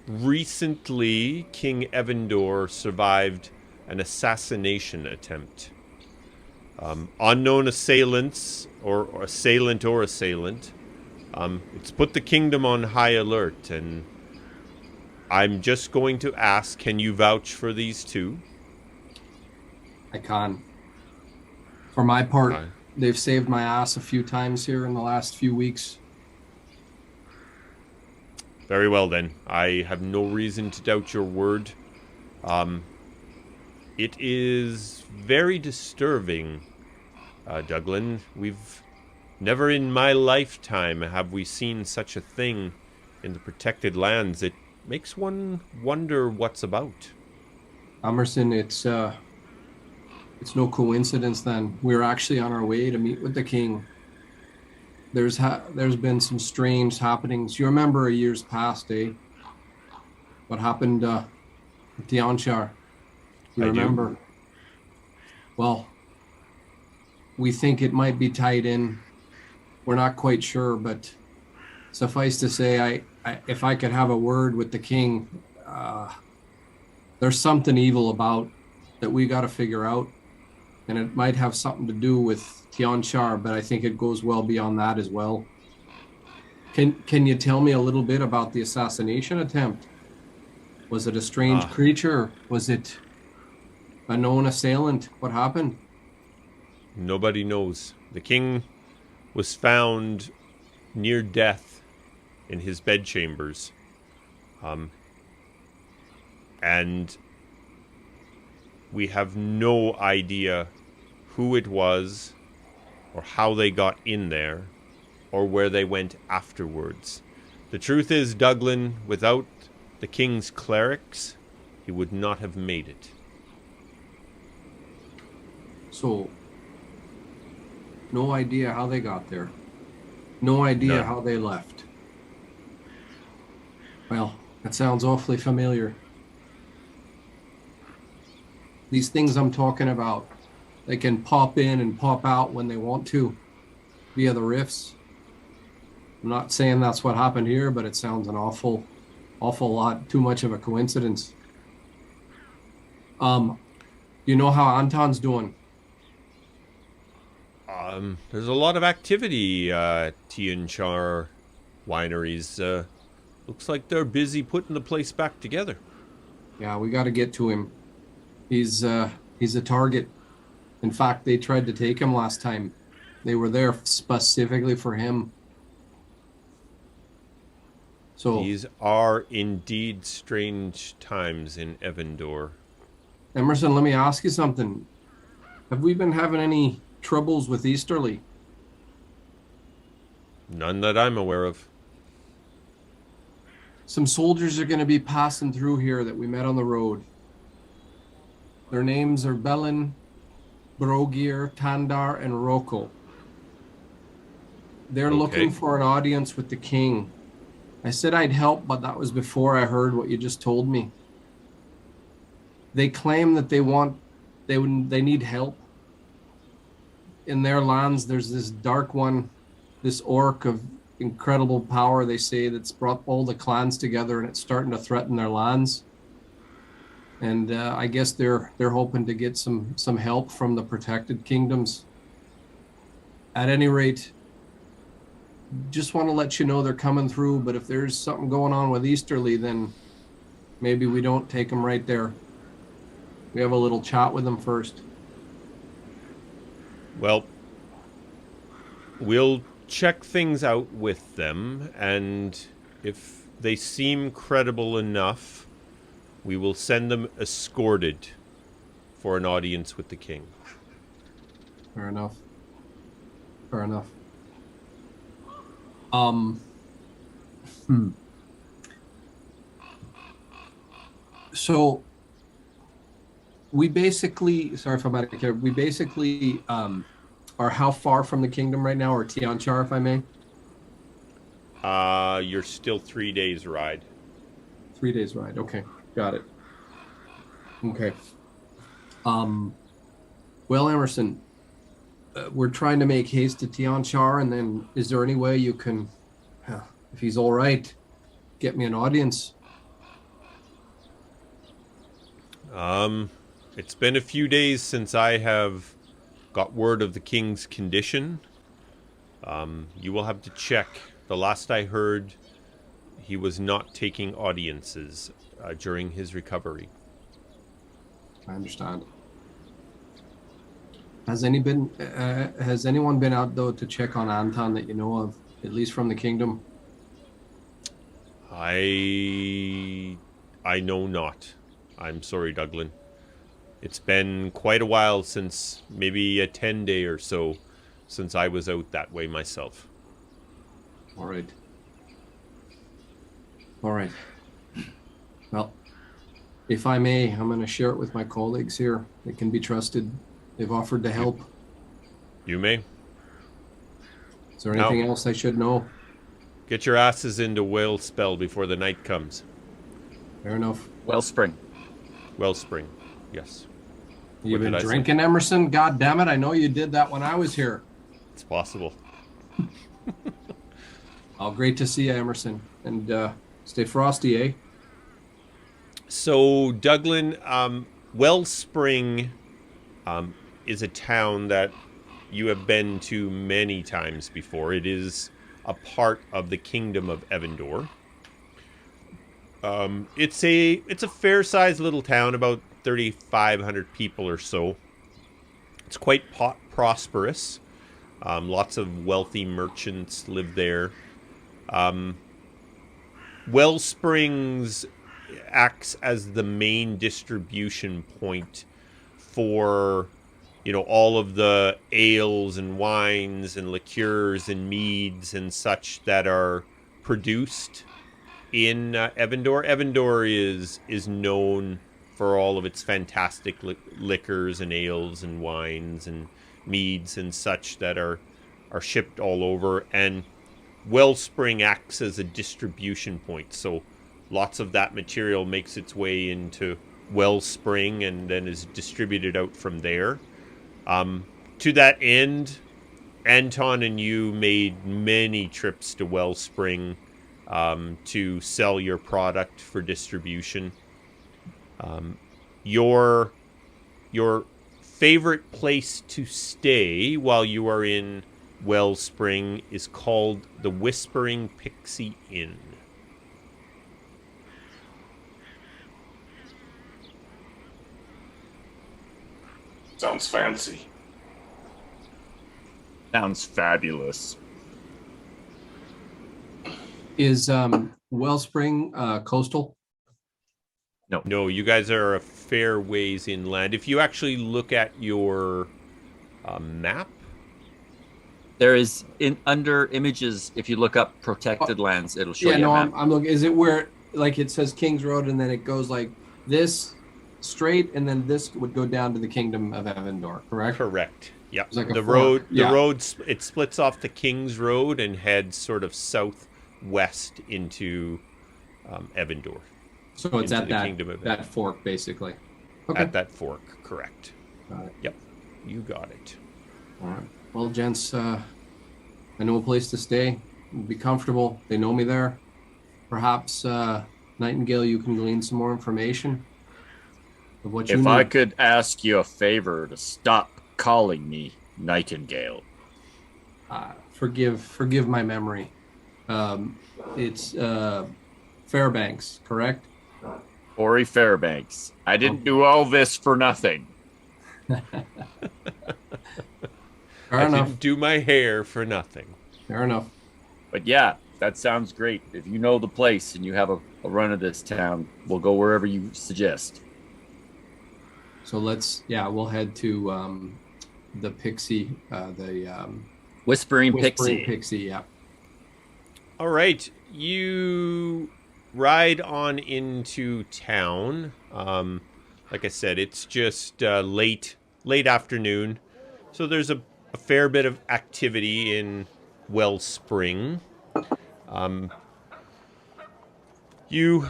recently King Evandor survived an assassination attempt. Unknown assailants, or assailant, it's put the kingdom on high alert, and I'm just going to ask, can you vouch for these two? I can. For my part, they've saved my ass a few times here in the last few weeks. Very well, then. I have no reason to doubt your word. It is very disturbing, Douglan. We've never in my lifetime have we seen such a thing in the protected lands. It makes one wonder what's about. Emerson, it's no coincidence then. We're actually on our way to meet with the king. There's been some strange happenings. You remember years past, eh? What happened at Tianchar? You remember? Do. Well, we think it might be tied in. We're not quite sure, but suffice to say, if I could have a word with the king, there's something evil about that we got to figure out, and it might have something to do with Tianchar, but I think it goes well beyond that as well. Can you tell me a little bit about the assassination attempt? Was it a strange creature? Was it a known assailant? What happened? Nobody knows. The king was found near death in his bedchambers. And we have no idea who it was, or how they got in there, or where they went afterwards. The truth is, Douglan, without the king's clerics, he would not have made it. So, no idea how they got there. No idea None. how they left. Well, that sounds awfully familiar. These things I'm talking about, they can pop in and pop out when they want to via the rifts. I'm not saying that's what happened here, but it sounds an awful lot too much of a coincidence. You know how Anton's doing? There's a lot of activity at Tianchar wineries. Looks like they're busy putting the place back together. Yeah, we got to get to him. He's a target. In fact, they tried to take him last time. They were there specifically for him. So these are indeed strange times in Evandor. Emerson, let me ask you something. Have we been having any troubles with Easterly? None that I'm aware of. Some soldiers are going to be passing through here that we met on the road. Their names are Belin, Brogir, Tandar, and Roko. They're looking for an audience with the king. I said I'd help, but that was before I heard what you just told me. They claim that they need help. In their lands, there's this dark one, this orc of incredible power, they say, that's brought all the clans together, and it's starting to threaten their lands. And I guess they're hoping to get some help from the protected kingdoms. At any rate, just want to let you know they're coming through, but if there's something going on with Easterly, then maybe we don't take them right there. We have a little chat with them first. Well, we'll check things out with them, and if they seem credible enough, we will send them escorted for an audience with the king. Fair enough. Fair enough. So we basically, sorry if I'm out of care, we basically are how far from the kingdom right now, or Tianchar, if I may? You're still 3 days ride. 3 days ride. Okay, got it. Okay. Well, Emerson, we're trying to make haste to Tianchar, and then is there any way you can, if he's all right, get me an audience? It's been a few days since I have got word of the king's condition. You will have to check. The last I heard, he was not taking audiences during his recovery. I understand. Has anyone been out though to check on Anton that you know of, at least from the kingdom? I know not. I'm sorry, Douglan. It's been quite a while since, maybe a 10-day or so, since I was out that way myself. All right. All right. Well, if I may, I'm going to share it with my colleagues here. They can be trusted. They've offered to help. You may. Is there anything else I should know? Get your asses into Whalespell before the night comes. Fair enough. Wellspring. Wellspring, yes. You've What been did I say? drinking, Emerson? God damn it. I know you did that when I was here. It's possible. Oh, great to see you, Emerson. And stay frosty, eh? So, Douglan, Wellspring is a town that you have been to many times before. It is a part of the kingdom of Evandor. It's a fair-sized little town, about 3,500 people or so. It's quite prosperous. Lots of wealthy merchants live there. Wellsprings acts as the main distribution point for, all of the ales and wines and liqueurs and meads and such that are produced in Evandor. Evandor is known for all of its fantastic liquors and ales and wines and meads and such that are shipped all over, and Wellspring acts as a distribution point. So lots of that material makes its way into Wellspring and then is distributed out from there. To that end, Anton and you made many trips to Wellspring to sell your product for distribution. Your favorite place to stay while you are in Wellspring is called the Whispering Pixie Inn. Sounds fancy. Sounds fabulous. Is Wellspring coastal? No, you guys are a fair ways inland. If you actually look at your map, There is under images. If you look up protected lands, it'll show you. I'm looking. Is it where like it says King's Road and then it goes like this straight and then this would go down to the Kingdom of Evandor, correct? correct. Yep. It's like a the fork. road, Yeah. the road, it splits off the King's Road and heads sort of southwest into Evandor. So it's into at the Kingdom of that fork, basically. Okay. At that fork, correct. Got it. Yep, you got it. All right. Well, gents, I know a place to stay. Be comfortable. They know me there. Perhaps Nightingale, you can glean some more information of what you If need. I could ask you a favor to stop calling me Nightingale. Forgive my memory. It's Fairbanks, correct? Ori Fairbanks. I didn't do all this for nothing. Fair I enough. didn't do my hair for nothing. Fair enough. But yeah, that sounds great. If you know the place and you have a run of this town, we'll go wherever you suggest. So we'll head to the Pixie, Whispering Whispering Pixie. Pixie, yeah. All right, you ride on into town. Like I said, it's just late afternoon, so there's a fair bit of activity in Wellspring. You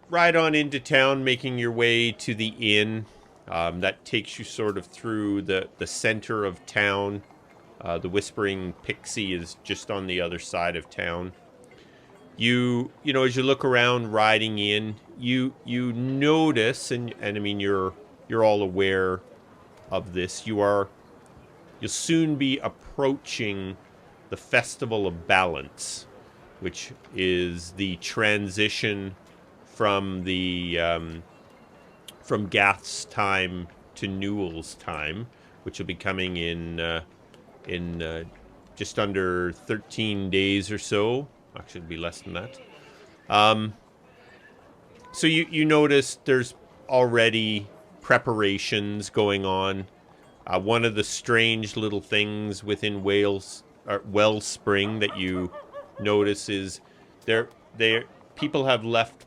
ride on into town, making your way to the inn. That takes you sort of through the center of town. The Whispering Pixie is just on the other side of town. You know, as you look around riding in, you notice, and I mean, you're all aware of this. You'll soon be approaching the Festival of Balance, which is the transition from from Gath's time to Newell's time, which will be coming in just under 13 days or so. Actually, it'll be less than that. So you notice there's already preparations going on. One of the strange little things within Wellspring that you notice is people have left.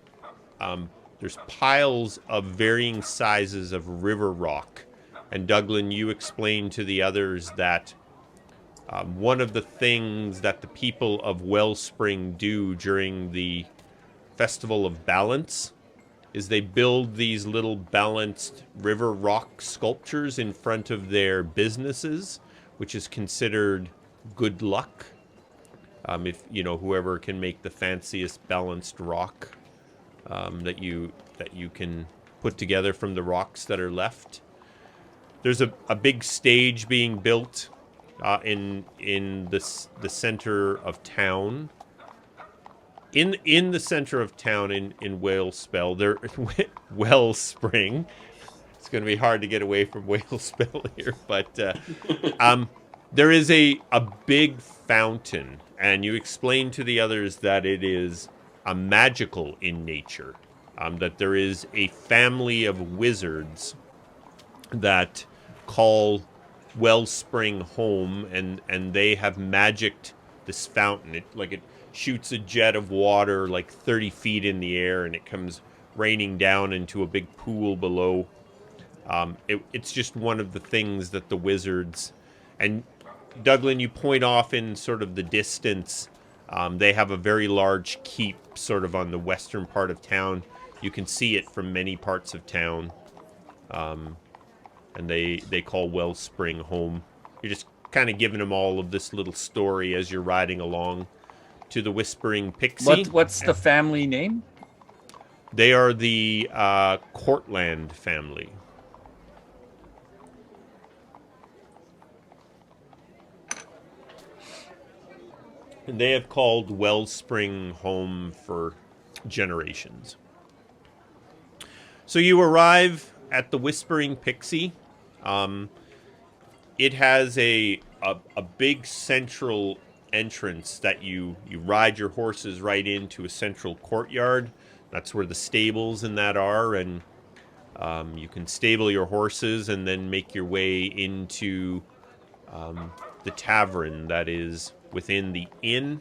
There's piles of varying sizes of river rock, and Douglan, you explained to the others that one of the things that the people of Wellspring do during the Festival of Balance is they build these little balanced river rock sculptures in front of their businesses, which is considered good luck. If you know, whoever can make the fanciest balanced rock that you can put together from the rocks that are left. There's a big stage being built in the center of town. In the center of town in Wellspring. It's going to be hard to get away from Whalespell here, but there is a big fountain, and you explain to the others that it is magical in nature. That there is a family of wizards that call Wellspring home, and they have magicked this fountain. It shoots a jet of water like 30 feet in the air, and it comes raining down into a big pool below. It's just one of the things that the wizards... And Douglan, you point off in sort of the distance. They have a very large keep sort of on the western part of town. You can see it from many parts of town. And they call Wellspring home. You're just kind of giving them all of this little story as you're riding along to the Whispering Pixie. What's the family name? They are the Courtland family. And they have called Wellspring home for generations. So you arrive at the Whispering Pixie. It has a big central entrance that you ride your horses right into a central courtyard. That's where the stables and that are, and you can stable your horses and then make your way into the tavern that is within the inn.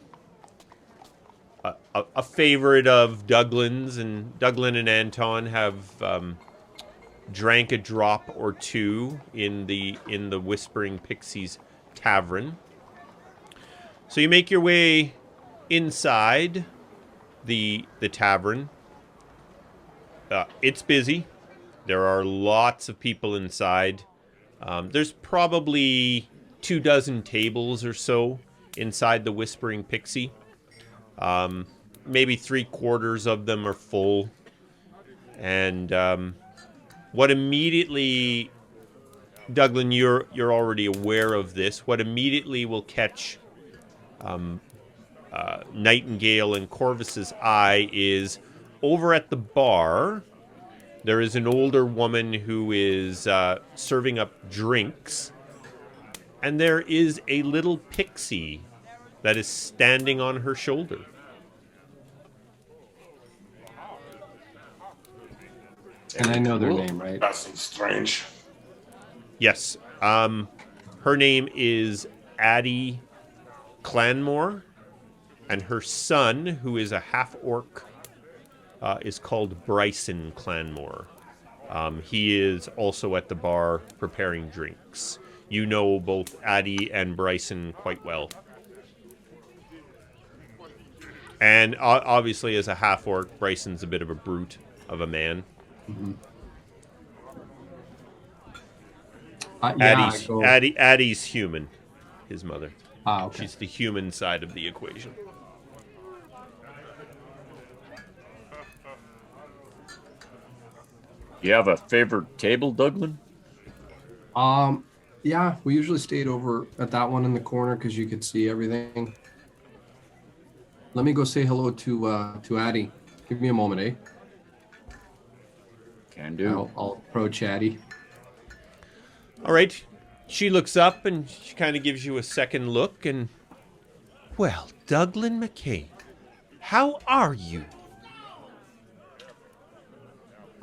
A favorite of Douglan's, and Douglan and Anton have drank a drop or two in the Whispering Pixie's tavern. So you make your way inside the tavern. It's busy. There are lots of people inside. There's probably 24 tables or so inside the Whispering Pixie. Maybe 3/4 of them are full. And what immediately, Douglan, you're already aware of this. What immediately will catch Nightingale and Corvus's eye is over at the bar. There is an older woman who is serving up drinks, and there is a little pixie that is standing on her shoulder. And I know their name, right? That's strange. Yes. Her name is Addie Clanmore, and her son, who is a half-orc, is called Bryson Clanmore. He is also at the bar preparing drinks. You know both Addie and Bryson quite well. And obviously, as a half-orc, Bryson's a bit of a brute of a man. Mm-hmm. Addie's human, his mother. Okay. She's the human side of the equation. You have a favorite table, Douglan? Yeah, we usually stayed over at that one in the corner because you could see everything. Let me go say hello to Addie. Give me a moment, eh? Can do. I'll approach Addie. All right. She looks up and she kind of gives you a second look and... Well, Douglan McCain, how are you?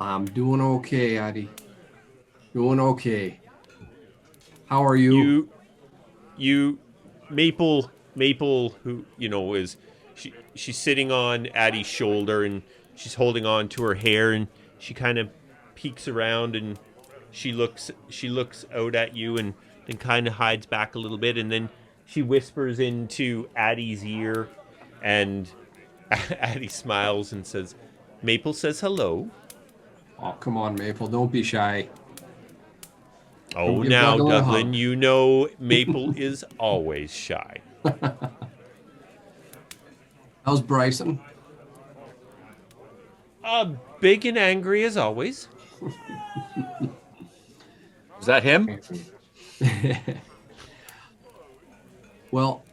I'm doing okay, Addie. Doing okay. How are you? Maple, who, is... She's sitting on Addie's shoulder and she's holding on to her hair and she kind of peeks around and she looks out at you and then kind of hides back a little bit and then she whispers into Addie's ear and Addie smiles and says, Maple says hello. Oh, come on, Maple. Don't be shy. Oh, now, Douglan, you know Maple is always shy. How's Bryson? Big and angry as always. Is that him? Well,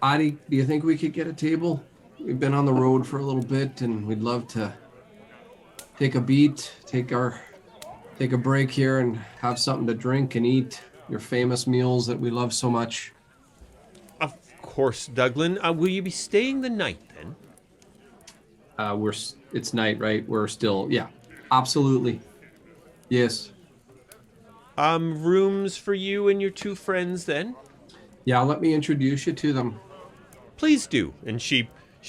Addie, do you think we could get a table? We've been on the road for a little bit and we'd love to take a beat, take a break here and have something to drink and eat your famous meals that we love so much. Of course, Douglan. Will you be staying the night then? It's night, right? We're still, yeah, absolutely. Yes. Rooms for you and your two friends then? Yeah, let me introduce you to them. Please do. And she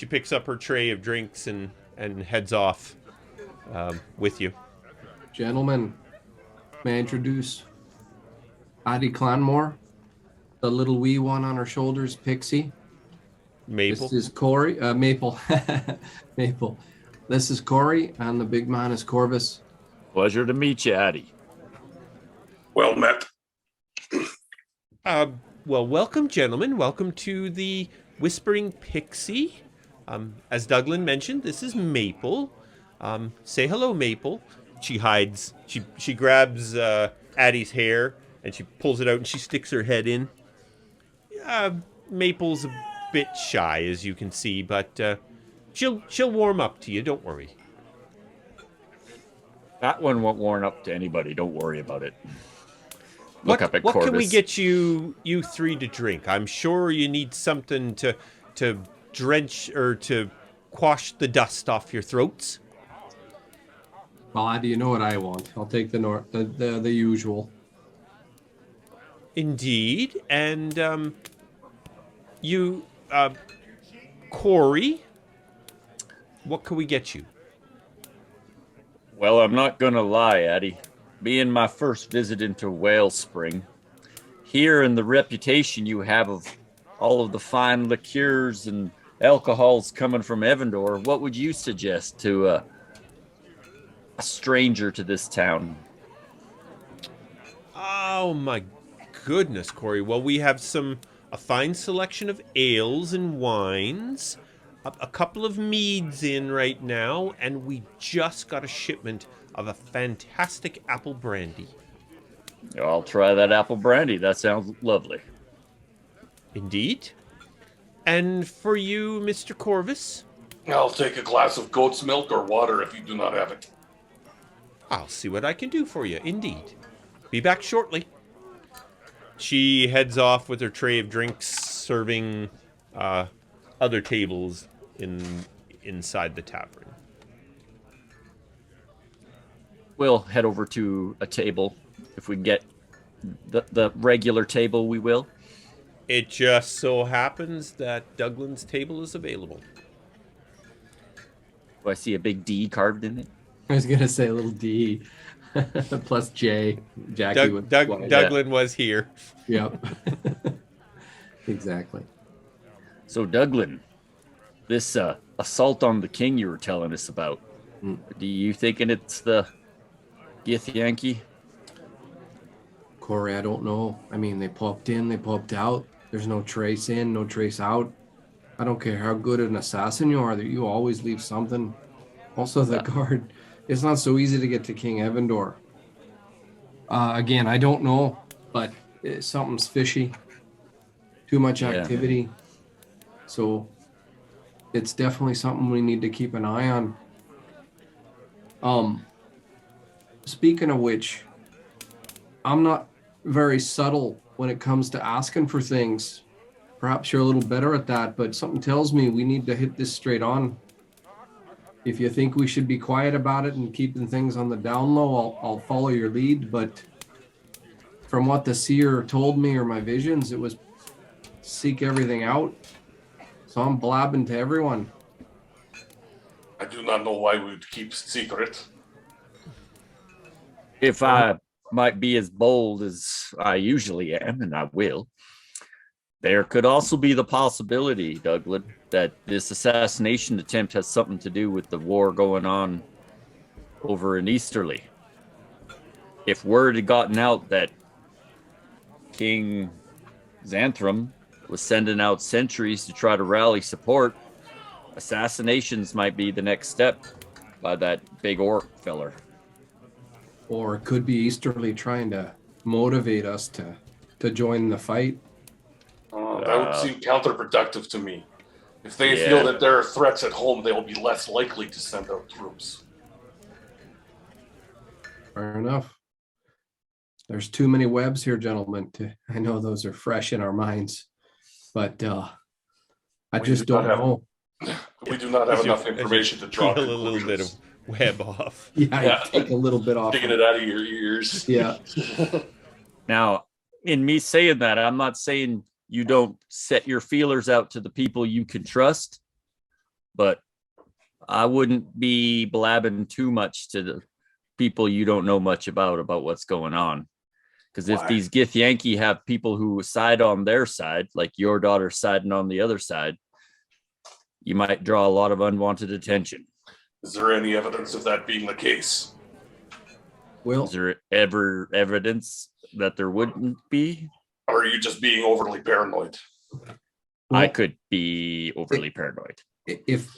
picks up her tray of drinks and heads off with you. Gentlemen, may I introduce Addie Clanmore, the little wee one on her shoulders, Pixie. Maple. This is Corey. Maple. Maple. This is Corey, and the big man is Corvus. Pleasure to meet you, Addie. Well met. Well, welcome, gentlemen. Welcome to the Whispering Pixie. As Douglan mentioned, this is Maple. Say hello, Maple. She hides. She grabs Addie's hair and she pulls it out and she sticks her head in. Maple's a bit shy, as you can see, but she'll warm up to you. Don't worry. That one won't warm up to anybody. Don't worry about it. Look up at What Corvus. can we get you three to drink? I'm sure you need something to drench or to quash the dust off your throats. Well, Addie, you know what I want. I'll take the usual. Indeed, and you, Corey, what can we get you? Well, I'm not going to lie, Addie. Being my first visit into Whalespring, hearing the reputation you have of all of the fine liqueurs and alcohols coming from Evandor, what would you suggest to a stranger to this town? Oh my goodness, Corey. Well, we have a fine selection of ales and wines, a couple of meads in right now, and we just got a shipment of a fantastic apple brandy. I'll try that apple brandy. That sounds lovely. Indeed. And for you, Mr. Corvus? I'll take a glass of goat's milk or water if you do not have it. I'll see what I can do for you, indeed. Be back shortly. She heads off with her tray of drinks, serving other tables inside the tavern. We'll head over to a table. If we can get the regular table, we will. It just so happens that Douglan's table is available. Do I see a big D carved in it? I was gonna say a little D plus J. Jackie Douglan was here. Yep. Exactly. So, Douglan, this assault on the king you were telling us about. Do you thinking it's the Gith Yankee? Corey, I don't know. I mean, they popped in, they popped out. There's no trace in, no trace out. I don't care how good an assassin you are, that you always leave something. Also, the guard, it's not so easy to get to King Evandor. Again, I don't know, but something's fishy. Too much activity. So it's definitely something we need to keep an eye on. Speaking of which, I'm not very subtle when it comes to asking for things. Perhaps you're a little better at that, but something tells me we need to hit this straight on. If you think we should be quiet about it and keeping things on the down low, I'll follow your lead. But from what the seer told me or my visions, it was seek everything out. So I'm blabbing to everyone. I do not know why we would keep secret. If I might be as bold as I usually am, and I will, there could also be the possibility, Douglan, that this assassination attempt has something to do with the war going on over in Easterly. If word had gotten out that King Xanthram was sending out sentries to try to rally support, assassinations might be the next step by that big orc feller. Or it could be Easterly trying to motivate us to join the fight. That would seem counterproductive to me. If they feel that there are threats at home, they will be less likely to send out troops. Fair enough. There's too many webs here, gentlemen. I know those are fresh in our minds, but I just don't know. We do not have enough information to draw a little bit of web off. Yeah, take a little bit off. Taking it out of your ears. Yeah. Now, in me saying that, I'm not saying you don't set your feelers out to the people you can trust, but I wouldn't be blabbing too much to the people you don't know much about what's going on. Because if these Gith Yankee have people who side on their side, like your daughter siding on the other side, you might draw a lot of unwanted attention. Is there any evidence of that being the case? Well, is there ever evidence that there wouldn't be? Or are you just being overly paranoid? I could be overly paranoid. If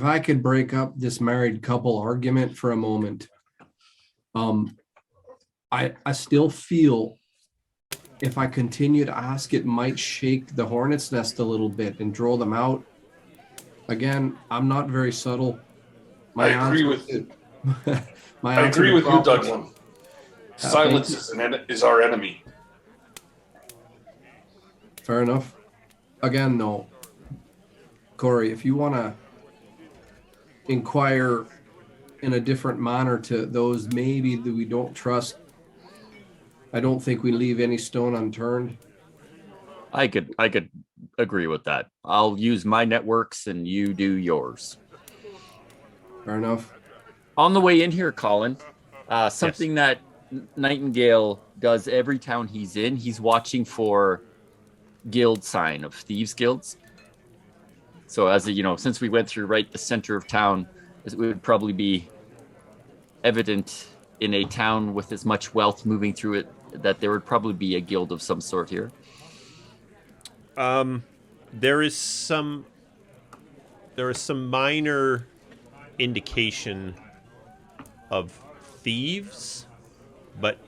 I could break up this married couple argument for a moment, I still feel if I continue to ask, it might shake the hornet's nest a little bit and draw them out. Again, I'm not very subtle. I agree with you, Douglan. Silence is our enemy. Fair enough. Again, though, Corey, if you want to inquire in a different manner to those maybe that we don't trust, I don't think we leave any stone unturned. I could agree with that. I'll use my networks and you do yours. Fair enough. On the way in here, Colin, something that Nightingale does every town he's in, he's watching for guild sign of thieves guilds. So as since we went through right the center of town, it would probably be evident in a town with as much wealth moving through it that there would probably be a guild of some sort here. There is some minor indication of thieves, but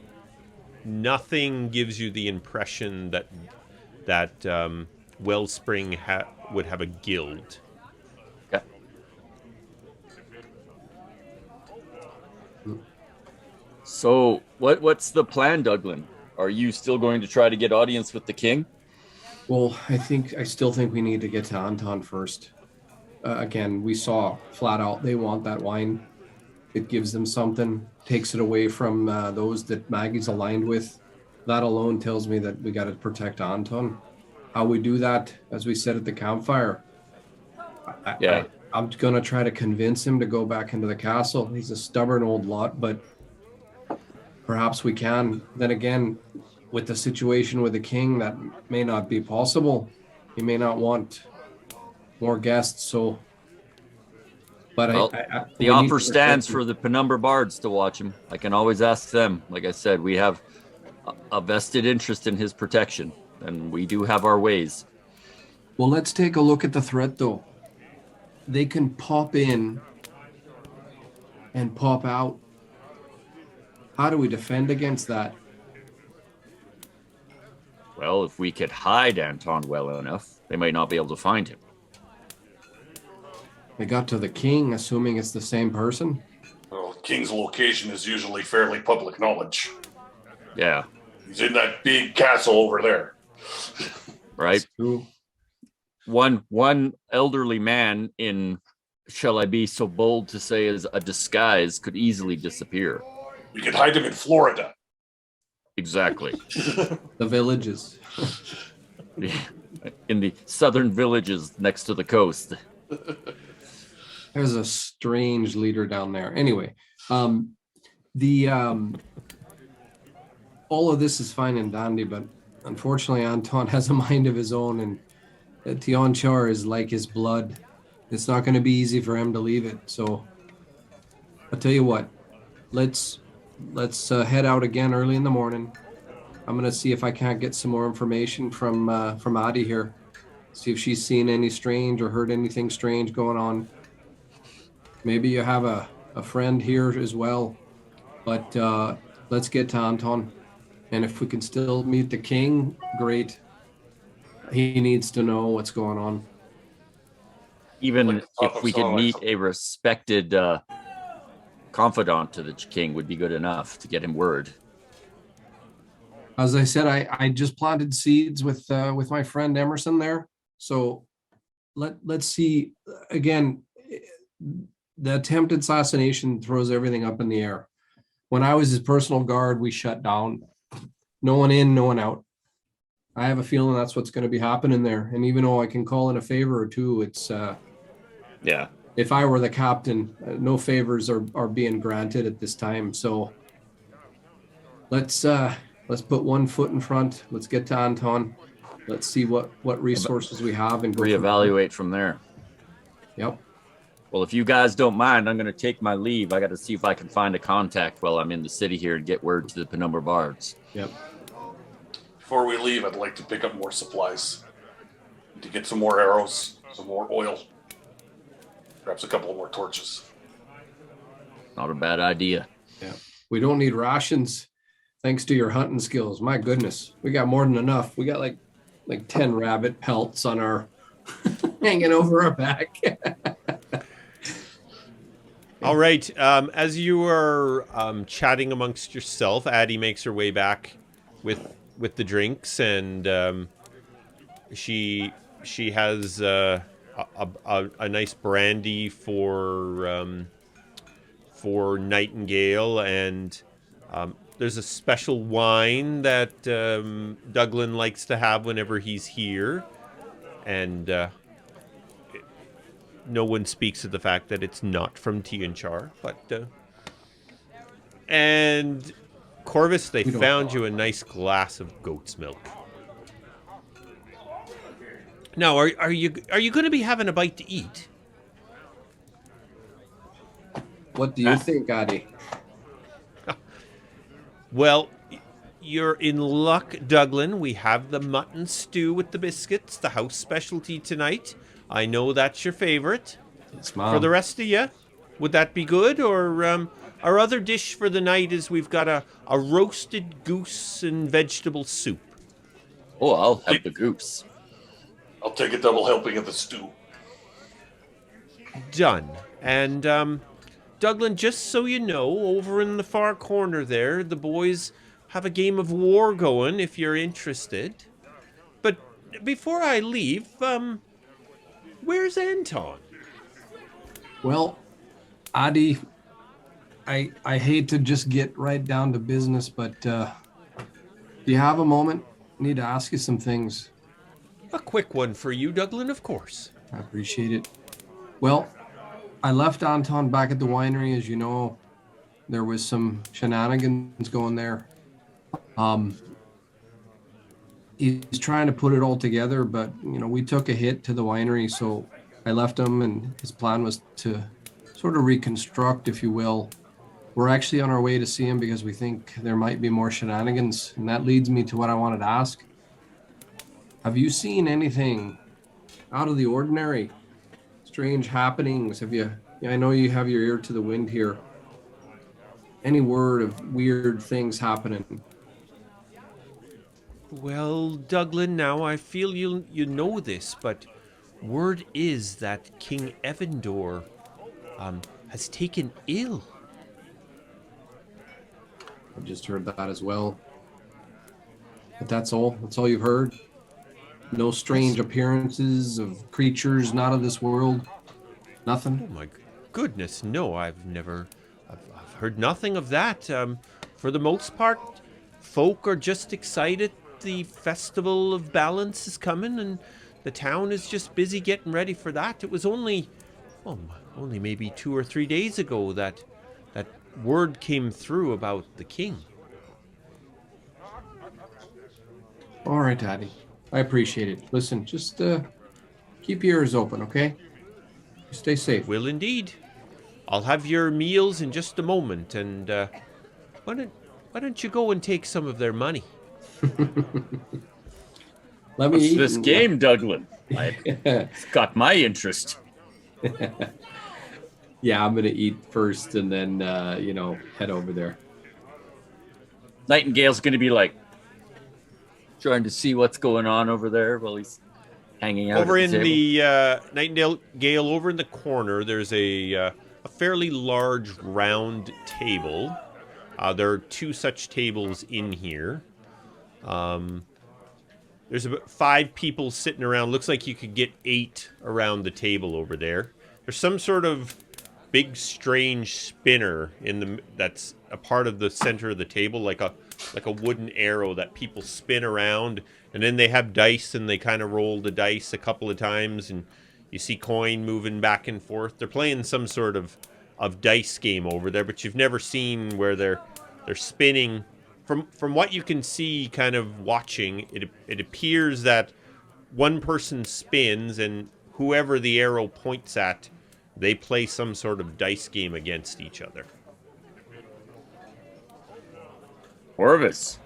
nothing gives you the impression that Wellspring would have a guild. Okay. So what's the plan, Douglan? Are you still going to try to get audience with the king? Well, I still think we need to get to Anton first. Again, we saw flat out they want that wine. It gives them something, takes it away from those that Maggie's aligned with. That alone tells me that we got to protect Anton. How we do that, as we said at the campfire, I'm going to try to convince him to go back into the castle. He's a stubborn old lot, but perhaps we can. Then again, with the situation with the king, that may not be possible. He may not want more guests. So, but Well, the we need offer to stands protect for the Penumbra Bards to watch him. I can always ask them. Like I said, we have a vested interest in his protection, and we do have our ways. Well, let's take a look at the threat, though. They can pop in and pop out. How do we defend against that? Well, if we could hide Anton well enough, they might not be able to find him. They got to the king, assuming it's the same person. Well, King's location is usually fairly public knowledge. Yeah, He's in that big castle over there. right? Who? One elderly man in, shall I be so bold to say, as a disguise could easily disappear. We could hide him in Florida. Exactly. The villages. In the southern villages next to the coast. There's a strange leader down there. Anyway, all of this is fine and dandy, but unfortunately, Anton has a mind of his own, and Tionchar is like his blood. It's not going to be easy for him to leave it. So, I'll tell you what. Let's head out again early in the morning. I'm going to see if I can't get some more information from Adi here. See if she's seen any strange or heard anything strange going on. Maybe you have a friend here as well. But let's get to Anton. And if we can still meet the king, great. He needs to know what's going on. Even if we could meet a respected confidant to the king would be good enough to get him word. As I said, I just planted seeds with my friend Emerson there. So let's see again. The attempted assassination throws everything up in the air. When I was his personal guard, we shut down. No one in, no one out. I have a feeling that's what's going to be happening there. And even though I can call in a favor or two, it's yeah. If I were the captain, no favors are being granted at this time. So let's put one foot in front. Let's get to Anton. Let's see what resources we have and reevaluate from there. Yep. Well, if you guys don't mind, I'm going to take my leave. I got to see if I can find a contact while I'm in the city here and get word to the Penumbra Bards. Yep. Before we leave, I'd like to pick up more supplies. To get some more arrows, some more oil, perhaps a couple more torches. Not a bad idea. Yeah. We don't need rations thanks to your hunting skills. My goodness. We got more than enough. We got like 10 rabbit pelts on our hanging over our back. All right. As you are chatting amongst yourself, Addie makes her way back with the drinks, and she has a nice brandy for Nightingale, and there's a special wine that Douglan likes to have whenever he's here, and no one speaks of the fact that it's not from Tionchar, but and Corvus, they found you a nice glass of goat's milk. Now, are you going to be having a bite to eat? What do you think, Adi? Well, you're in luck, Douglan. We have the mutton stew with the biscuits, the house specialty tonight. I know that's your favorite. It's Mom. For the rest of you, would that be good? Or our other dish for the night is we've got a roasted goose and vegetable soup. Oh, I'll have the goose. I'll take a double helping of the stew. Done. And Douglan, just so you know, over in the far corner there, the boys have a game of war going if you're interested. But before I leave, where's Anton? Well, Adi, I hate to just get right down to business, but do you have a moment? I need to ask you some things. A quick one for you, Douglan, of course. I appreciate it. Well, I left Anton back at the winery. As you know, there was some shenanigans going there. He's trying to put it all together, but we took a hit to the winery, so I left him, and his plan was to sort of reconstruct, if you will. We're actually on our way to see him because we think there might be more shenanigans, and that leads me to what I wanted to ask. Have you seen anything out of the ordinary? Strange happenings? Have you? I know you have your ear to the wind here. Any word of weird things happening? Well, Douglan, now I feel you know this, but word is that King Evandor has taken ill. I just heard that as well. But that's all. That's all you've heard. No strange appearances of creatures not of this world. Nothing. Oh my goodness, no! I've heard nothing of that. For the most part, folk are just excited. The festival of balance is coming, and the town is just busy getting ready for that. It was only maybe 2 or 3 days ago that word came through about the king. All right, Daddy. I appreciate it. Listen, just keep your ears open, okay? Stay safe. Will indeed. I'll have your meals in just a moment, and why don't you go and take some of their money? Let me What's eat. this game, Douglan? It's got my interest. Yeah, I'm gonna eat first, and then head over there. Nightingale's going to be like trying to see what's going on over there while he's hanging out Over at in table. the Nightingale, over in the corner, there's a fairly large round table. There are 2 such tables in here. There's about 5 people sitting around. Looks like you could get 8 around the table over there. There's some sort of big, strange spinner that's a part of the center of the table, like a wooden arrow that people spin around, and then they have dice, and they kind of roll the dice a couple of times, and you see coin moving back and forth. They're playing some sort of dice game over there, but you've never seen where they're spinning. From what you can see, kind of watching, it appears that one person spins, and whoever the arrow points at, they play some sort of dice game against each other. Corvus,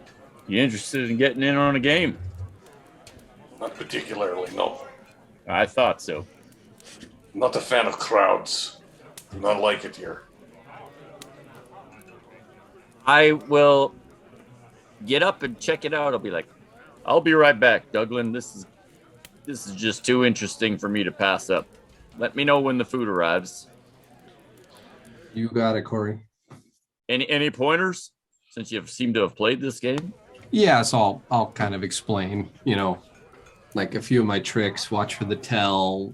you interested in getting in on a game? Not particularly, no. I thought so. Not a fan of crowds. Do not like it here. I will get up and check it out. I'll be like, I'll be right back, Douglan. This is just too interesting for me to pass up. Let me know when the food arrives. You got it, Corey. Any pointers, since you seem to have played this game? Yeah, so I'll kind of explain, like a few of my tricks. Watch for the tell,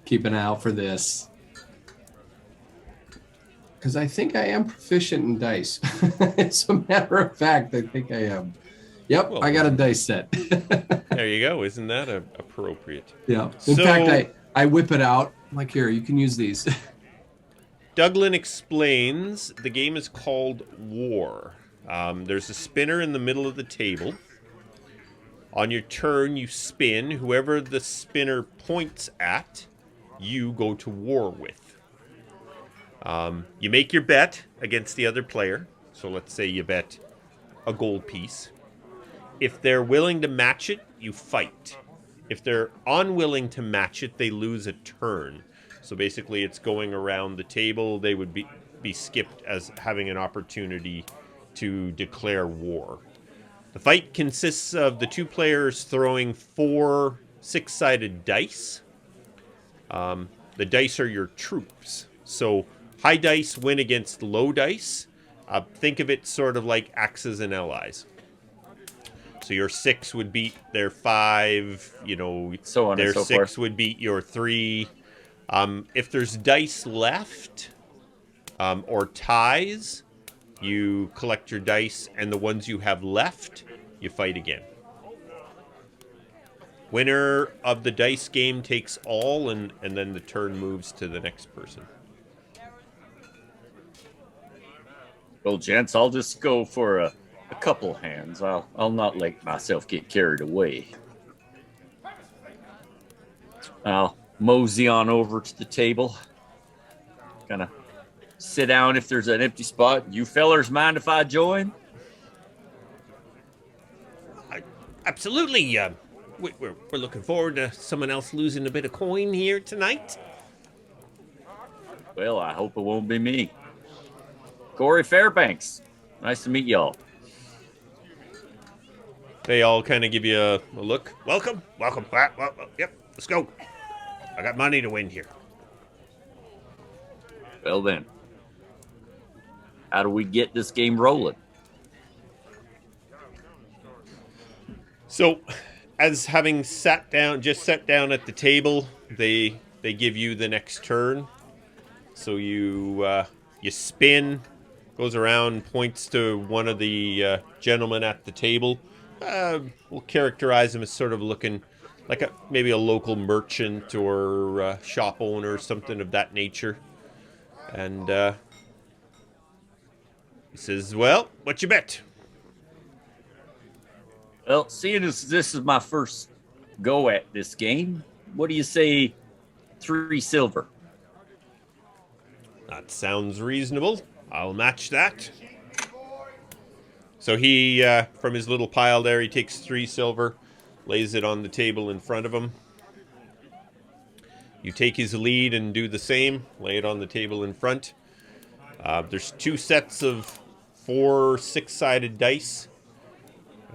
keep an eye out for this. Because I think I am proficient in dice. As a matter of fact, I think I am. Yep, Well, I got a dice set. There you go. Isn't that appropriate? Yeah. In fact, I whip it out. I'm like, here, you can use these. Douglan explains the game is called War. There's a spinner in the middle of the table. On your turn, you spin. Whoever the spinner points at, you go to war with. You make your bet against the other player. So let's say you bet a gold piece. If they're willing to match it, you fight. If they're unwilling to match it, they lose a turn. So basically it's going around the table. They would be skipped as having an opportunity to declare war. The fight consists of the 2 players throwing 4 6-sided dice. The dice are your troops. So high dice win against low dice. Think of it sort of like axes and allies. So your 6 would beat their 5, So on their and so 6 forth. would beat your 3. If there's dice left or ties, you collect your dice, and the ones you have left, you fight again. Winner of the dice game takes all, and then the turn moves to the next person. Well, gents, I'll just go for a couple hands. I'll not let myself get carried away. I'll mosey on over to the table. Kind of sit down if there's an empty spot. You fellers mind if I join? Absolutely. We're looking forward to someone else losing a bit of coin here tonight. Well, I hope it won't be me. Corey Fairbanks. Nice to meet y'all. They all kind of give you a look. Welcome. Well, yep, let's go. I got money to win here. Well then, how do we get this game rolling? So, as having sat down at the table, they give you the next turn. So you spin, goes around, points to one of the gentlemen at the table. We'll characterize him as sort of looking like maybe a local merchant or shop owner, something of that nature. And he says, "Well, what you bet?" Well, seeing as this is my first go at this game, what do you say 3 silver? That sounds reasonable. I'll match that. So he, from his little pile there, he takes 3 silver, lays it on the table in front of him. You take his lead and do the same, lay it on the table in front. There's 2 sets of 4 6-sided dice.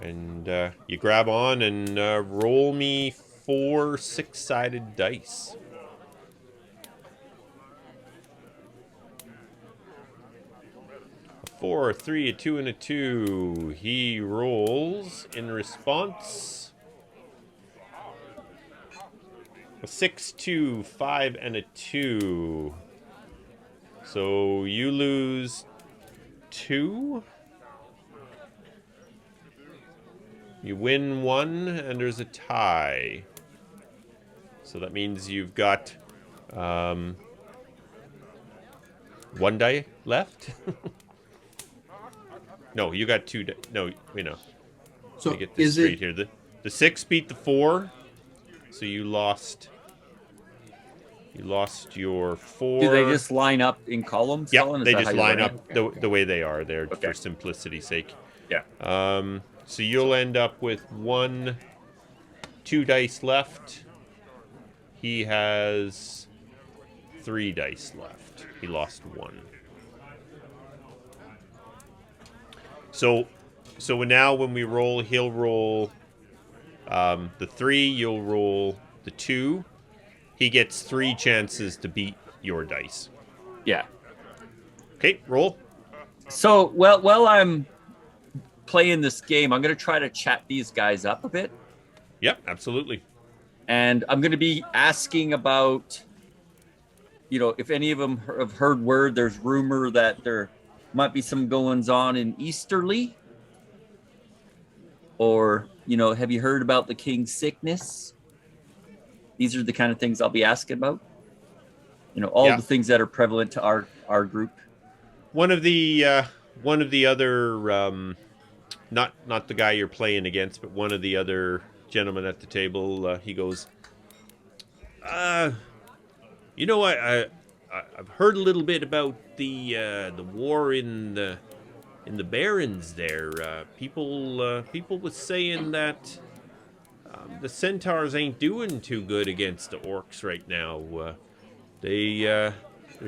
And you grab on and roll me 4 6-sided dice. A 4, a 3, a 2, and a 2. He rolls in response a 6, 2, 5, and a 2. So you lose 2. You win 1, and there's a tie. So that means you've got 1 die left. No, you got 2. No, you know. So Let me get this is straight it here. The 6 beat the 4, so you lost. You lost your 4. Do they just line up in columns? Yep, Colin? Is they that just how you line run up it? the way they are there Okay. for simplicity's sake. Yeah. So you'll end up with 2 dice left. He has 3 dice left. He lost 1. So now when we roll, he'll roll the 3. You'll roll the 2. He gets 3 chances to beat your dice. Yeah. Okay, roll. So, while I'm playing this game, I'm going to try to chat these guys up a bit. Yep, absolutely. And I'm going to be asking about, if any of them have heard word, there's rumor that there might be some goings on in Easterly. Or, have you heard about the king's sickness? These are the kind of things I'll be asking about. All the things that are prevalent to our group. One of the other, not the guy you're playing against, but one of the other gentlemen at the table, he goes, I've heard a little bit about the war in the Barrens there. People was saying that the centaurs ain't doing too good against the orcs right now. There's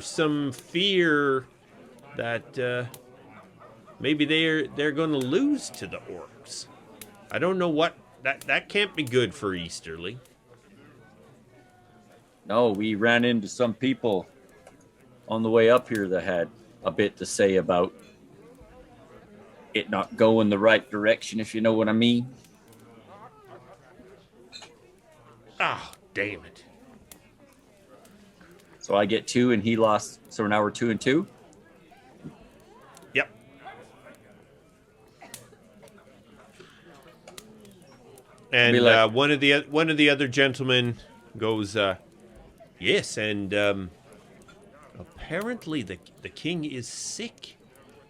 some fear that maybe they're going to lose to the orcs. I don't know what that can't be good for Easterly. No, we ran into some people on the way up here that had a bit to say about it not going the right direction, if you know what I mean. Ah, damn it. So I get 2 and he lost. So now we're 2 and 2. Yep. And like, one of the other gentlemen goes, yes, and apparently the king is sick.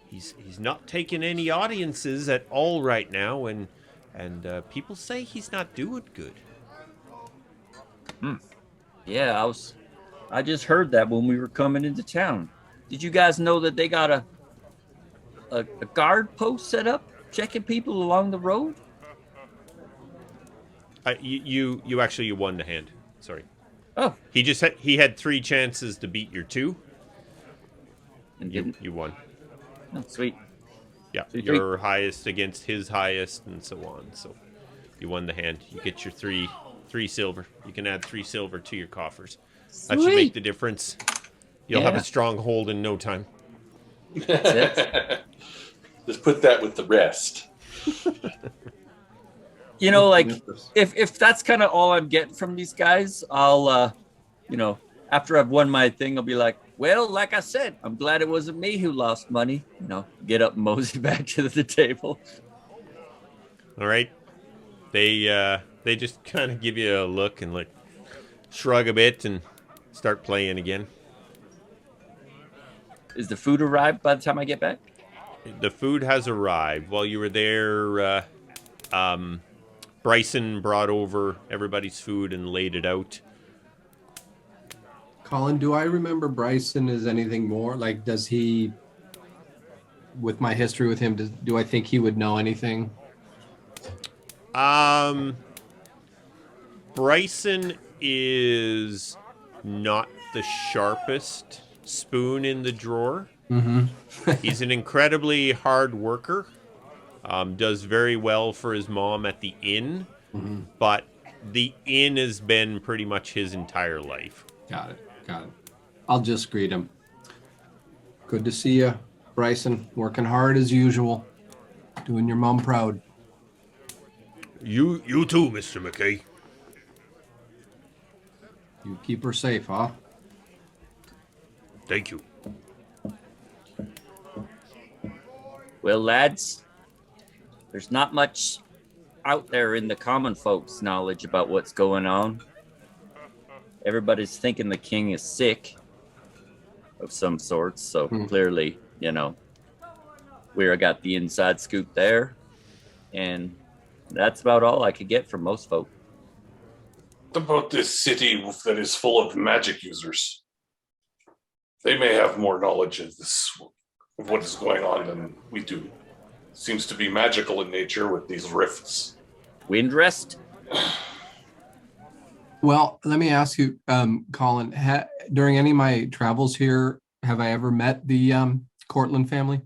He's not taking any audiences at all right now, and people say he's not doing good. Yeah, I just heard that when we were coming into town. Did you guys know that they got a guard post set up checking people along the road? You actually you won the hand. Sorry. Oh, He had 3 chances to beat your 2. and You didn't. you won. Oh, sweet. Yeah, Sweet, your highest against his highest, and so on. So you won the hand. You get your three silver. You can add 3 silver to your coffers. That should make the difference. You'll have Yeah. a strong hold in no time. That's Just put that with the rest. You know, like if that's kind of all I'm getting from these guys, I'll after I've won my thing, I'll be like, well, like I said, I'm glad it wasn't me who lost money. Get up and mosey back to the table. All right. They just kind of give you a look and like shrug a bit and start playing again. Is the food arrived by the time I get back? The food has arrived. While you were there, Bryson brought over everybody's food and laid it out. Colin, do I remember Bryson as anything more? Like, does he, with my history with him, do I think he would know anything? Bryson is not the sharpest spoon in the drawer. Mm-hmm. He's an incredibly hard worker. Does very well for his mom at the inn, but the inn has been pretty much his entire life. Got it. I'll just greet him. Good to see you, Bryson. Working hard as usual. Doing your mom proud. You too, Mr. McKay. You keep her safe, huh? Thank you. Well, lads, there's not much out there in the common folks' knowledge about what's going on. Everybody's thinking the king is sick of some sorts, so clearly, we got the inside scoop there, and that's about all I could get from most folk. What about this city that is full of magic users? They may have more knowledge of what is going on than we do. Seems to be magical in nature with these rifts. Windrest? Well, let me ask you, Colin, during any of my travels here, have I ever met the Cortland family?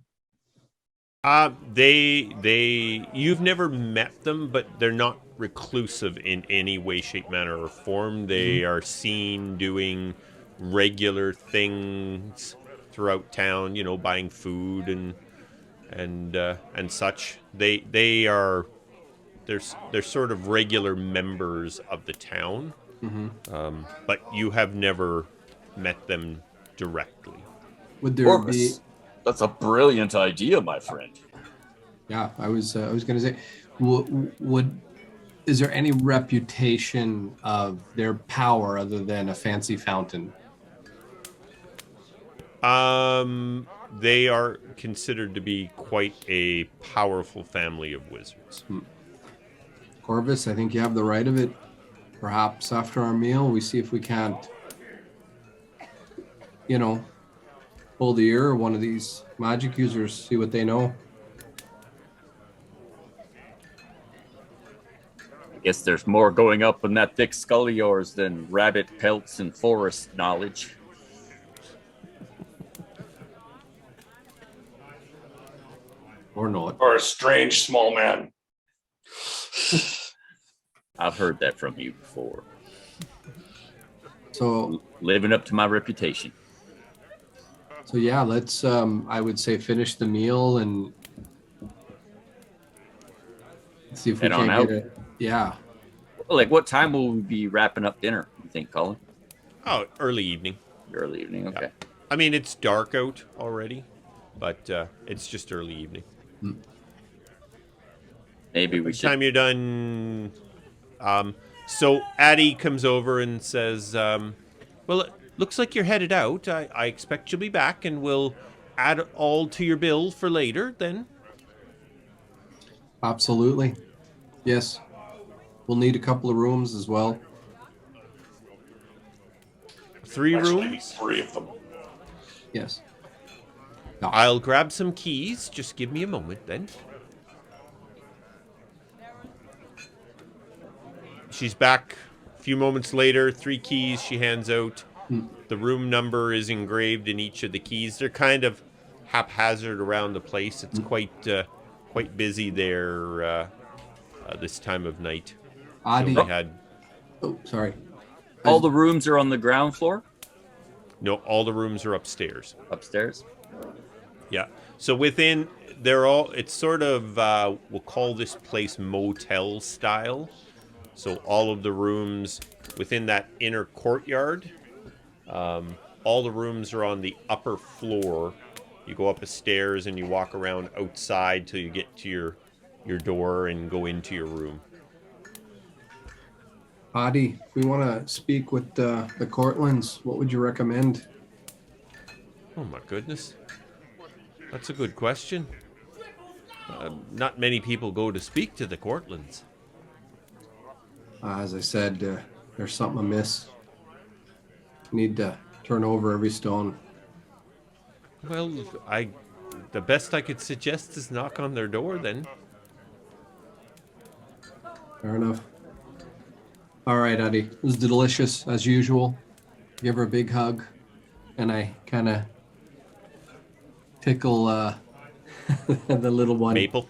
You've never met them, but they're not reclusive in any way, shape, manner, or form. They are seen doing regular things throughout town, buying food and such. They're sort of regular members of the town, but you have never met them directly. Would there Corvus, that's a brilliant idea, my friend. Yeah, I was going to say, is there any reputation of their power other than a fancy fountain? They are considered to be quite a powerful family of wizards. Corvus, I think you have the right of it. Perhaps after our meal, we see if we can't, pull the ear of one of these magic users, see what they know. I guess there's more going up in that thick skull of yours than rabbit pelts and forest knowledge. Or not. Or a strange small man. I've heard that from you before. So Living up to my reputation. So yeah, let's I would say finish the meal and see if we Head on can out. get it. Yeah. Well, like, what time will we be wrapping up dinner, you think, Colin? Oh, early evening. Early evening, okay. I mean, it's dark out already, but it's just early evening. Maybe we By the should. time you're done, so Addie comes over and says, well, it looks like you're headed out. I expect you'll be back, and we'll add all to your bill for later then. Absolutely. Yes. We'll need a couple of rooms as well. 3 Actually, rooms. 3 of them. Yes. I'll grab some keys. Just give me a moment then. She's back a few moments later. 3 keys she hands out. The room number is engraved in each of the keys. They're kind of haphazard around the place. It's quite busy there this time of night. Adi. So we had Oh, sorry. All the rooms are on the ground floor? no. All the rooms are upstairs. Upstairs? Yeah. So within, they're all. It's sort of we'll call this place motel style. So all of the rooms within that inner courtyard. All the rooms are on the upper floor. You go up the stairs and you walk around outside till you get to your door and go into your room. Adi, if we want to speak with the Cortlands, what would you recommend? Oh my goodness. That's a good question. Not many people go to speak to the Cortlands. As I said, there's something amiss. Need to turn over every stone. Well, the best I could suggest is knock on their door then. Fair enough. All right, Adi. It was delicious as usual. Give her a big hug, and I kind of tickle the little one. Maple.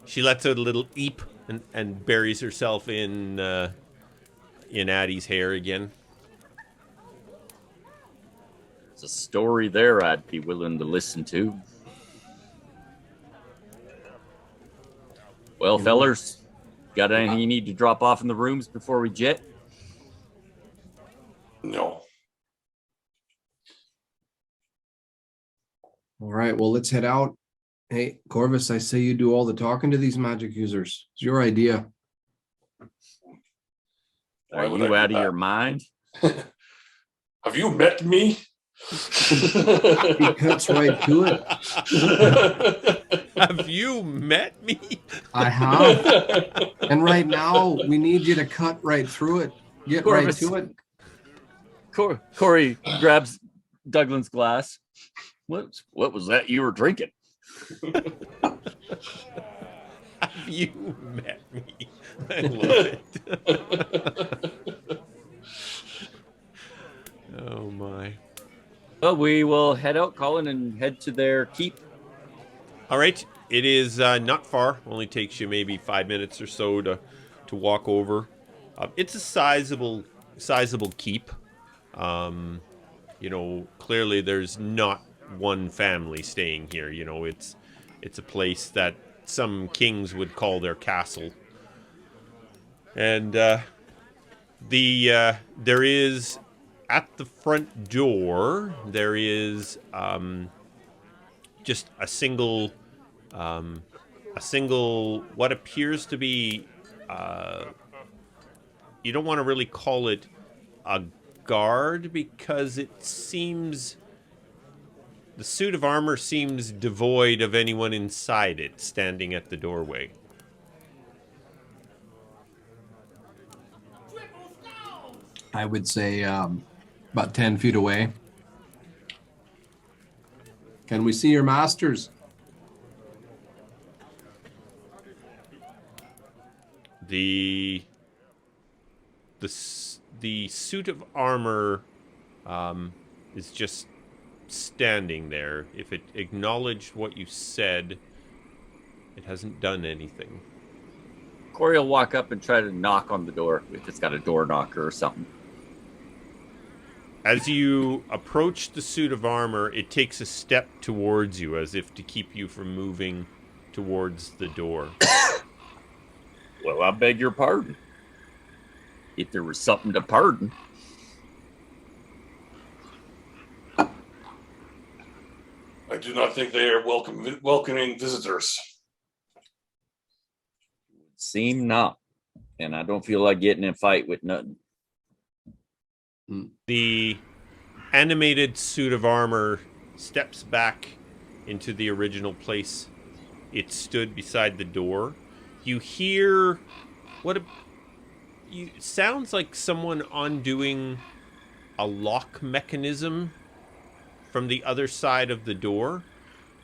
She lets out a little eep and buries herself in Addie's hair again. It's a story there I'd be willing to listen to. Well, fellers, got anything you need to drop off in the rooms before we jet? No. All right, well, let's head out. Hey, Corvus, I say you do all the talking to these magic users. It's your idea. Why Are would I you do out of that? your mind? Have you met me? He cuts right to it. Have you met me? I have. And right now, we need you to cut right through it. Get Corvus. right to it. Corey grabs Douglan's glass. What was that you were drinking? Have you met me? I love it. Oh my. Well, we will head out, Colin, and head to their keep. All right. It is not far. Only takes you maybe 5 minutes or so to walk over. It's a sizable keep. Clearly there's not one family staying here. It's a place that some kings would call their castle. And there is at the front door there is just a single what appears to be you don't want to really call it a guard because it seems the suit of armor seems devoid of anyone inside it standing at the doorway. I would say about 10 feet away. Can we see your masters? The suit of armor is just standing there. If it acknowledged what you said, it hasn't done anything. Corey will walk up and try to knock on the door if it's got a door knocker or something. As you approach the suit of armor, it takes a step towards you as if to keep you from moving towards the door. Well, I beg your pardon. If there was something to pardon. I do not think they are welcoming visitors. Seem not. And I don't feel like getting in a fight with nothing. The animated suit of armor steps back into the original place it stood beside the door. You hear sounds like someone undoing a lock mechanism from the other side of the door.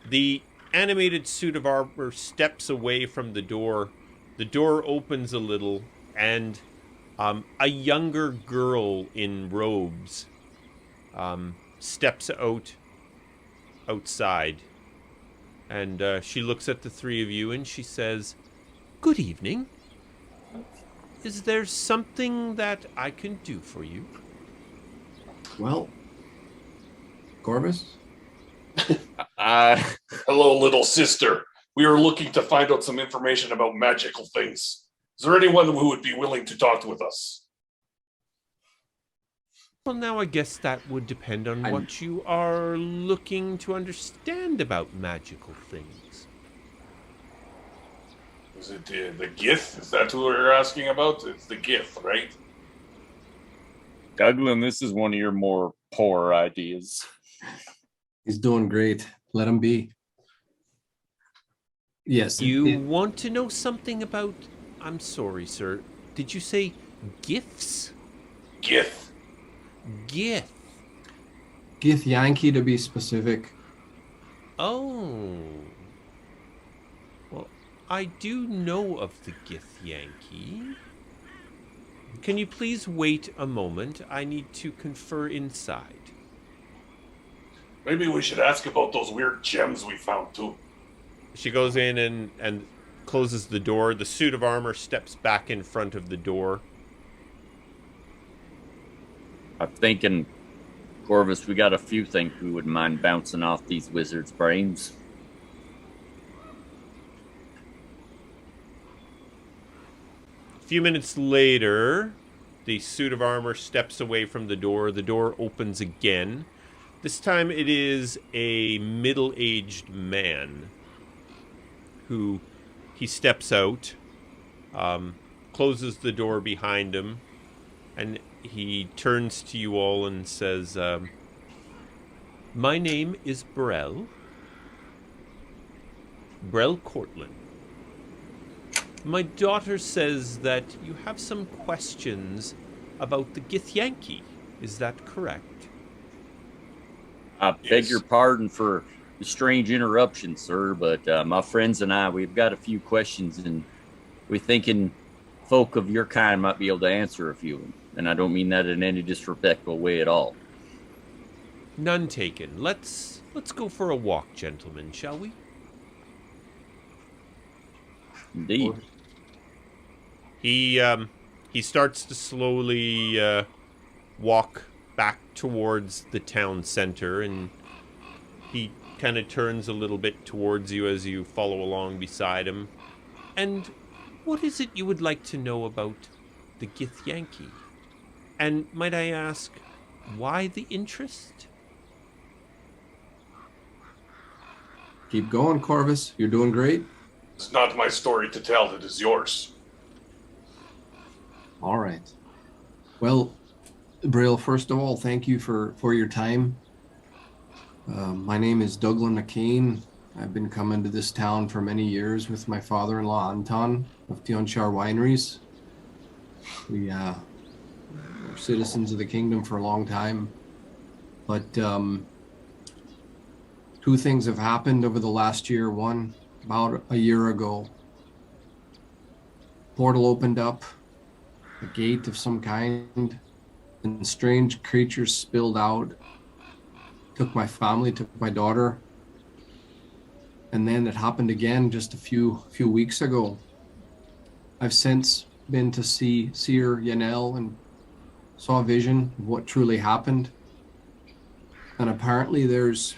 The animated suit of armor steps away from the door. The door opens a little, and a younger girl in robes steps outside. And she looks at the three of you and she says, "Good evening. Is there something that I can do for you?" Well, Corvus? Hello, little sister. We are looking to find out some information about magical things. Is there anyone who would be willing to talk with us? Well, now I guess that would depend on what you are looking to understand about magical things. Is it the Gith? Is that who we're asking about? It's the Gith, right? Douglan, this is one of your more poor ideas. He's doing great. Let him be. Yes. You want to know something about... I'm sorry, sir. Did you say gifts? Gith. Gith. Gith Yankee, to be specific. Oh. Well, I do know of the Gith Yankee. Can you please wait a moment? I need to confer inside. Maybe we should ask about those weird gems we found, too. She goes in and closes the door. The suit of armor steps back in front of the door. I'm thinking, Corvus, we got a few things we wouldn't mind bouncing off these wizards' brains. A few minutes later, the suit of armor steps away from the door. The door opens again. This time it is a middle-aged man who he steps out, closes the door behind him, and he turns to you all and says, "My name is Brell Cortland. My daughter says that you have some questions about the Gith Yankee. Is that correct?" I beg your pardon for the strange interruption, sir, but my friends and I, we've got a few questions, and we're thinking folk of your kind might be able to answer a few of them. And I don't mean that in any disrespectful way at all. None taken. Let's go for a walk, gentlemen, shall we? Indeed. He starts to slowly walk back towards the town center, and he kind of turns a little bit towards you as you follow along beside him. "And what is it you would like to know about the Gith Yankee? And might I ask, why the interest?" Keep going, Corvus. You're doing great. It's not my story to tell. It is yours. All right. Well, Brill, first of all, thank you for your time. My name is Douglan McCain. I've been coming to this town for many years with my father-in-law, Anton, of Tionchar Wineries. We are citizens of the kingdom for a long time. But two things have happened over the last year. One, about a year ago, portal opened up, a gate of some kind, and strange creatures spilled out, took my family, took my daughter. And then it happened again just a few weeks ago. I've since been to see Seer Yanel and saw a vision of what truly happened. And apparently there's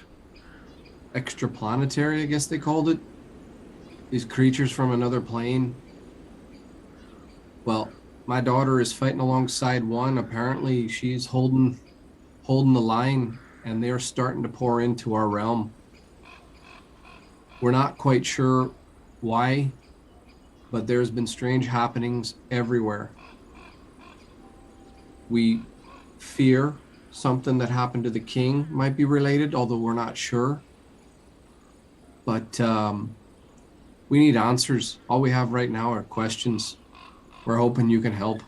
extraplanetary, I guess they called it, these creatures from another plane. Well, my daughter is fighting alongside one. Apparently she's holding the line, and they're starting to pour into our realm. We're not quite sure why, but there's been strange happenings everywhere. We fear something that happened to the king might be related, although we're not sure. But we need answers. All we have right now are questions. We're hoping you can help.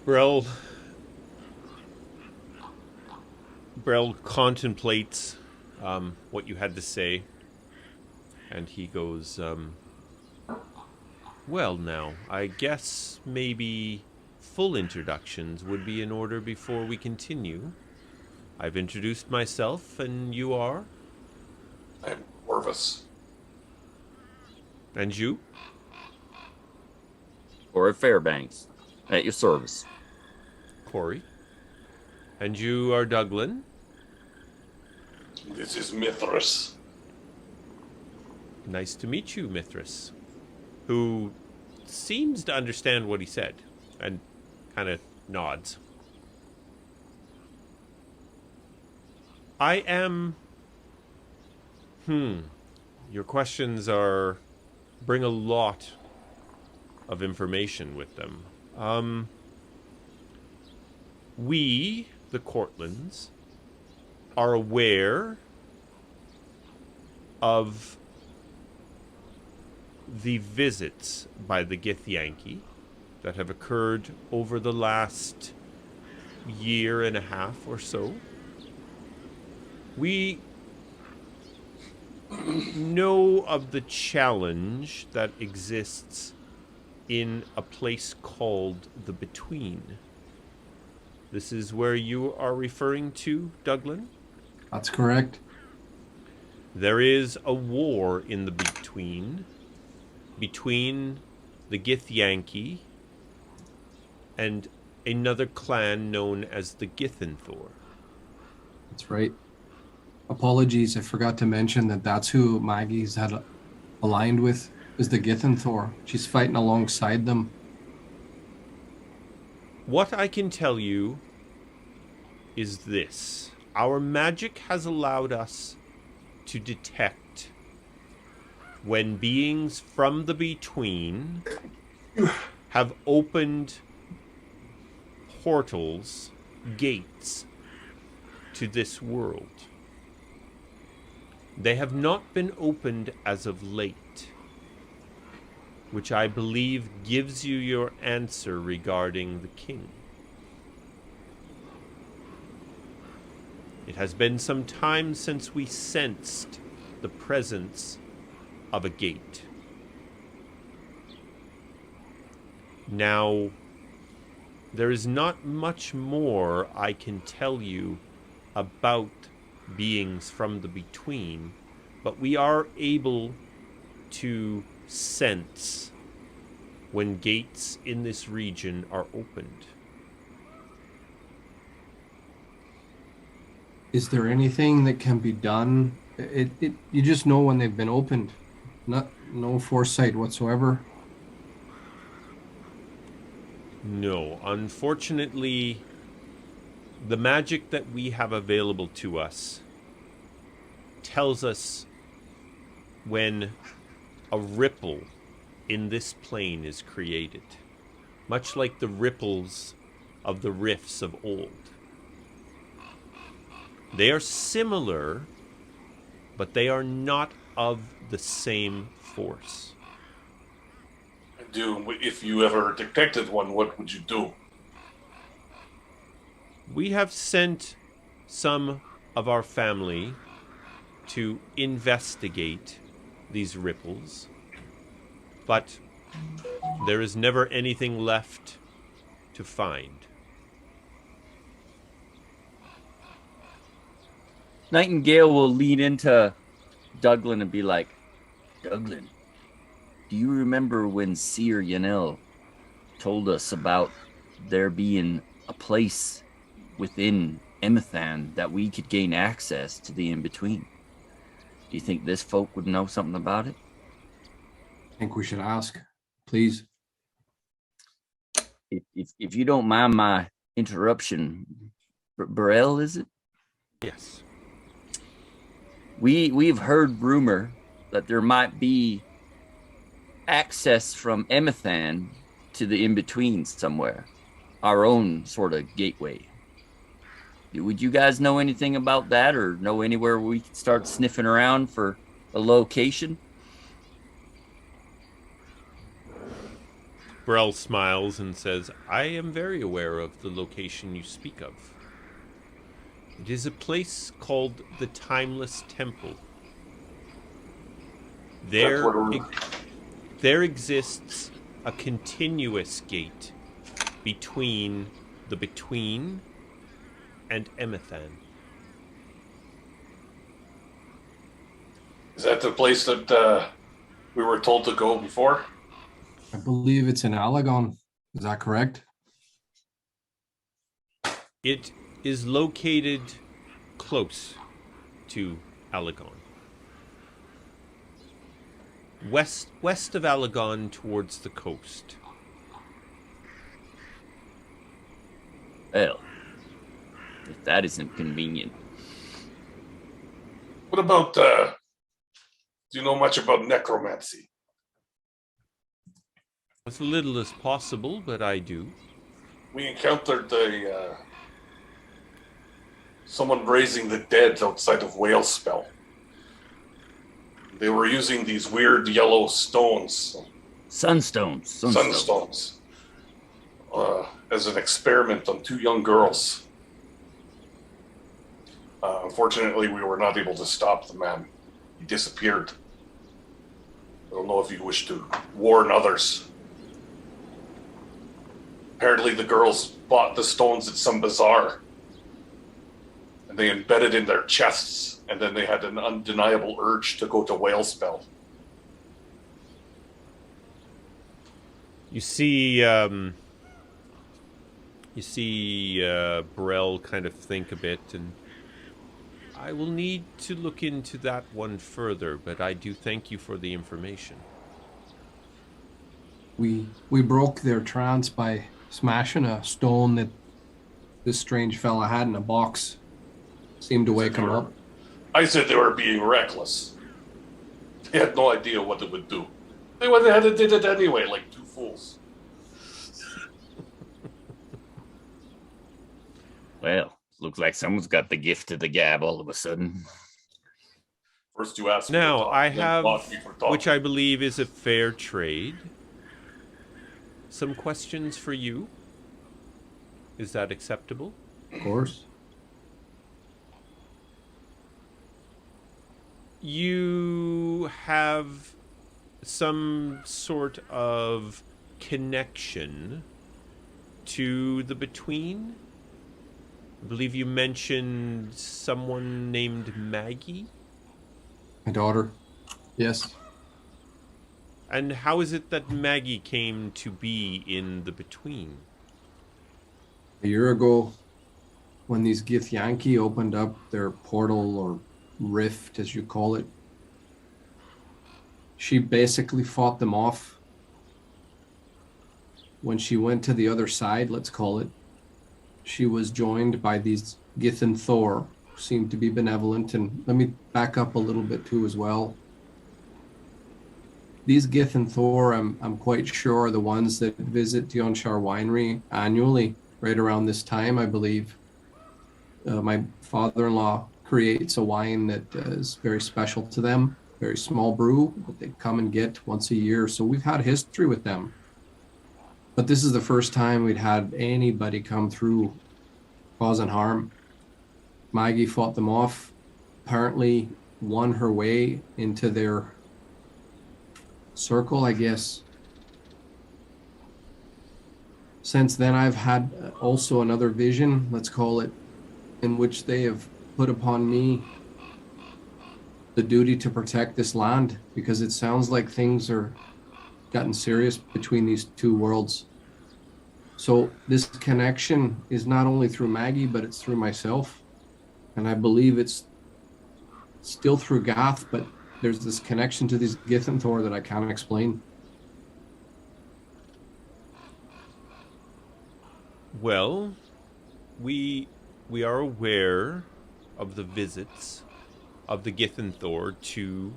Brell contemplates what you had to say, and he goes, well, now, I guess maybe full introductions would be in order before we continue. I've introduced myself, and you are? I'm Corvus. And you? Or at Fairbanks, at your service. Corey. And you are Douglan? This is Mithras. Nice to meet you, Mithras. Who seems to understand what he said, and kind of nods. I am... Your questions bring a lot of information with them. We, the Cortlands, are aware of the visits by the Githyanki that have occurred over the last year and a half or so. We know of the challenge that exists in a place called the Between. This is where you are referring to, Douglan? That's correct. There is a war in the between the Githyanki and another clan known as the Githanthor. That's right. Apologies, I forgot to mention that's who Maggie's had aligned with, is the Githanthor. She's fighting alongside them. What I can tell you is this. Our magic has allowed us to detect when beings from the Between have opened portals, gates, to this world. They have not been opened as of late, which I believe gives you your answer regarding the king. It has been some time since we sensed the presence of a gate. Now, there is not much more I can tell you about beings from the Between, but we are able to sense when gates in this region are opened. Is there anything that can be done? You just know when they've been opened. No foresight whatsoever. No, unfortunately, the magic that we have available to us tells us when a ripple in this plane is created, much like the ripples of the rifts of old. They are similar, but they are not of the same force. If you ever detected one, what would you do? We have sent some of our family to investigate these ripples, but there is never anything left to find. Nightingale will lean into Douglan and be like, Douglan, do you remember when Seer Yanel told us about there being a place within Emathan that we could gain access to the in-between? Do you think this folk would know something about it? I think we should ask, please. If you don't mind my interruption, Burrell, is it? Yes. We've heard rumor that there might be access from Emathan to the in-between somewhere. Our own sort of gateway. Would you guys know anything about that, or know anywhere we could start sniffing around for a location? Brel smiles and says, I am very aware of the location you speak of. It is a place called the Timeless Temple. There exists a continuous gate between the Between and Emathan. Is that the place that we were told to go before? I believe it's in Alagon. Is that correct? It is located close to Alagon. West of Alagon towards the coast. Well, if that isn't convenient. What about, do you know much about necromancy? As little as possible, but I do. We encountered someone raising the dead outside of Whalespell. They were using these weird yellow stones. Sunstones. Sunstones. As an experiment on 2 young girls. Unfortunately, we were not able to stop the man. He disappeared. I don't know if you wish to warn others. Apparently the girls bought the stones at some bazaar. And they embedded in their chests, and then they had an undeniable urge to go to Whalespell. You see Brel kind of think a bit, and I will need to look into that one further, but I do thank you for the information. We broke their trance by smashing a stone that this strange fella had in a box. Seemed to wake him up. I said they were being reckless. They had no idea what it would do. They went ahead and did it anyway, like 2 fools. Well, looks like someone's got the gift of the gab all of a sudden. First you asked me Now, to talk, I then have, blocked me for talking. which I believe is a fair trade, some questions for you. Is that acceptable? Of course. You have some sort of connection to the Between? I believe you mentioned someone named Maggie? My daughter. Yes. And how is it that Maggie came to be in the Between? A year ago, when these Githyanki opened up their portal or rift, as you call it, she basically fought them off. When she went to the other side, let's call it, she was joined by these Gith and Thor, who seemed to be benevolent. And let me back up a little bit too as well. These Gith and Thor, I'm quite sure, are the ones that visit Dionshar Winery annually, right around this time, I believe. My father-in-law creates a wine that is very special to them, very small brew that they come and get once a year. So we've had history with them. But this is the first time we'd had anybody come through causing harm. Maggie fought them off, apparently won her way into their circle, I guess. Since then, I've had also another vision, let's call it, in which they have put upon me the duty to protect this land, because it sounds like things are gotten serious between these 2 worlds. So this connection is not only through Maggie, but it's through myself. And I believe it's still through Gath, but there's this connection to these Gith and Thor that I can't explain. Well, we are aware of the visits of the Gith and Thor to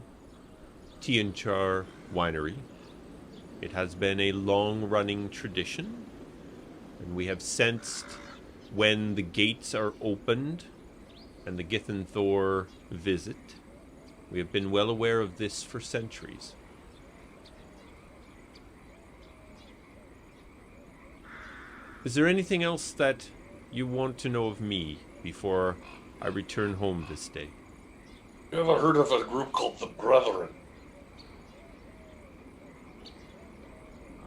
Tianchar Winery. It has been a long-running tradition, and we have sensed when the gates are opened and the Gith and Thor visit. We have been well aware of this for centuries. Is there anything else that you want to know of me before I return home this day? You ever heard of a group called the Brethren?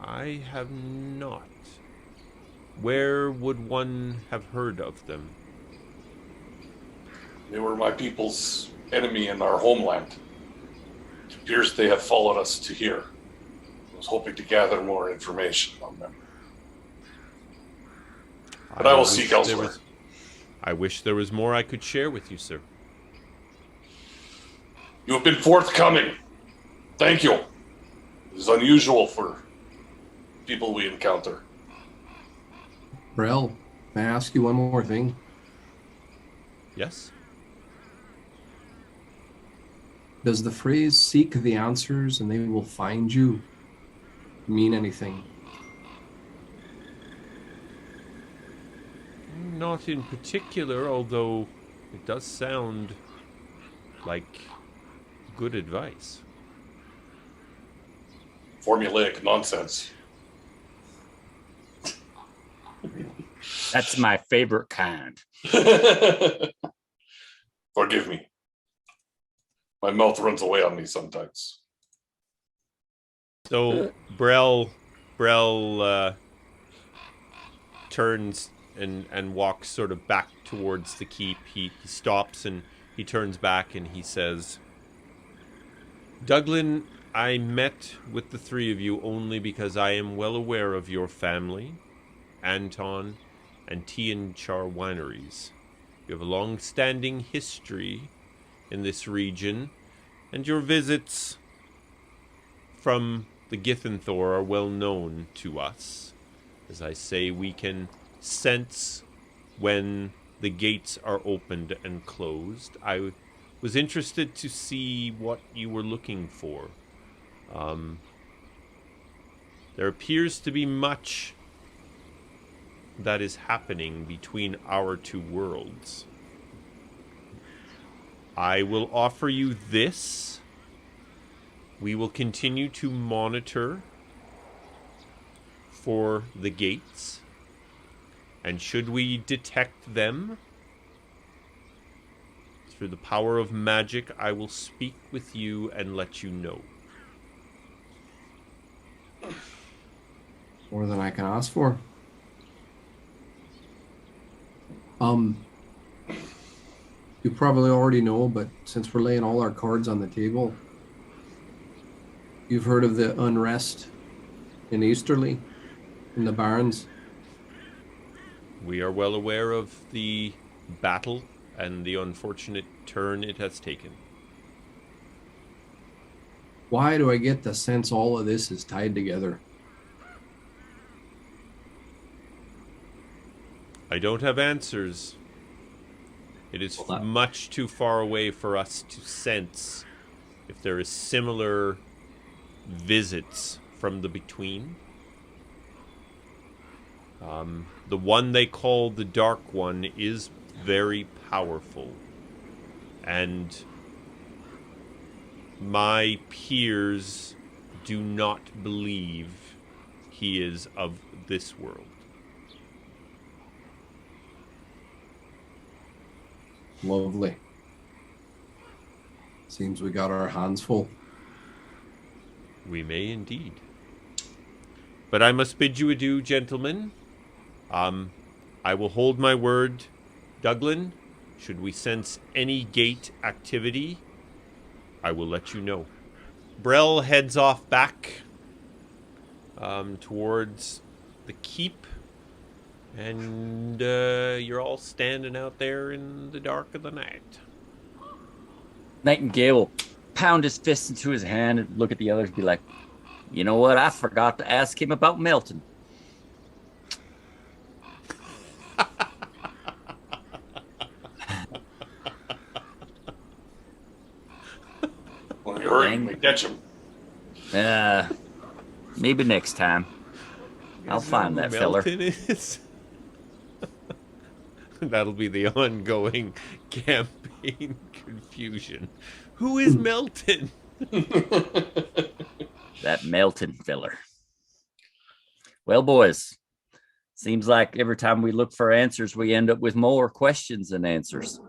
I have not. Where would one have heard of them? They were my people's enemy in our homeland. It appears they have followed us to here. I was hoping to gather more information on them. But I will seek elsewhere. I wish there was more I could share with you, sir. You have been forthcoming. Thank you. It is unusual for people we encounter. Brel, may I ask you one more thing? Yes? Does the phrase "seek the answers and they will find you" mean anything? Not in particular, although it does sound like good advice. Formulaic nonsense. That's my favorite kind. Forgive me. My mouth runs away on me sometimes. So Brel turns and walks sort of back towards the keep. He stops and he turns back and he says, Douglan, I met with the three of you only because I am well aware of your family, Anton, and Char wineries. You have a long-standing history in this region, and your visits from the Githyanthor are well known to us. As I say, we can sense when the gates are opened and closed. I was interested to see what you were looking for. There appears to be much that is happening between our two worlds. I will offer you this. We will continue to monitor for the gates. And should we detect them, through the power of magic, I will speak with you and let you know. More than I can ask for. You probably already know, but since we're laying all our cards on the table, you've heard of the unrest in Easterly, in the Barrens? We are well aware of the battle and the unfortunate turn it has taken. Why do I get the sense all of this is tied together? I don't have answers. It is much too far away for us to sense if there is similar visits from the between. The one they call the Dark One is very powerful. And my peers do not believe he is of this world. Lovely. Seems we got our hands full. We may indeed. But I must bid you adieu, gentlemen. I will hold my word. Douglan, should we sense any gate activity, I will let you know. Brel heads off back towards the keep. And you're all standing out there in the dark of the night. Nightingale will pound his fist into his hand and look at the others and be like, you know what? I forgot to ask him about Melton. Well, you hurry, we catch him. Maybe next time. I'll find that filler. Is? That'll be the ongoing campaign confusion. Who is Melton? That Melton filler. Well, boys, Seems like every time we look for answers, we end up with more questions than answers.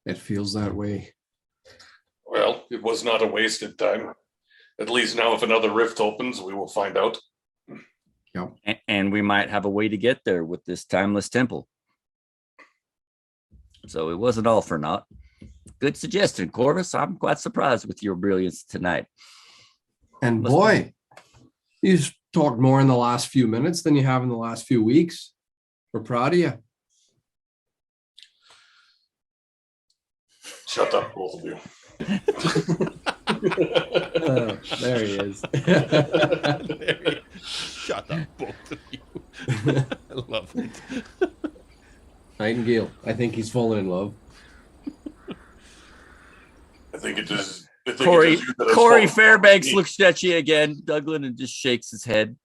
It feels that way. Well, it was not a wasted time. At least now if another rift opens, we will find out. Yep. And we might have a way to get there with this timeless temple. So it wasn't all for naught. Good suggestion, Corvus. I'm quite surprised with your brilliance tonight. And boy, you've talked more in the last few minutes than you have in the last few weeks. We're proud of you. Shut up, both of you. There he is. Shut up, both of you. I love it. Nightingale, I think he's fallen in love. I think it is. Corey Fairbanks looks at you again, Douglan, and just shakes his head.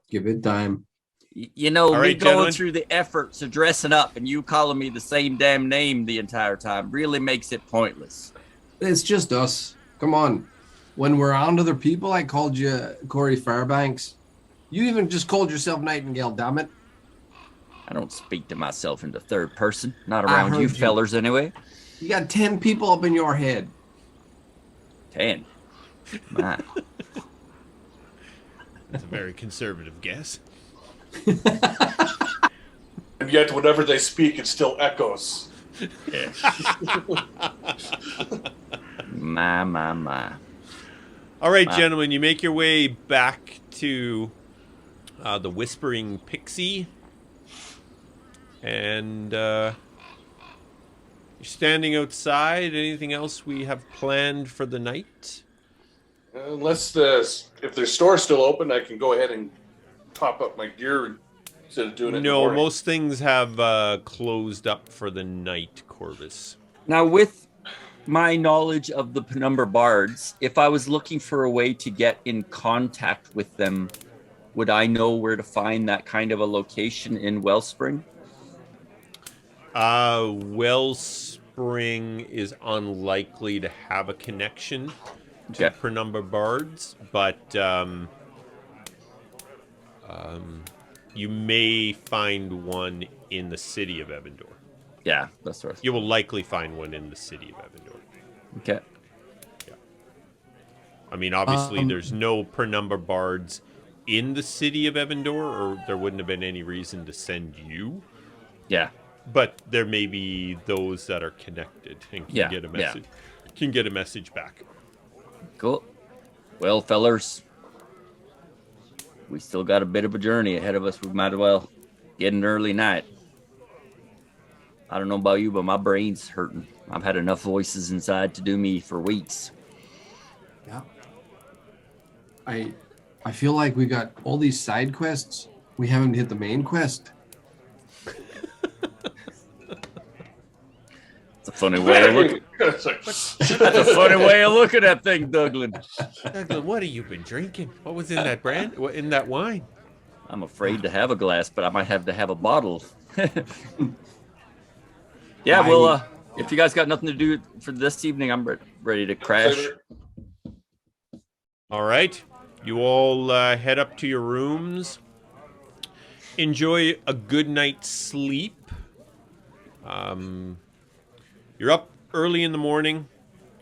Give it time. You know, All me right, going gentlemen. through the efforts of dressing up and you calling me the same damn name the entire time really makes it pointless. It's just us. Come on. When we're around other people, I called you Corey Fairbanks. You even just called yourself Nightingale, damn it. I don't speak to myself in the third person, not around you heard you. fellers anyway. You got 10 people up in your head. 10. My. That's a very conservative guess. And yet, whenever they speak, it still echoes. My. All right, Wow. gentlemen, you make your way back to the Whispering Pixie. And you're standing outside. Anything else we have planned for the night? Unless if their store's still open, I can go ahead and top up my gear instead of doing it in the No, morning. most things have closed up for the night, Corvus. Now, with my knowledge of the Penumbra Bards, if I was looking for a way to get in contact with them, would I know where to find that kind of a location in Wellspring? Wellspring is unlikely to have a connection to Okay. Penumbra Bards, but you may find one in the city of Evandor. Yeah, that's right. You will likely find one in the city of Evandor. Okay. I mean, obviously, there's no Penumbra Bards in the city of Evandor, or there wouldn't have been any reason to send you. Yeah. But there may be those that are connected and can Yeah, get a yeah. message. Can get a message back. Cool. Well, fellers, we still got a bit of a journey ahead of us. We might as well get an early night. I don't know about you, but my brain's hurting. I've had enough voices inside to do me for weeks. Yeah. I feel like we got all these side quests. We haven't hit the main quest. It's a funny way of looking. That's a funny way of looking at things, Douglan. Douglan, what have you been drinking? What was in that brand? What in that wine? I'm afraid to have a glass, but I might have to have a bottle. Yeah, well, if you guys got nothing to do for this evening, I'm ready to crash. All right. You all head up to your rooms. Enjoy a good night's sleep. You're up early in the morning,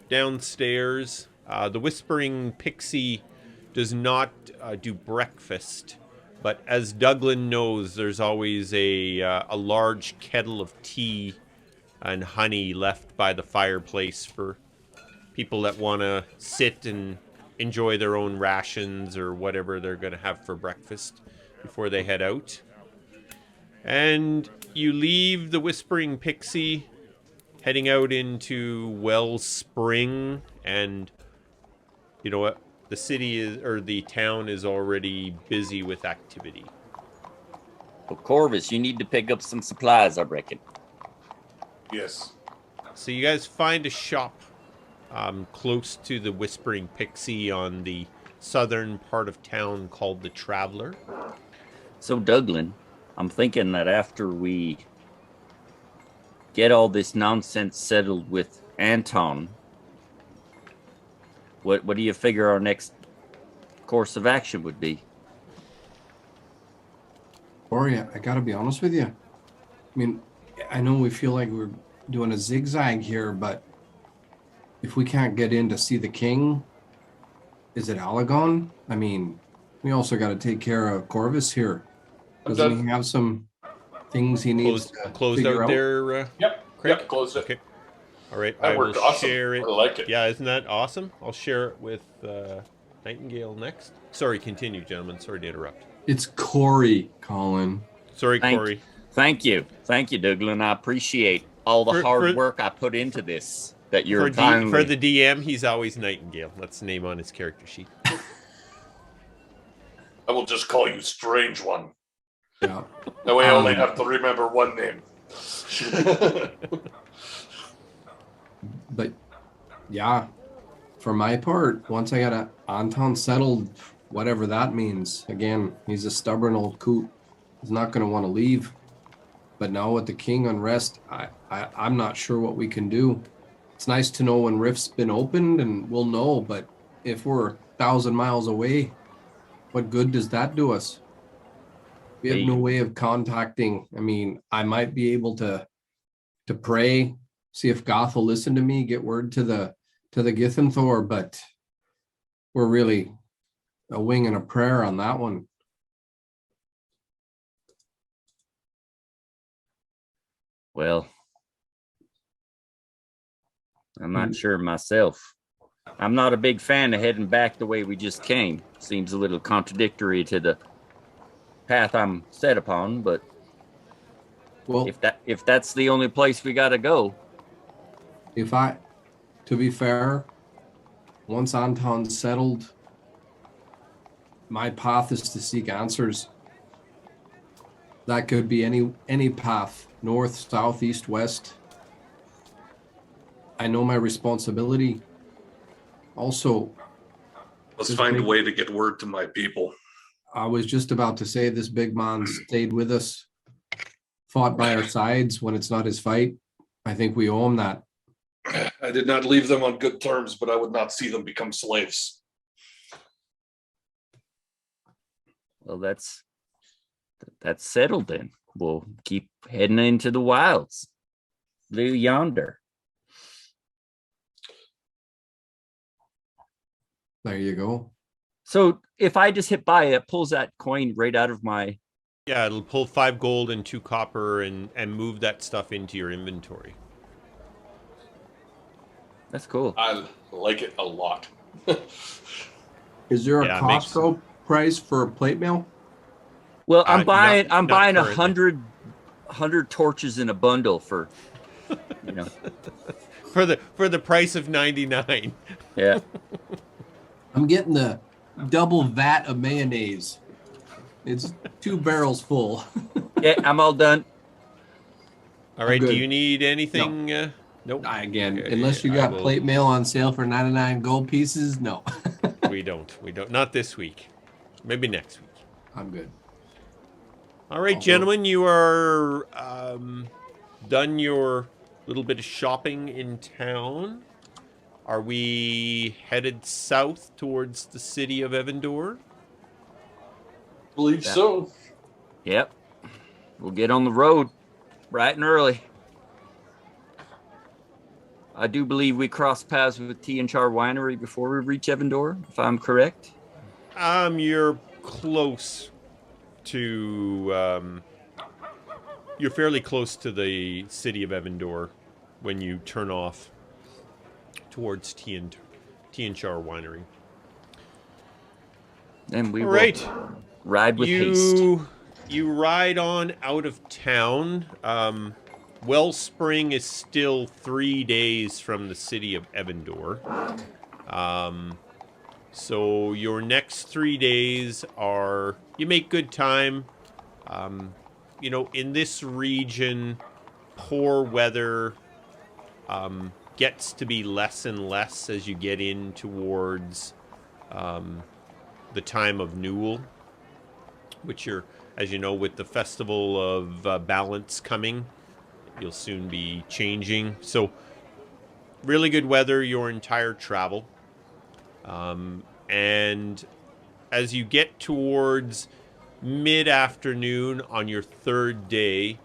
downstairs. The Whispering Pixie does not do breakfast, but as Douglan knows, there's always a large kettle of tea and honey left by the fireplace for people that want to sit and enjoy their own rations or whatever they're going to have for breakfast before they head out. And you leave the Whispering Pixie, heading out into Wellspring, and you know what? The city is, or the town is already busy with activity. Well, Corvus, you need to pick up some supplies, I reckon. Yes. So you guys find a shop close to the Whispering Pixie on the southern part of town called the Traveler. So, Douglan, I'm thinking that after we get all this nonsense settled with Anton, what do you figure our next course of action would be? Corey, I gotta be honest with you. I mean, I know we feel like we're doing a zigzag here, but if we can't get in to see the king, is it Alagon? I mean, we also got to take care of Corvus here. I'm Doesn't done. he have some things he needs to Closed figure out out? there, Yep. Craig? Yep. Closed it. Okay. All right. That I will worked awesome. share it. I like it. Yeah, isn't that awesome? I'll share it with Nightingale next. Sorry, continue, gentlemen. Sorry to interrupt. It's Corey, Colin. Sorry, Thank- Corey. Thank you, Douglan. I appreciate all the hard work I put into this. That you're For the DM, he's always Nightingale. That's the name on his character sheet. I will just call you Strange One. Yeah. That way I only have to remember one name. But yeah, for my part, once I got Anton settled, whatever that means, again, he's a stubborn old coot. He's not going to want to leave. But now with the king unrest, I'm not sure what we can do. It's nice to know when Rift's been opened and we'll know, but if we're 1,000 miles away, what good does that do us? We have no way of contacting. I mean, I might be able to pray, see if Gath will listen to me, get word to the Githenthor, but we're really a wing and a prayer on that one. Well, I'm not sure myself. I'm not a big fan of heading back the way we just came. Seems a little contradictory to the path I'm set upon, but Well, if that's the only place we gotta go. To be fair, once Anton's settled, my path is to seek answers. That could be any path, north, south, east, west. I know my responsibility. Also, Let's find a way to get word to my people. I was just about to say this big man stayed with us, fought by our sides when it's not his fight. I think we owe him that. I did not leave them on good terms, but I would not see them become slaves. Well, that's settled then. We'll keep heading into the wilds. Blue yonder. There you go. So if I just hit buy, it pulls that coin right out of my... Yeah, it'll pull 5 gold and 2 copper and move that stuff into your inventory. That's cool. I like it a lot. Is there a Costco price for plate mail? Well, I'm buying not 100 torches in a bundle for, you know. for the price of 99. Yeah. I'm getting the double vat of mayonnaise. It's 2 barrels full. Yeah, I'm all done. All right, do you need anything? No. Nope. Again, unless you got plate mail on sale for 99 gold pieces, no. We don't. Not this week. Maybe next week. I'm good. All right, gentlemen, you are done your little bit of shopping in town. Are we headed south towards the city of Evandor? Believe so. Yep. We'll get on the road bright and early. I do believe we crossed paths with T and Char Winery before we reach Evandor, if I'm correct. You're close to you're fairly close to the city of Evandor when you turn off towards T and Char Winery. And we All will right. ride with haste. You ride on out of town. Wellspring is still 3 days from the city of Evandor. So your next 3 days are, you make good time. You know, in this region, poor weather gets to be less and less as you get in towards the time of Newell, which are, as you know, with the Festival of Balance coming, you'll soon be changing. So really good weather your entire travel. And as you get towards mid-afternoon on your third day,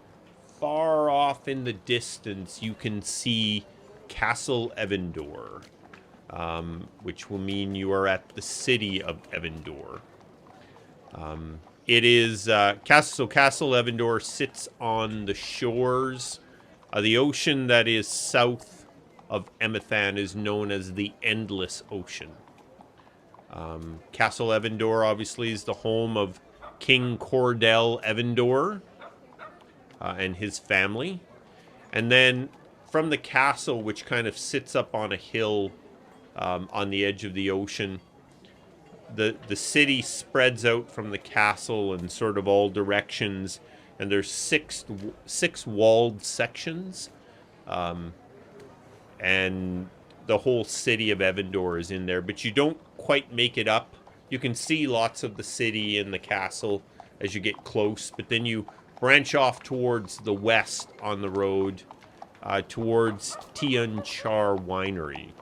far off in the distance, you can see Castle Evendor, which will mean you are at the city of Evendor. It is Castle Evendor sits on the shores. The ocean that is south of Emathan is known as the Endless Ocean. Castle Evendor obviously is the home of King Cordell Evendor and his family. And then from the castle, which kind of sits up on a hill on the edge of the ocean, the city spreads out from the castle in sort of all directions, and there's six walled sections, and the whole city of Evendor is in there, but you don't quite make it up. You can see lots of the city and the castle as you get close, but then you branch off towards the west on the road, towards Tianchar Winery.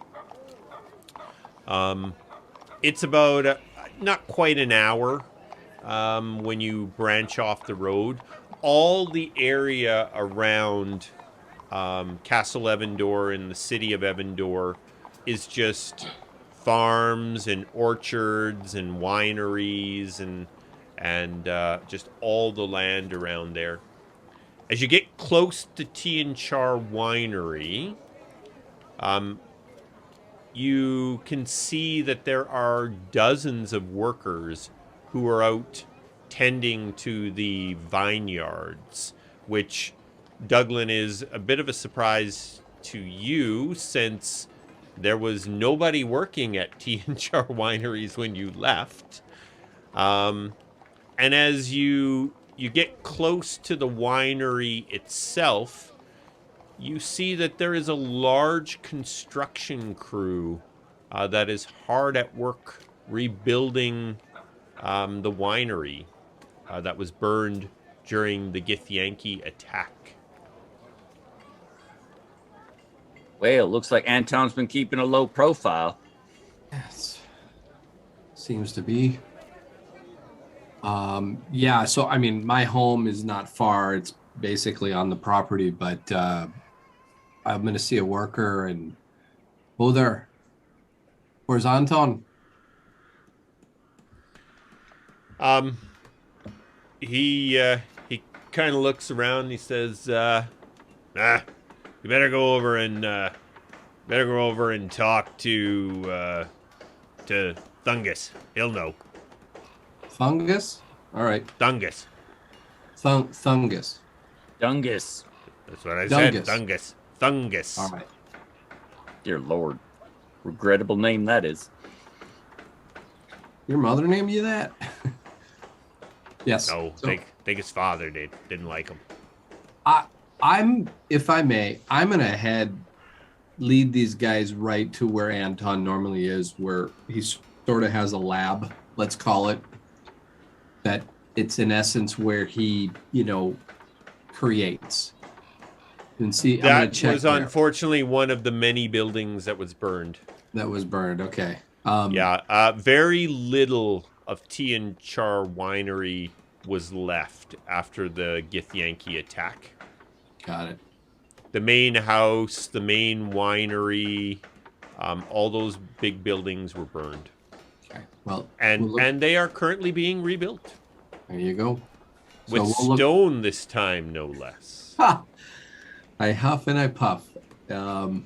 It's about not quite an hour when you branch off the road. All the area around Castle Evendor and the city of Evendor is just farms and orchards and wineries and just all the land around there. As you get close to Tianchar Winery, you can see that there are dozens of workers who are out tending to the vineyards, which, Douglan, is a bit of a surprise to you since there was nobody working at Tianchar Wineries when you left. And as you get close to the winery itself, you see that there is a large construction crew that is hard at work rebuilding the winery that was burned during the Githyanki attack. Well, looks like Anton's been keeping a low profile. Yes. Seems to be. Yeah, so I mean, my home is not far. It's basically on the property, but I'm going to see a worker and, oh, there. Where's Anton? He kind of looks around and he says, you better go over and talk to Thungus. He'll know. Fungus? All right. Thungus. Thungus. Dungus. That's what I said. Thungus. Thungus. All right. Dear Lord. Regrettable name that is. Your mother named you that? Yes. No, So, think his father didn't like him. I'm, if I may, I'm gonna lead these guys right to where Anton normally is, where he sort of has a lab, let's call it. That it's in essence where he, creates. And see, I'm gonna That check was there. unfortunately one of the many buildings that was burned. That was burned. Okay. Very little of Tianchar Winery was left after the Githyanki attack. Got it. The main house, the main winery, all those big buildings were burned. Okay. Well, And they are currently being rebuilt. there you go. With stone this time, no less. Ha! I huff and I puff. So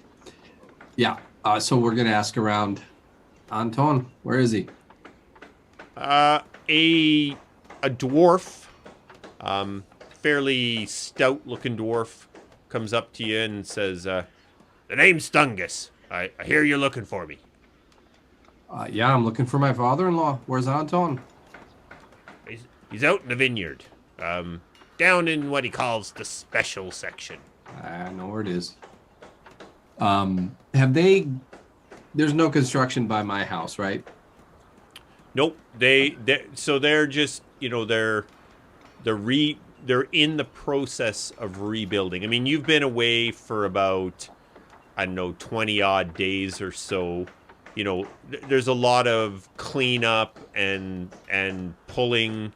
we're gonna ask around. Anton, where is he? A dwarf, fairly stout-looking dwarf, comes up to you and says, "The name's Thungus. I hear you're looking for me." Yeah, I'm looking for my father-in-law. Where's Anton? He's out in the vineyard, down in what he calls the special section. I know where it is. There's no construction by my house, right? Nope. They're just, they're in the process of rebuilding. I mean, you've been away for about, 20 odd days or so. There's a lot of cleanup and pulling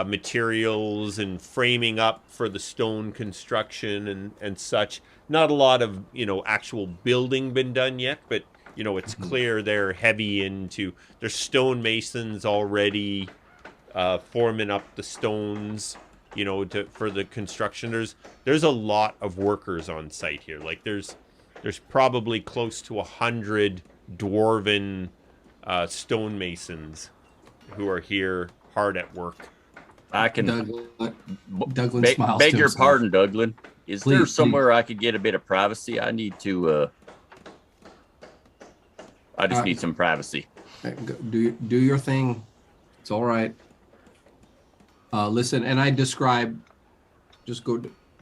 materials and framing up for the stone construction and such. Not a lot of, actual building been done yet, but, it's clear they're heavy into... There's stonemasons already forming up the stones, for the construction. There's a lot of workers on site here. Like, there's probably close to 100 dwarven stonemasons who are here hard at work. I can Douglan smiles beg to your himself. pardon, Douglan. Is there Please, somewhere I could get a bit of privacy? I need to. I just need some privacy. Do your thing. It's all right. Listen, and I describe. Just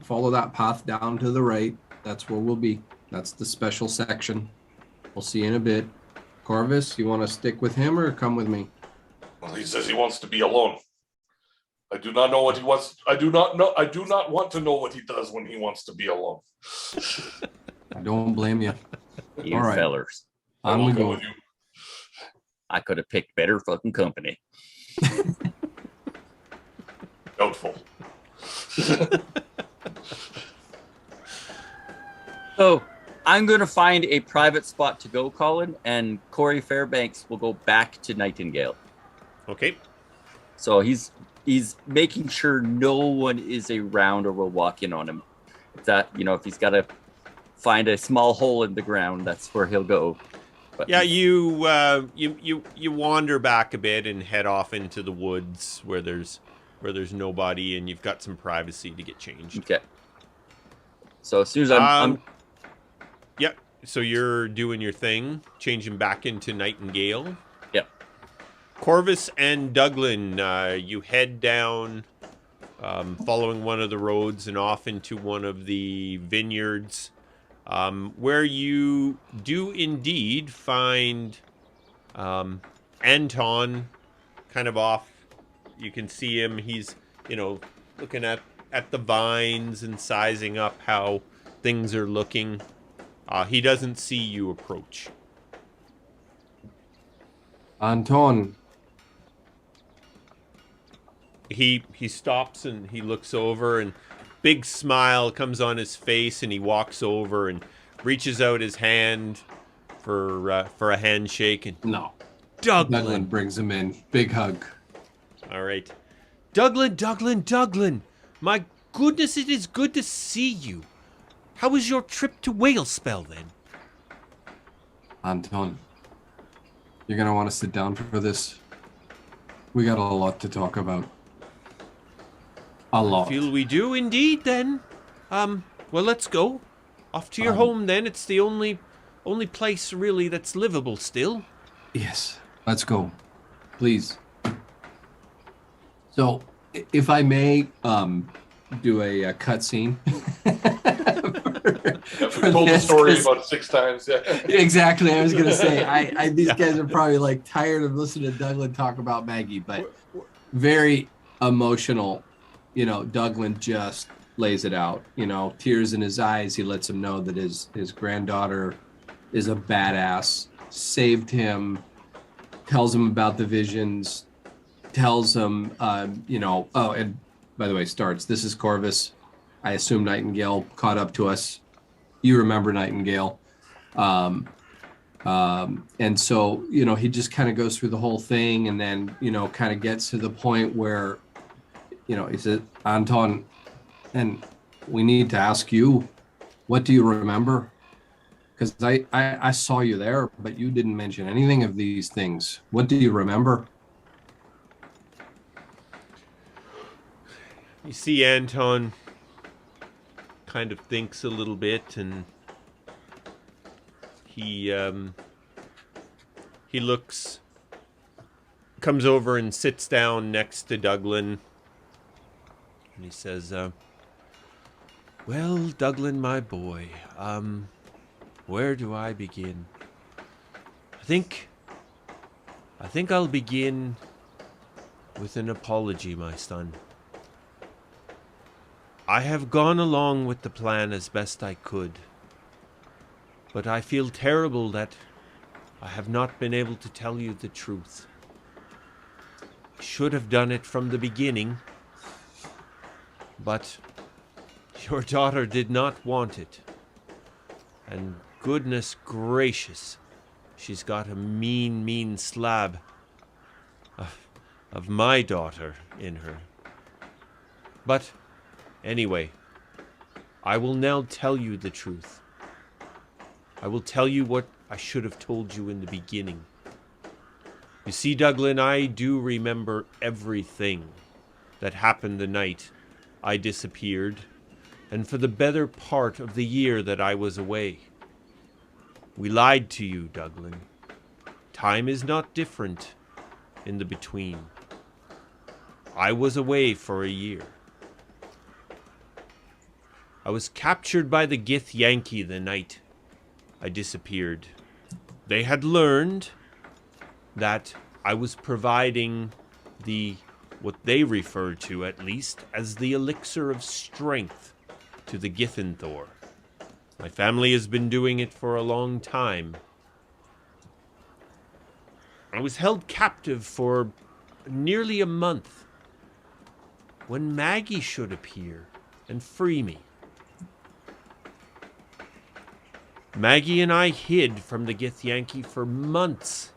follow that path down to the right. That's where we'll be. That's the special section. We'll see you in a bit. Corvus, you want to stick with him or come with me? Well, he says he wants to be alone. I do not know what he wants. I do not want to know what he does when he wants to be alone. I don't blame you. You All right. fellers. On we go. with you. I could have picked better fucking company. Doubtful. So I'm going to find a private spot to go, Colin, and Corey Fairbanks will go back to Nightingale. Okay. So he's making sure no one is around or will walk in on him. If he's got to find a small hole in the ground, that's where he'll go. But yeah, you wander back a bit and head off into the woods where there's nobody, and you've got some privacy to get changed. Okay. So as soon as I'm Yep. So you're doing your thing, changing back into Nightingale. Yep. Corvus and Douglan, you head down, following one of the roads and off into one of the vineyards, where you do indeed find Anton kind of off. You can see him. He's, looking at the vines and sizing up how things are looking. He doesn't see you approach. Anton. He stops and he looks over, and big smile comes on his face, and he walks over and reaches out his hand for a handshake. And No. Douglan. Douglan brings him in. Big hug. All right. Douglan. My goodness, it is good to see you. How was your trip to Whalespell, then? Anton, you're going to want to sit down for this. We got a lot to talk about. A lot. I feel we do indeed, then. Well, let's go. Off to your home, then. It's the only place, really, that's livable still. Yes. Let's go. Please. So, if I may do a cutscene. We told the story about 6 times. Yeah. Exactly. I was going to say, these guys are probably like tired of listening to Douglan talk about Maggie, but very emotional. Douglan just lays it out, tears in his eyes. He lets him know that his granddaughter is a badass, saved him, tells him about the visions, tells him, oh, and by the way, this is Corvus. I assume Nightingale caught up to us. You remember Nightingale. And so, he just kind of goes through the whole thing, and then, kind of gets to the point where, he said, Anton, and we need to ask you, what do you remember? Because I saw you there, but you didn't mention anything of these things. What do you remember? You see Anton kind of thinks a little bit, and he comes over and sits down next to Douglan, and he says, well, Douglan, my boy, where do I begin? I think I'll begin with an apology, my son. I have gone along with the plan as best I could, but I feel terrible that I have not been able to tell you the truth. should have done it from the beginning. But your daughter did not want it. And goodness gracious, she's got a mean, mean slab of my daughter in her. But anyway, I will now tell you the truth. I will tell you what I should have told you in the beginning. You see, Douglan, I do remember everything that happened the night I disappeared, and for the better part of the year that I was away. We lied to you, Douglan. Time is not different in the between. I was away for a year. I was captured by the Githyanki the night I disappeared. They had learned that I was providing what they refer to, at least, as the elixir of strength to the Githyanthor. My family has been doing it for a long time. I was held captive for nearly a month when Maggie should appear and free me. Maggie and I hid from the Githyanki for months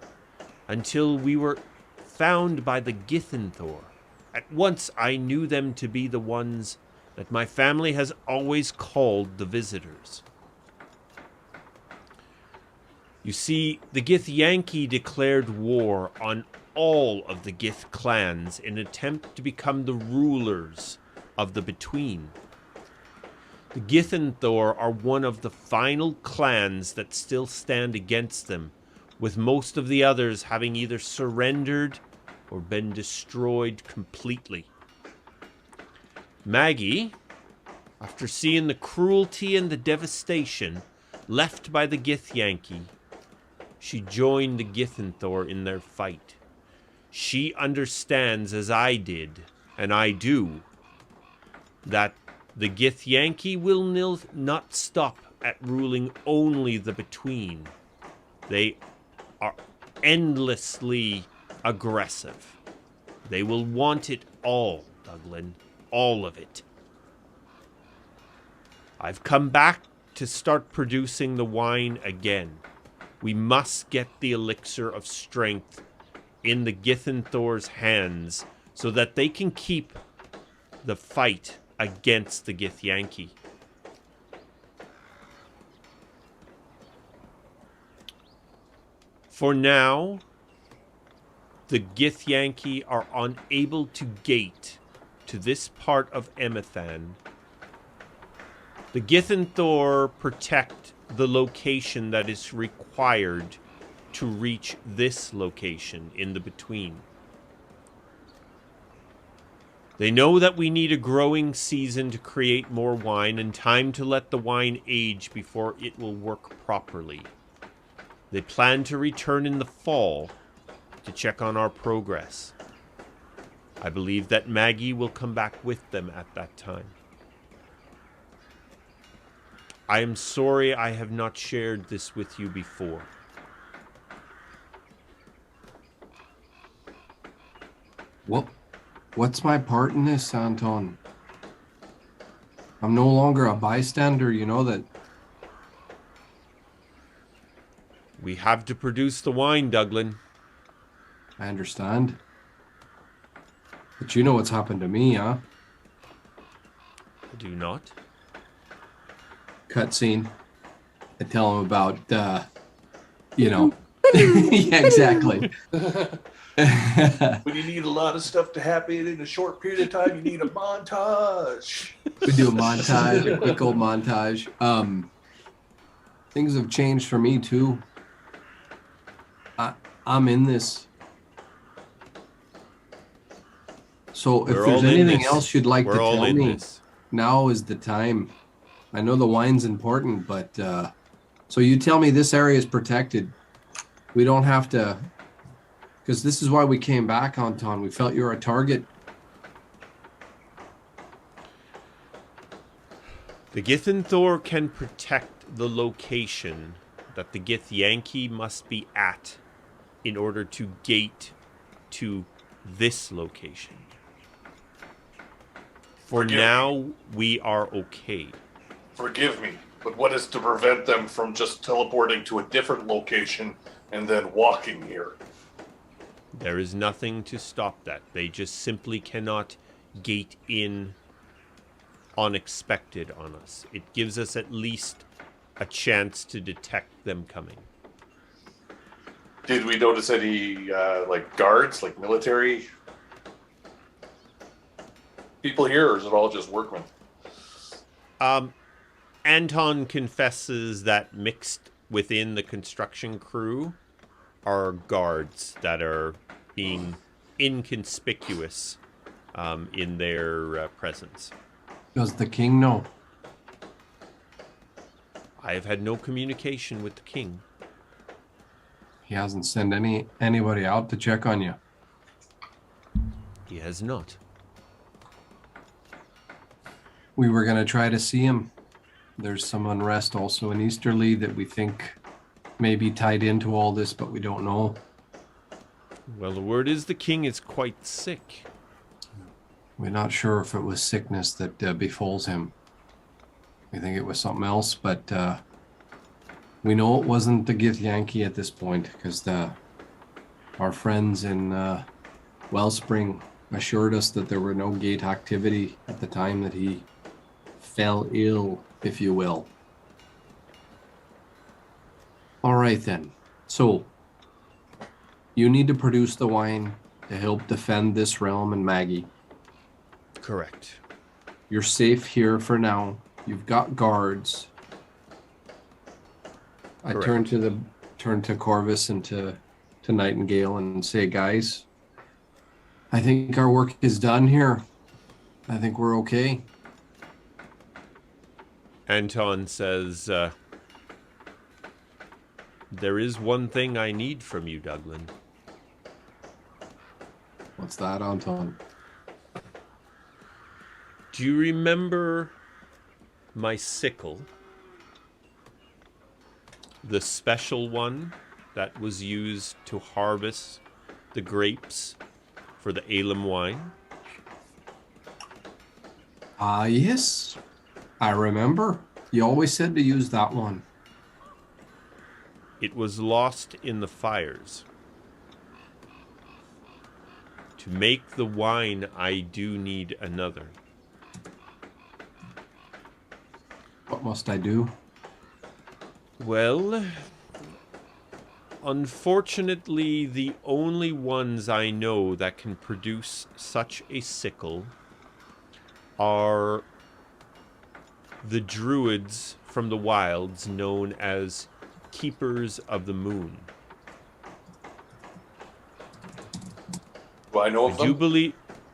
until we were found by the Githyanthor. At once I knew them to be the ones that my family has always called the visitors. You see, the Githyanki declared war on all of the Gith clans in an attempt to become the rulers of the Between. The Githyanthor are one of the final clans that still stand against them, with most of the others having either surrendered or been destroyed completely. Maggie, after seeing the cruelty and the devastation left by the Githyanki, she joined the Githyanthor in their fight. She understands, as I did, and I do, that the Githyanki will not stop at ruling only the Between. They are endlessly aggressive. They will want it all, Douglan. All of it. I've come back to start producing the wine again. We must get the elixir of strength in the Githyanthor's hands so that they can keep the fight against the Githyanki. For now, the Githyanki are unable to gate to this part of Emathan. The Githyanthor protect the location that is required to reach this location in the Between. They know that we need a growing season to create more wine and time to let the wine age before it will work properly. They plan to return in the fall to check on our progress. I believe that Maggie will come back with them at that time. I am sorry I have not shared this with you before. What's my part in this, Anton? I'm no longer a bystander, you know that. We have to produce the wine, Douglan. I understand. But you know what's happened to me, huh? I do not. Cutscene. I tell him about, yeah, exactly. When you need a lot of stuff to happen in a short period of time, you need a montage. We do a montage, a quick old montage. Things have changed for me too. I'm in this. So if We're there's all in anything this. else you'd like We're to all tell in me, this. now is the time. I know the wine's important, but so you tell me this area is protected. We don't have to, because this is why we came back, Anton. We felt you're a target. The Githyanthor can protect the location that the Githyanki must be at in order to gate to this location. For Forgive now, we are okay. Forgive me, but what is to prevent them from just teleporting to a different location and then walking here? There is nothing to stop that. They just simply cannot gate in unexpected on us. It gives us at least a chance to detect them coming. Did we notice any guards, like military people here, or is it all just workmen? Anton confesses that mixed within the construction crew are guards that are being inconspicuous in their presence. Does the king know? I have had no communication with the king. He hasn't sent anybody out to check on you. He has not. We were going to try to see him. There's some unrest also in Easterly that we think may be tied into all this, but we don't know. Well, the word is the king is quite sick. We're not sure if it was sickness that befalls him. We think it was something else, but we know it wasn't the Gith Yankee at this point, because our friends in Wellspring assured us that there were no gate activity at the time that he fell ill, if you will. All right then. So you need to produce the wine to help defend this realm and Maggie. Correct. You're safe here for now. You've got guards. I Correct. turn to Corvus and to Nightingale and say, guys, I think our work is done here. I think we're okay. Anton says, there is one thing I need from you, Douglan. What's that, Anton? Do you remember my sickle? The special one that was used to harvest the grapes for the Elam wine? Yes. I remember. You always said to use that one. It was lost in the fires. To make the wine, I do need another. What must I do? Well, unfortunately, the only ones I know that can produce such a sickle are the druids from the wilds known as Keepers of the Moon. Do I know of them?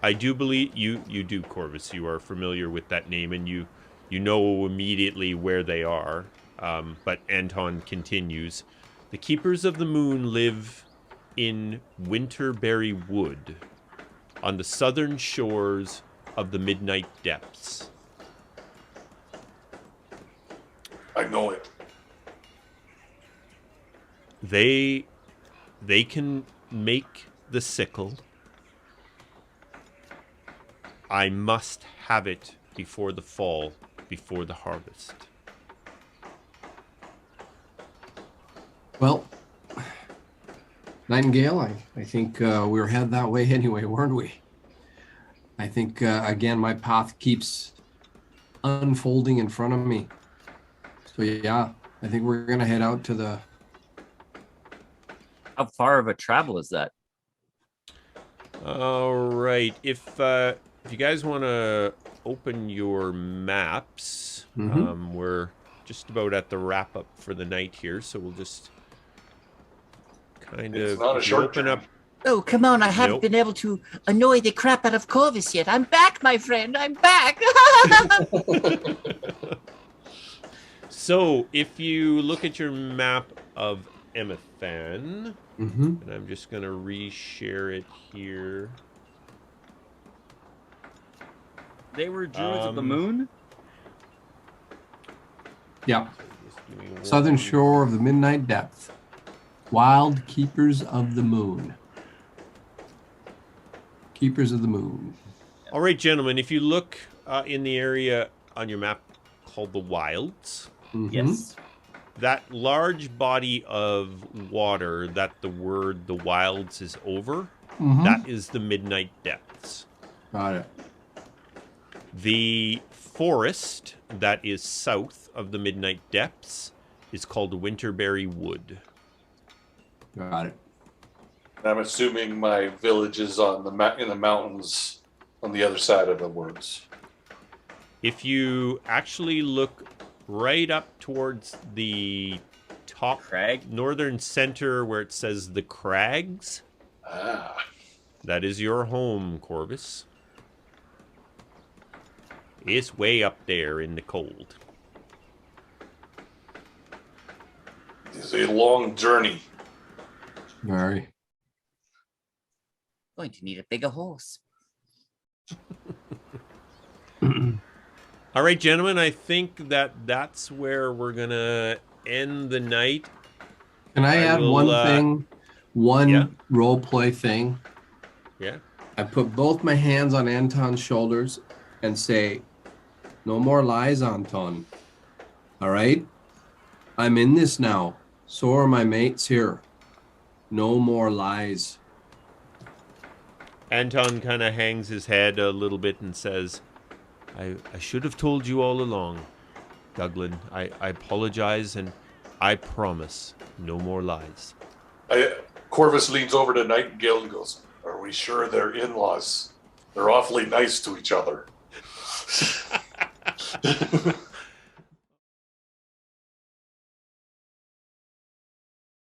I do believe you do, Corvus. You are familiar with that name, and you know immediately where they are. But Anton continues. The Keepers of the Moon live in Winterberry Wood on the southern shores of the Midnight Depths. I know it. They can make the sickle. I must have it before the fall, before the harvest. Well, Nightingale, I think we were headed that way anyway, weren't we? I think, again, my path keeps unfolding in front of me. So, yeah, I think we're going to head out to the... How far of a travel is that? All right. If you guys want to open your maps, we're just about at the wrap up for the night here, so we'll just kind It's of not a if you short open journey. up. Oh, come on, I haven't Nope. been able to annoy the crap out of Corvus yet. I'm back, my friend, I'm back. So if you look at your map of Emathan, and I'm just going to reshare it here. They were Druids of the Moon? Yeah, Just give me southern one- shore of the Midnight Depth. Wild Keepers of the Moon. Keepers of the Moon. All right, gentlemen, if you look in the area on your map called the Wilds, Mhm. Yes. that large body of water that the word the Wilds is over, Mhm. that is the Midnight Depths. Got it. The forest that is south of the Midnight Depths is called Winterberry Wood. Got it. I'm assuming my village is on in the mountains on the other side of the woods. If you actually look right up towards the top Crag. northern center where it says the Crags, Ah, that is your home, Corvus. It's way up there in the cold. it's a long journey. Very. Going to need a bigger horse. All right, gentlemen, I think that's where we're going to end the night. Can I add will, one thing? One yeah. role play thing. Yeah. I put both my hands on Anton's shoulders and say, "No more lies, Anton. All right? I'm in this now. So are my mates here. No more lies." Anton kind of hangs his head a little bit and says, I should have told you all along, Douglan. I apologize, and I promise no more lies. Corvus leans over to Nightingale and goes, "Are we sure they're in-laws? They're awfully nice to each other."